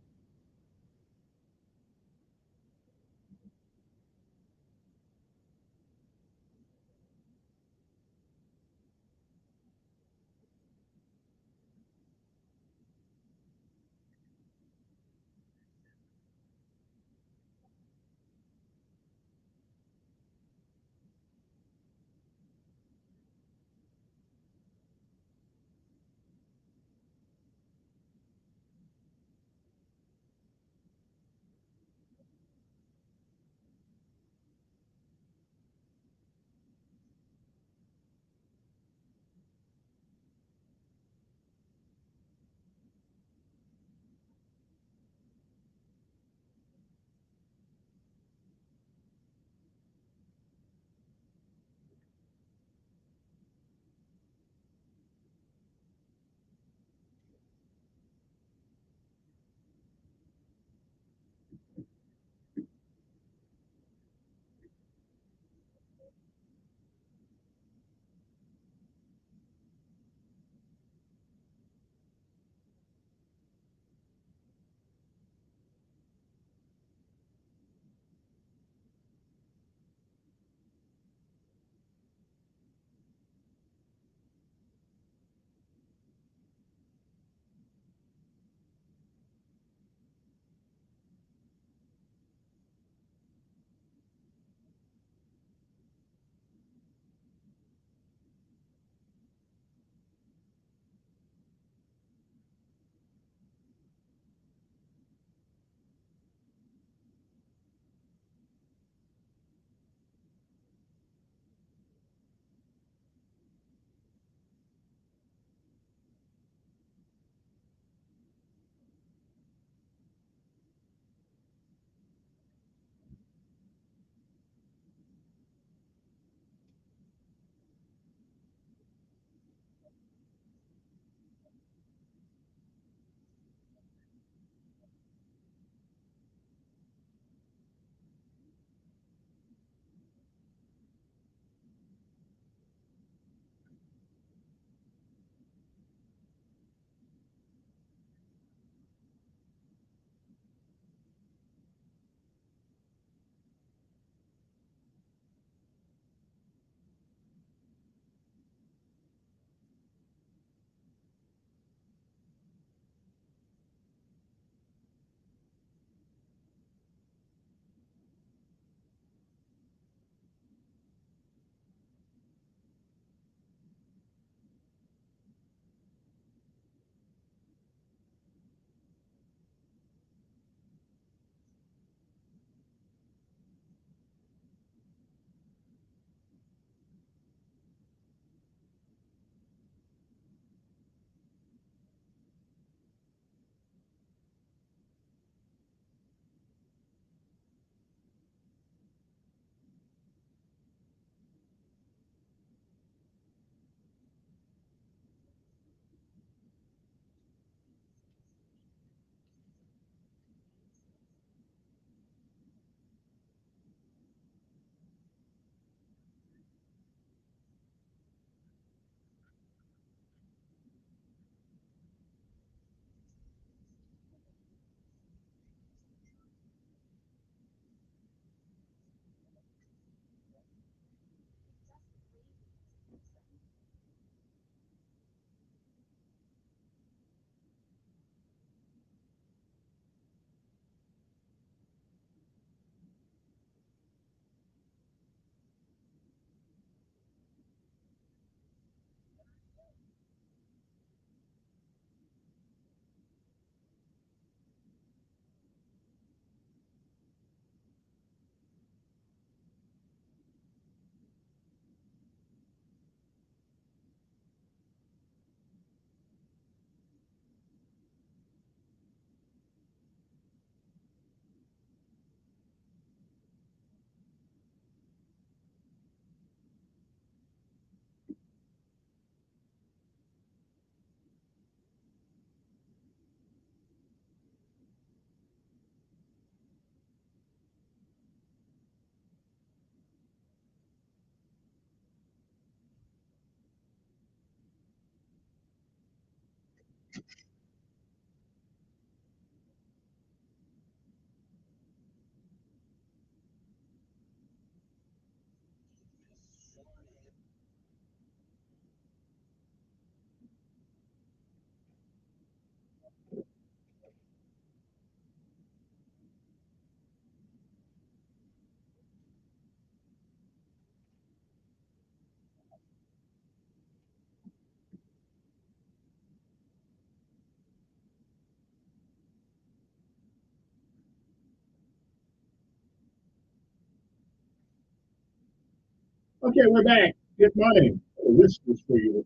Okay, we're back. Good morning. Oh, this was for you.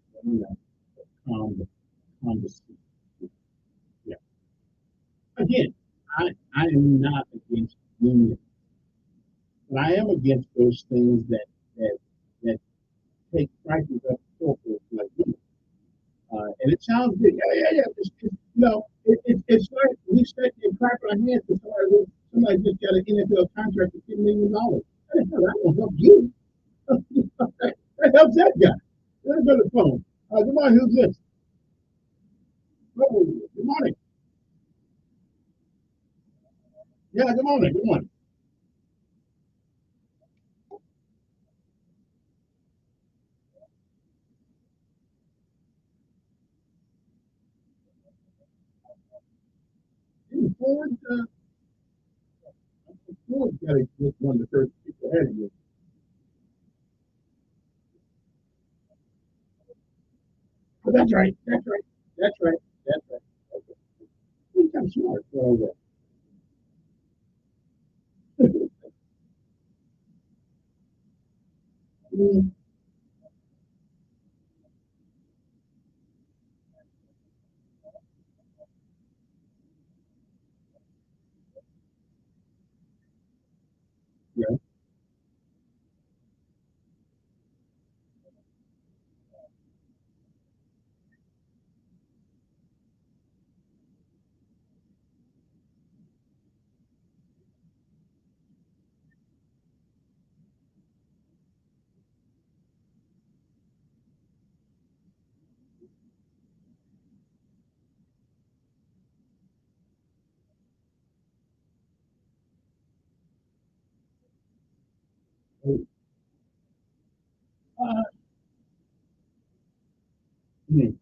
Um, yeah. Again, I am not against union, but I am against those things that take prices up corporate like this. And it sounds good. Yeah. It's like we sit and clap our hands to somebody just got an NFL contract for $10 million. That won't help you. That helps that guy. Let's go to the phone. Good morning. Who's this? Oh, good morning. Yeah, good morning. Good morning. Ford, Ford got to get one of the first people ahead of you. But that's right. That's right. That's right. That's right. That's right. He's kind of smart for all that. Mm, yeah. Uh, mm,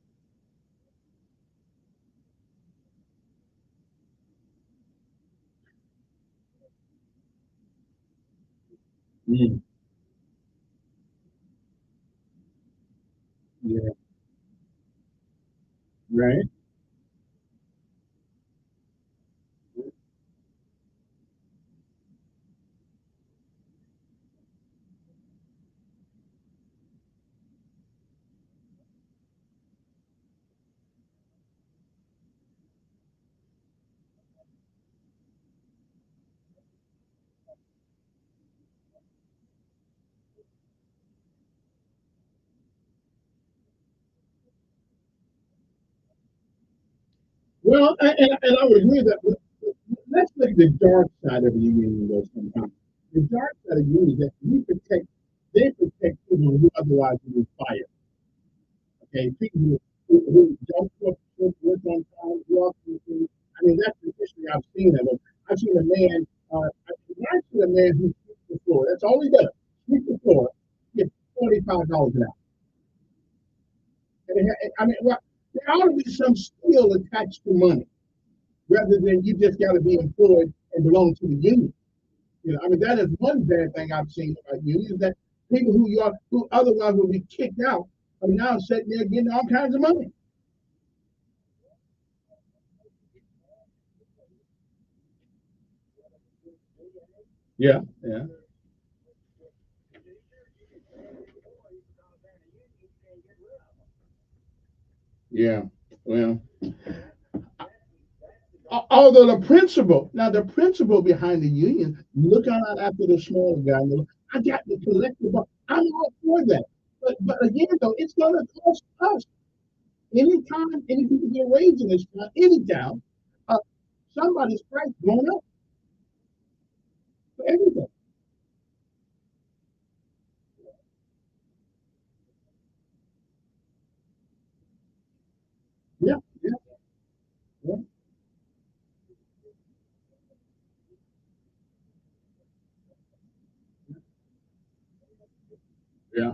mm, yeah. Right. Well, and I would agree with that. But let's look at the dark side of the union though sometimes. The dark side of the union is that they protect people who otherwise would be fired. Okay, people who don't work on time, walk through things. I mean, that's the history I've seen of them. I've seen a man, I've seen a man who sweeps the floor. That's all he does. Sweep the floor, get $45 an hour. I mean, well, there ought to be some skill attached to money rather than you just got to be employed and belong to the union. I mean, that is one bad thing I've seen about unions that people who otherwise would be kicked out are now sitting there getting all kinds of money. Yeah, yeah, yeah. Well, although the principle behind the union, look out after the smaller guy. I got the collective. I'm all for that. But again, though, it's going to cost us. Anytime any people get raised in this town, any town, uh, somebody's price going up for everything. Yeah, yeah. Yeah.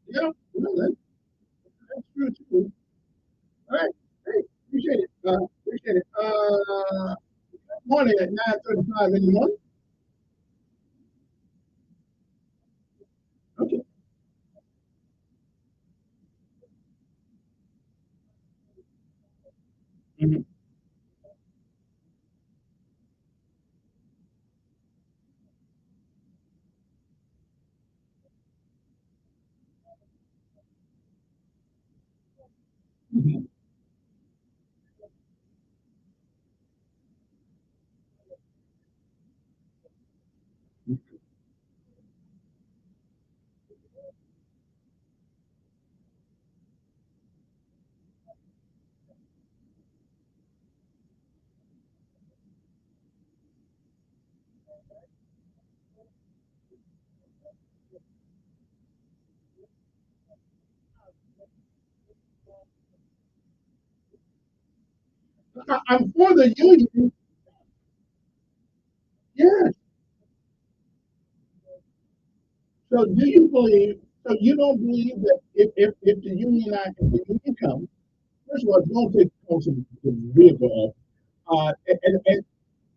Yeah. No, that's true too. All right. Hey, appreciate it. Appreciate it. Morning at 9:35 in the morning. Okay. Mm-hmm. Mm-hmm. I'm for the union. Yes. So do you believe? So you don't believe that if the union comes, first of all, don't take the vehicle up.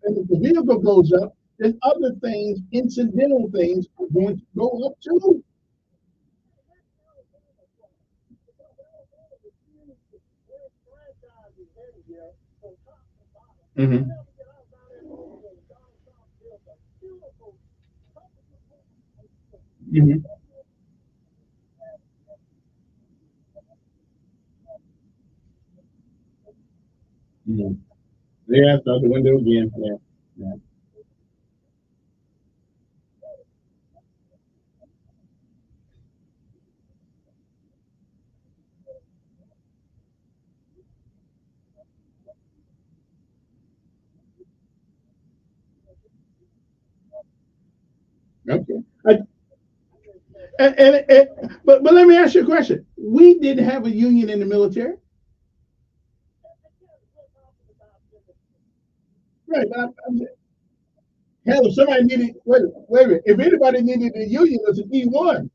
And if the vehicle goes up, then other things, incidental things, are going to go up too. Mm-hmm. Mm-hmm. Mm-hmm. Yeah, it's out the window again. Yeah. Yeah. Okay. But let me ask you a question. We didn't have a union in the military, right? Hell, if somebody needed, wait a minute. If anybody needed a union, it was an E1.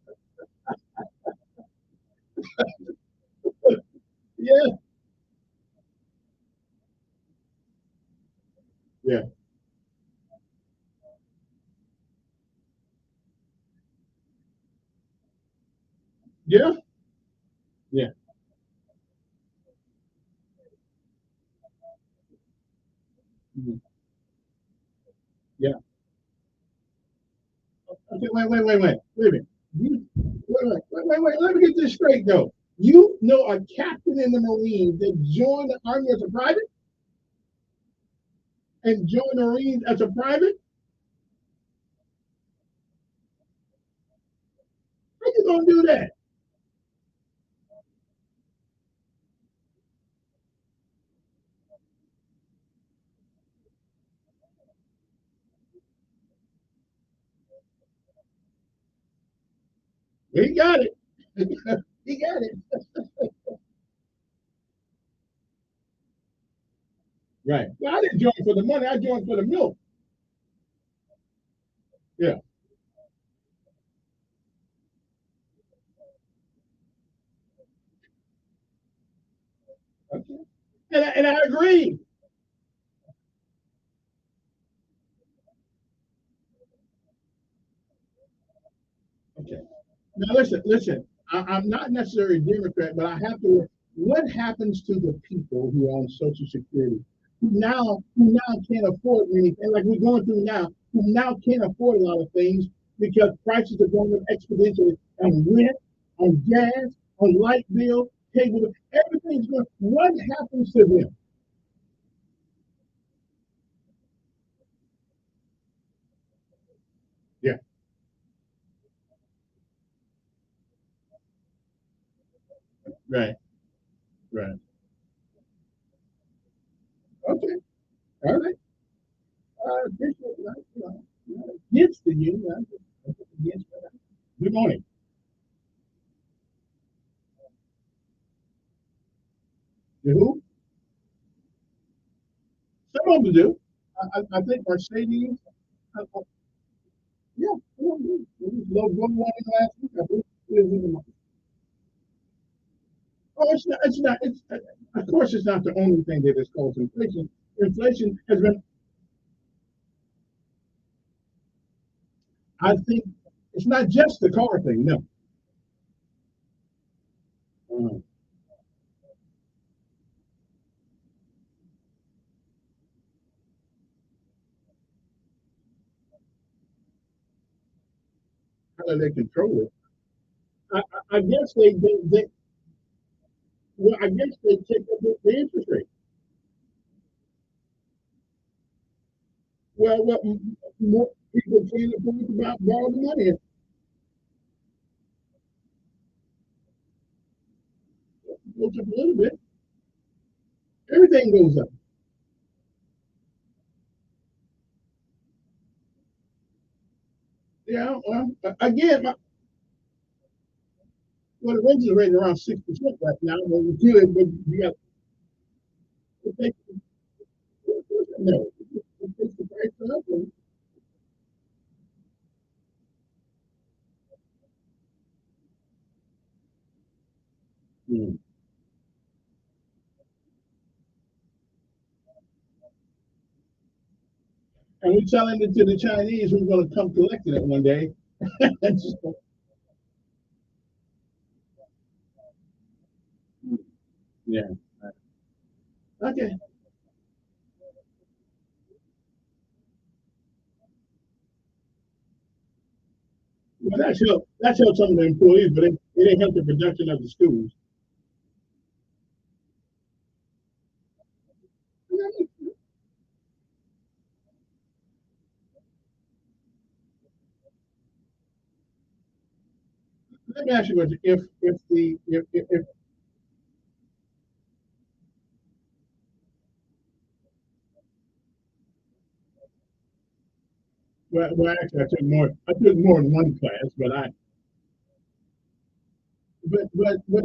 Yeah, yeah, yeah, yeah. Mhm. Yeah. Okay, wait a minute. Let me get this straight though. You know a captain in the Marines that joined the Army as a private and joined the Marines as a private? How you gonna do that? He got it. He got it. Right. Well, I didn't join for the money. I joined for the milk. Yeah. Okay. And I agree. Okay. Now listen. I'm not necessarily a Democrat, but I have to. What happens to the people who are on Social Security, who now can't afford anything like we're going through now, who now can't afford a lot of things because prices are going up exponentially on rent, on gas, on light bill, cable, everything's going. What happens to them? Yeah. Right. Right. Okay. All right. Appreciate that. Against the union. Against that. Good morning. The who? Some of them do. I think Mercedes. Yeah, low one last week. I think it is in the month. Oh, it's not. It's not. It's of course it's not the only thing that has caused inflation. Inflation has been. I think it's not just the car thing. No. Uh, how do they control it? I guess they well, I guess they take up the interest rate. Well, more people can't afford to borrow the money. It goes up a little bit. Everything goes up. Yeah. Well, again, well, the wages are right around 6% right now. Well, we could, but we got to take no. It takes the price up. And we're telling it to the Chinese who's going to come collecting it one day. Yeah. Okay. Well, that's helped some of the employees, but it ain't helped the production of the schools. Let me ask you a question. If well, actually I took more in one class, but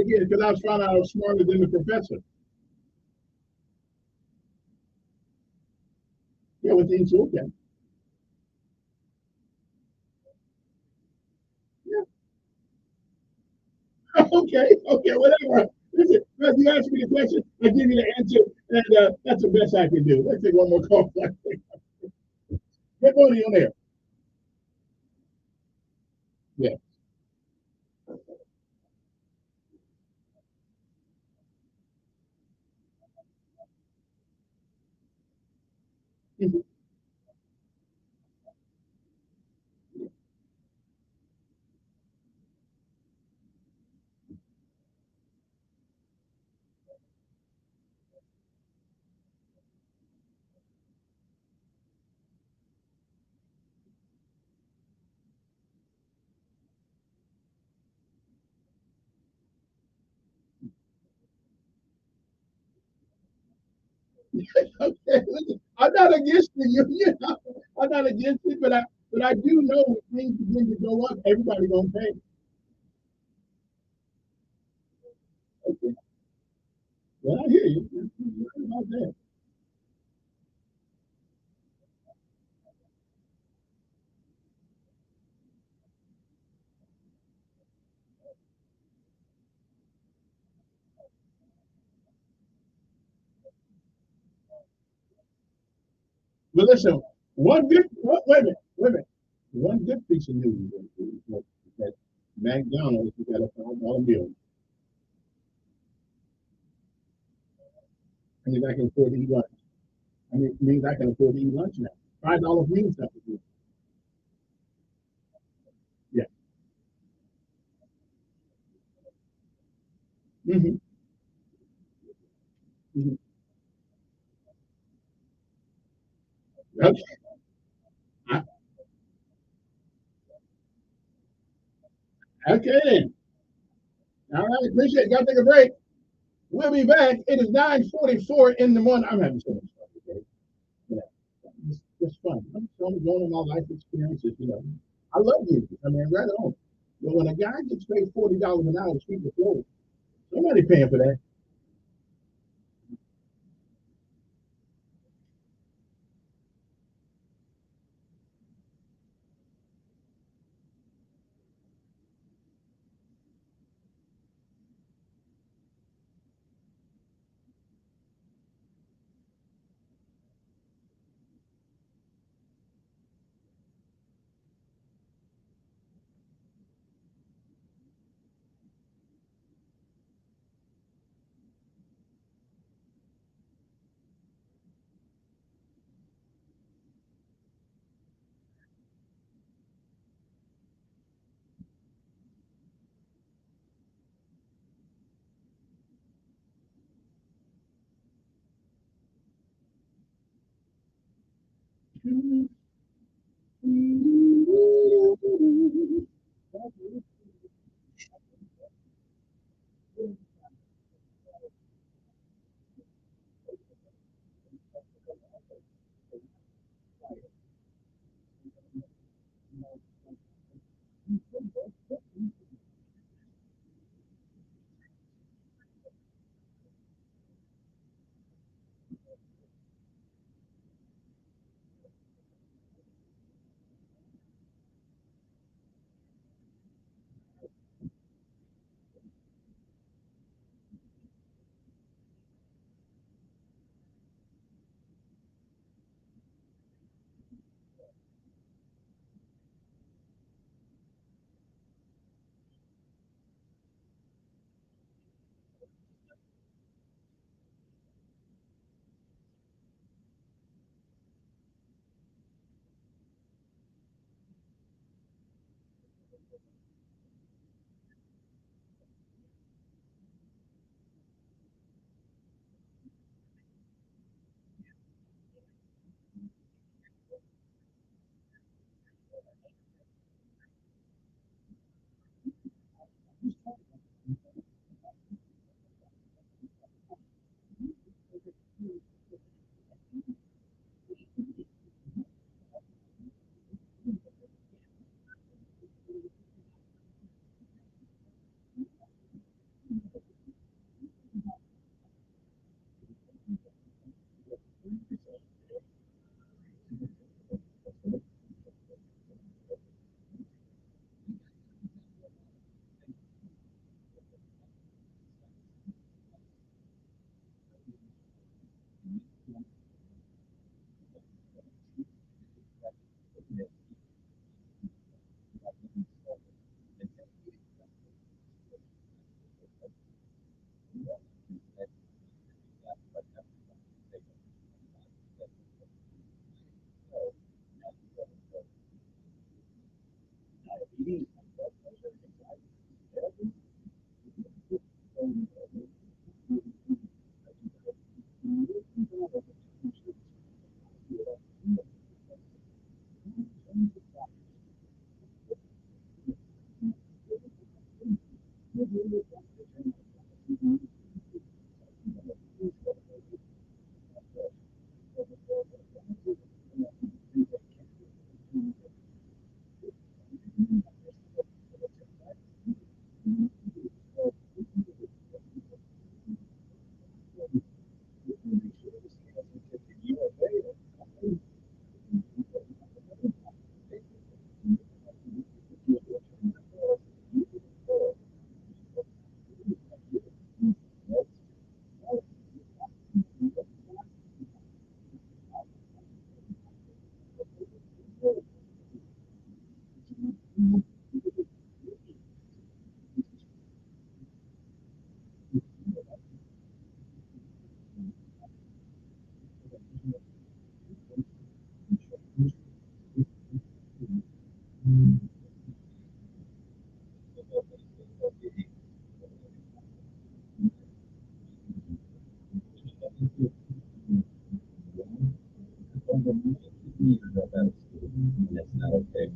again, because I was finding out I was smarter than the professor. Yeah, with the okay. Yeah. Okay, whatever. Listen, if you ask me the question, I give you the answer, and that's the best I can do. Let's take one more call. Good morning on there. Yeah. Mhm. Okay, listen, I'm not against the union. I'm not against it, but I do know when things begin to go up, everybody gonna pay. Okay. Well, I hear you. You're right about that. But listen, wait a minute. One good piece of news is that McDonald's got a $5 bill. I mean, I can afford to eat lunch. I mean, it means I can afford to eat lunch now. $5 means something. Yeah. Mm-hmm. Mm-hmm. Okay. I, okay then. All right. Appreciate it. Got to take a break. We'll be back. It is 9:44 in the morning. I'm having so much fun today. Yeah. It's fun. I'm going on my life experiences. I love music. I mean, right on. But when a guy gets paid $40 an hour to sweep the floor, somebody paying for that. That's not okay.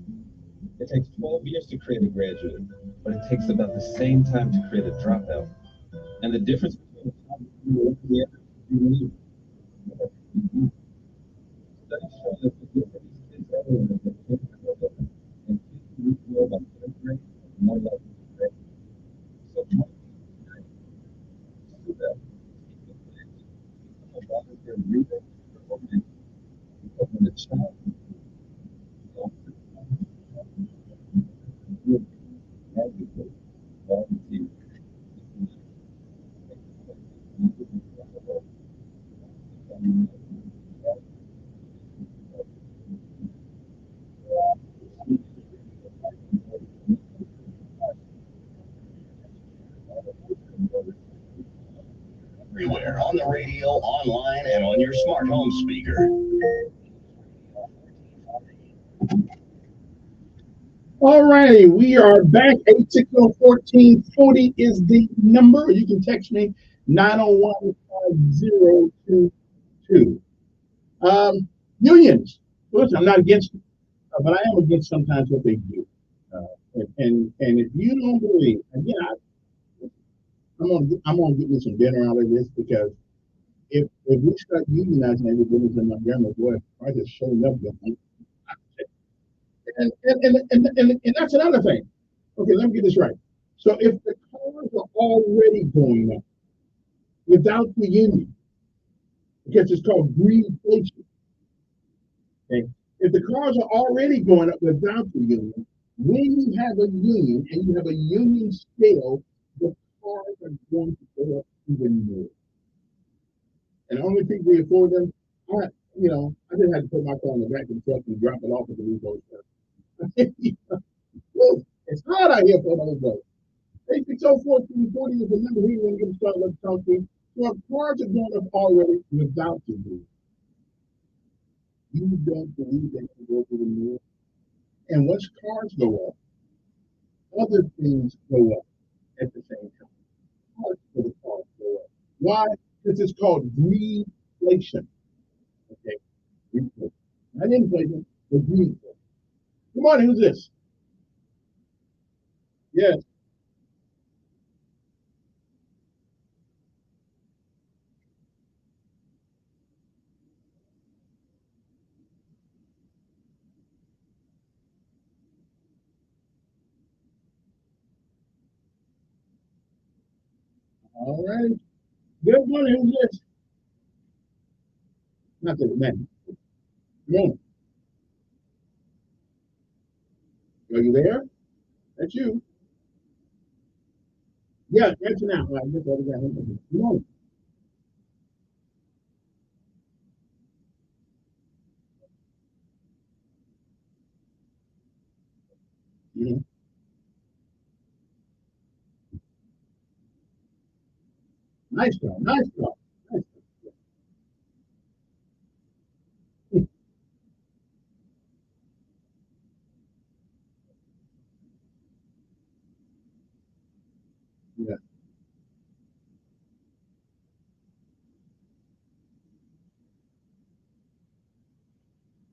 It takes 12 years to create a graduate, but it takes about the same time to create a dropout. And the difference between the top and the other is studies show that the difference is earlier than the kids and kids who reach well by third grade are more likely to graduate. So try to do that. Volunteer reading or organizing. Because when a child advocate, volunteer, Everywhere, on the radio, online, and on your smart home speaker. All righty, we are back. 860-1440 is the number. You can text me 901-5022. Unions Listen, I'm not against, but I am against sometimes what they do. And if you don't believe, again, I'm gonna get me some dinner out of this because if we start unionizing everybody in Montgomery, boy, I just showing up. And that's another thing. Okay, let me get this right. So if the cars are already going up without the union, because it's called greenflation. Okay, if the cars are already going up without the union, when you have a union and you have a union scale, the cars are going to go up even more. And the only people who afford them, I just had to put my car in the back of the truck and drop it off at the repo shop. It's hot out here for those days. 860-1440 is the number we want to get started. Let's talk to you. So cars are going up already without the union. You don't believe they can go through the mill. And once cars go up, other things go up at the same time. Parts for the cars go up. Why? Because it's called greenflation. Okay, greenflation. Not inflation, but greenflation. Good morning, who's this? Yes. All right. Good morning, who's this? Not the man. No. Are you there? That's you. Yeah, that's now. I just got him. No. Mm-hmm. Nice job. Nice job. Nice job. Yeah.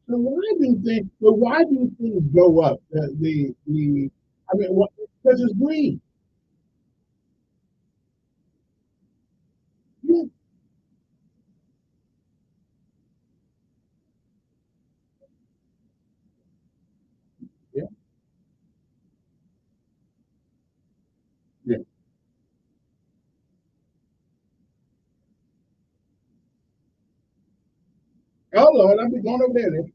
So why do things go up? I mean, what? Because it's green. Yeah. Yeah. Yeah. Oh Lord, I'll be going over there then.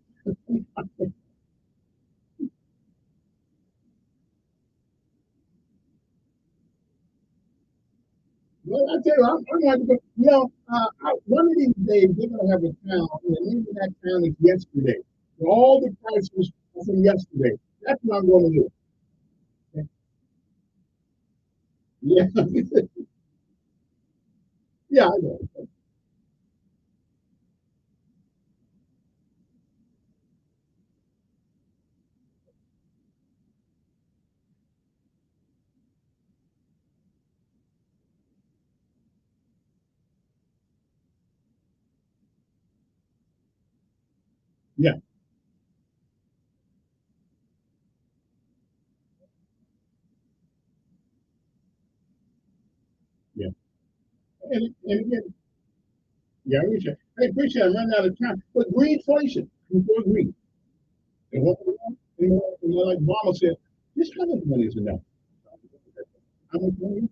Well, I tell you, I'm going to go. One of these days they're going to have a town, and the name of that town is yesterday. So all the prices are from yesterday. That's what I'm going to do. Yeah. Yeah, I know. Yeah. Yeah. And again, yeah, I appreciate it. I appreciate it. I'm running out of time. But greenflation, before green. And like Mama said, this kind of money is enough. How much money?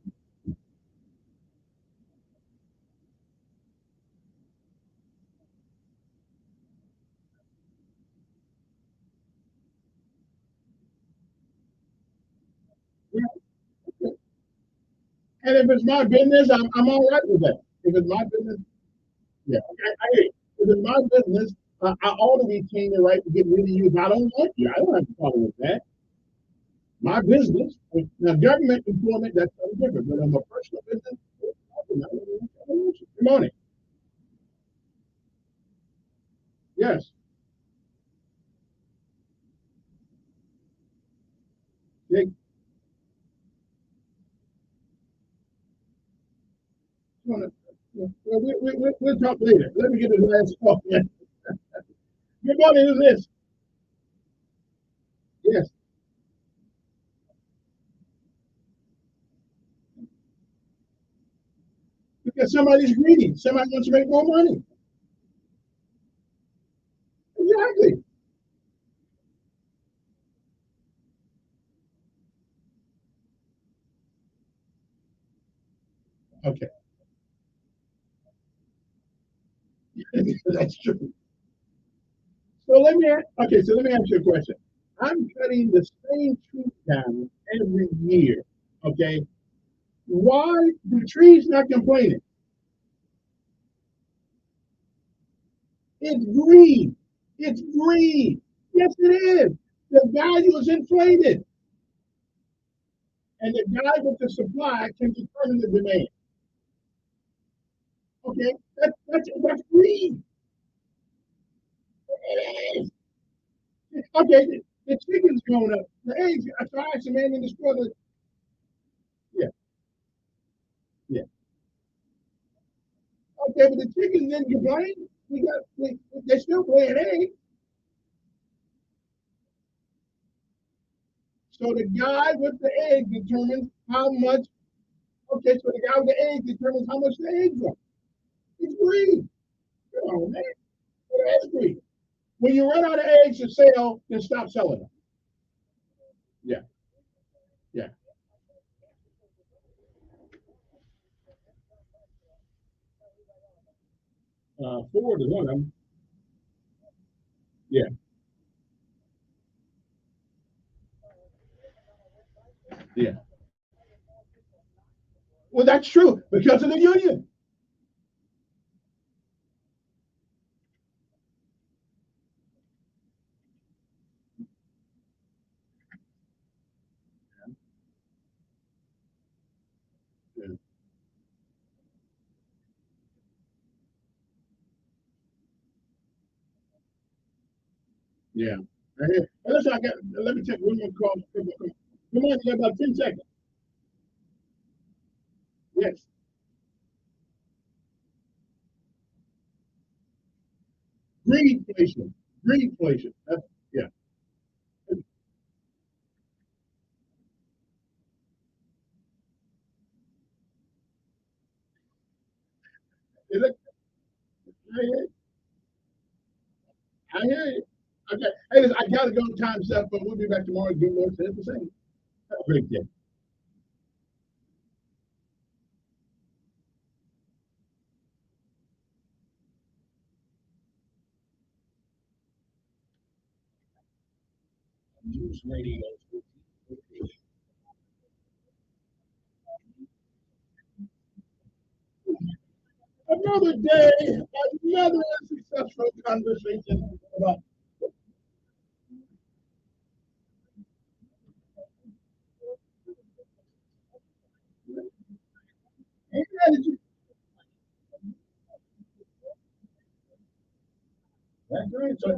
Yeah. Okay. And if it's my business, I'm all right with that. If it's my business, yeah, okay, I hear you. If it's my business, I ought to retain the right to get rid of you if I don't want you. I don't have a problem with that. My business. Now, government employment, that's something different. But I'm a personal business. Good morning. Yes. Nick, we'll talk later. Let me get this last call. Good morning. Who's this? Yes. Because somebody's greedy. Somebody wants to make more money. Exactly. Okay. That's true. So let me ask you a question. I'm cutting the same tree down every year. Okay. Why the tree's not complaining? It's greed. It's greed. Yes, it is. The value is inflated, and the guy with the supply can determine the demand. Okay, that's greed. It is. Okay, the chicken's going up. The eggs. So I asked the man in the store. Yeah, yeah. Okay, but the chicken didn't complain. They're still laying eggs. So the guy with the egg determines how much. Okay, so the guy with the egg determines how much the eggs are. It's greed. Come on, man. It is greed. When you run out of eggs to sell, then stop selling them. Yeah, yeah. Ford is one of them. Yeah, yeah. Well, that's true because of the union. Yeah, yeah. Right here. Hey, listen, let me take one more call. Come on, you got about 10 seconds. Yes. Greedflation. Greedflation. Yeah. Hey, look, I hear you. I hear you. Okay. Hey, listen, I got to go. Time's up, but we'll be back tomorrow. Good Lord says the same. Have a great day. News Radio. Another day, another successful conversation about. Hey, that's right. So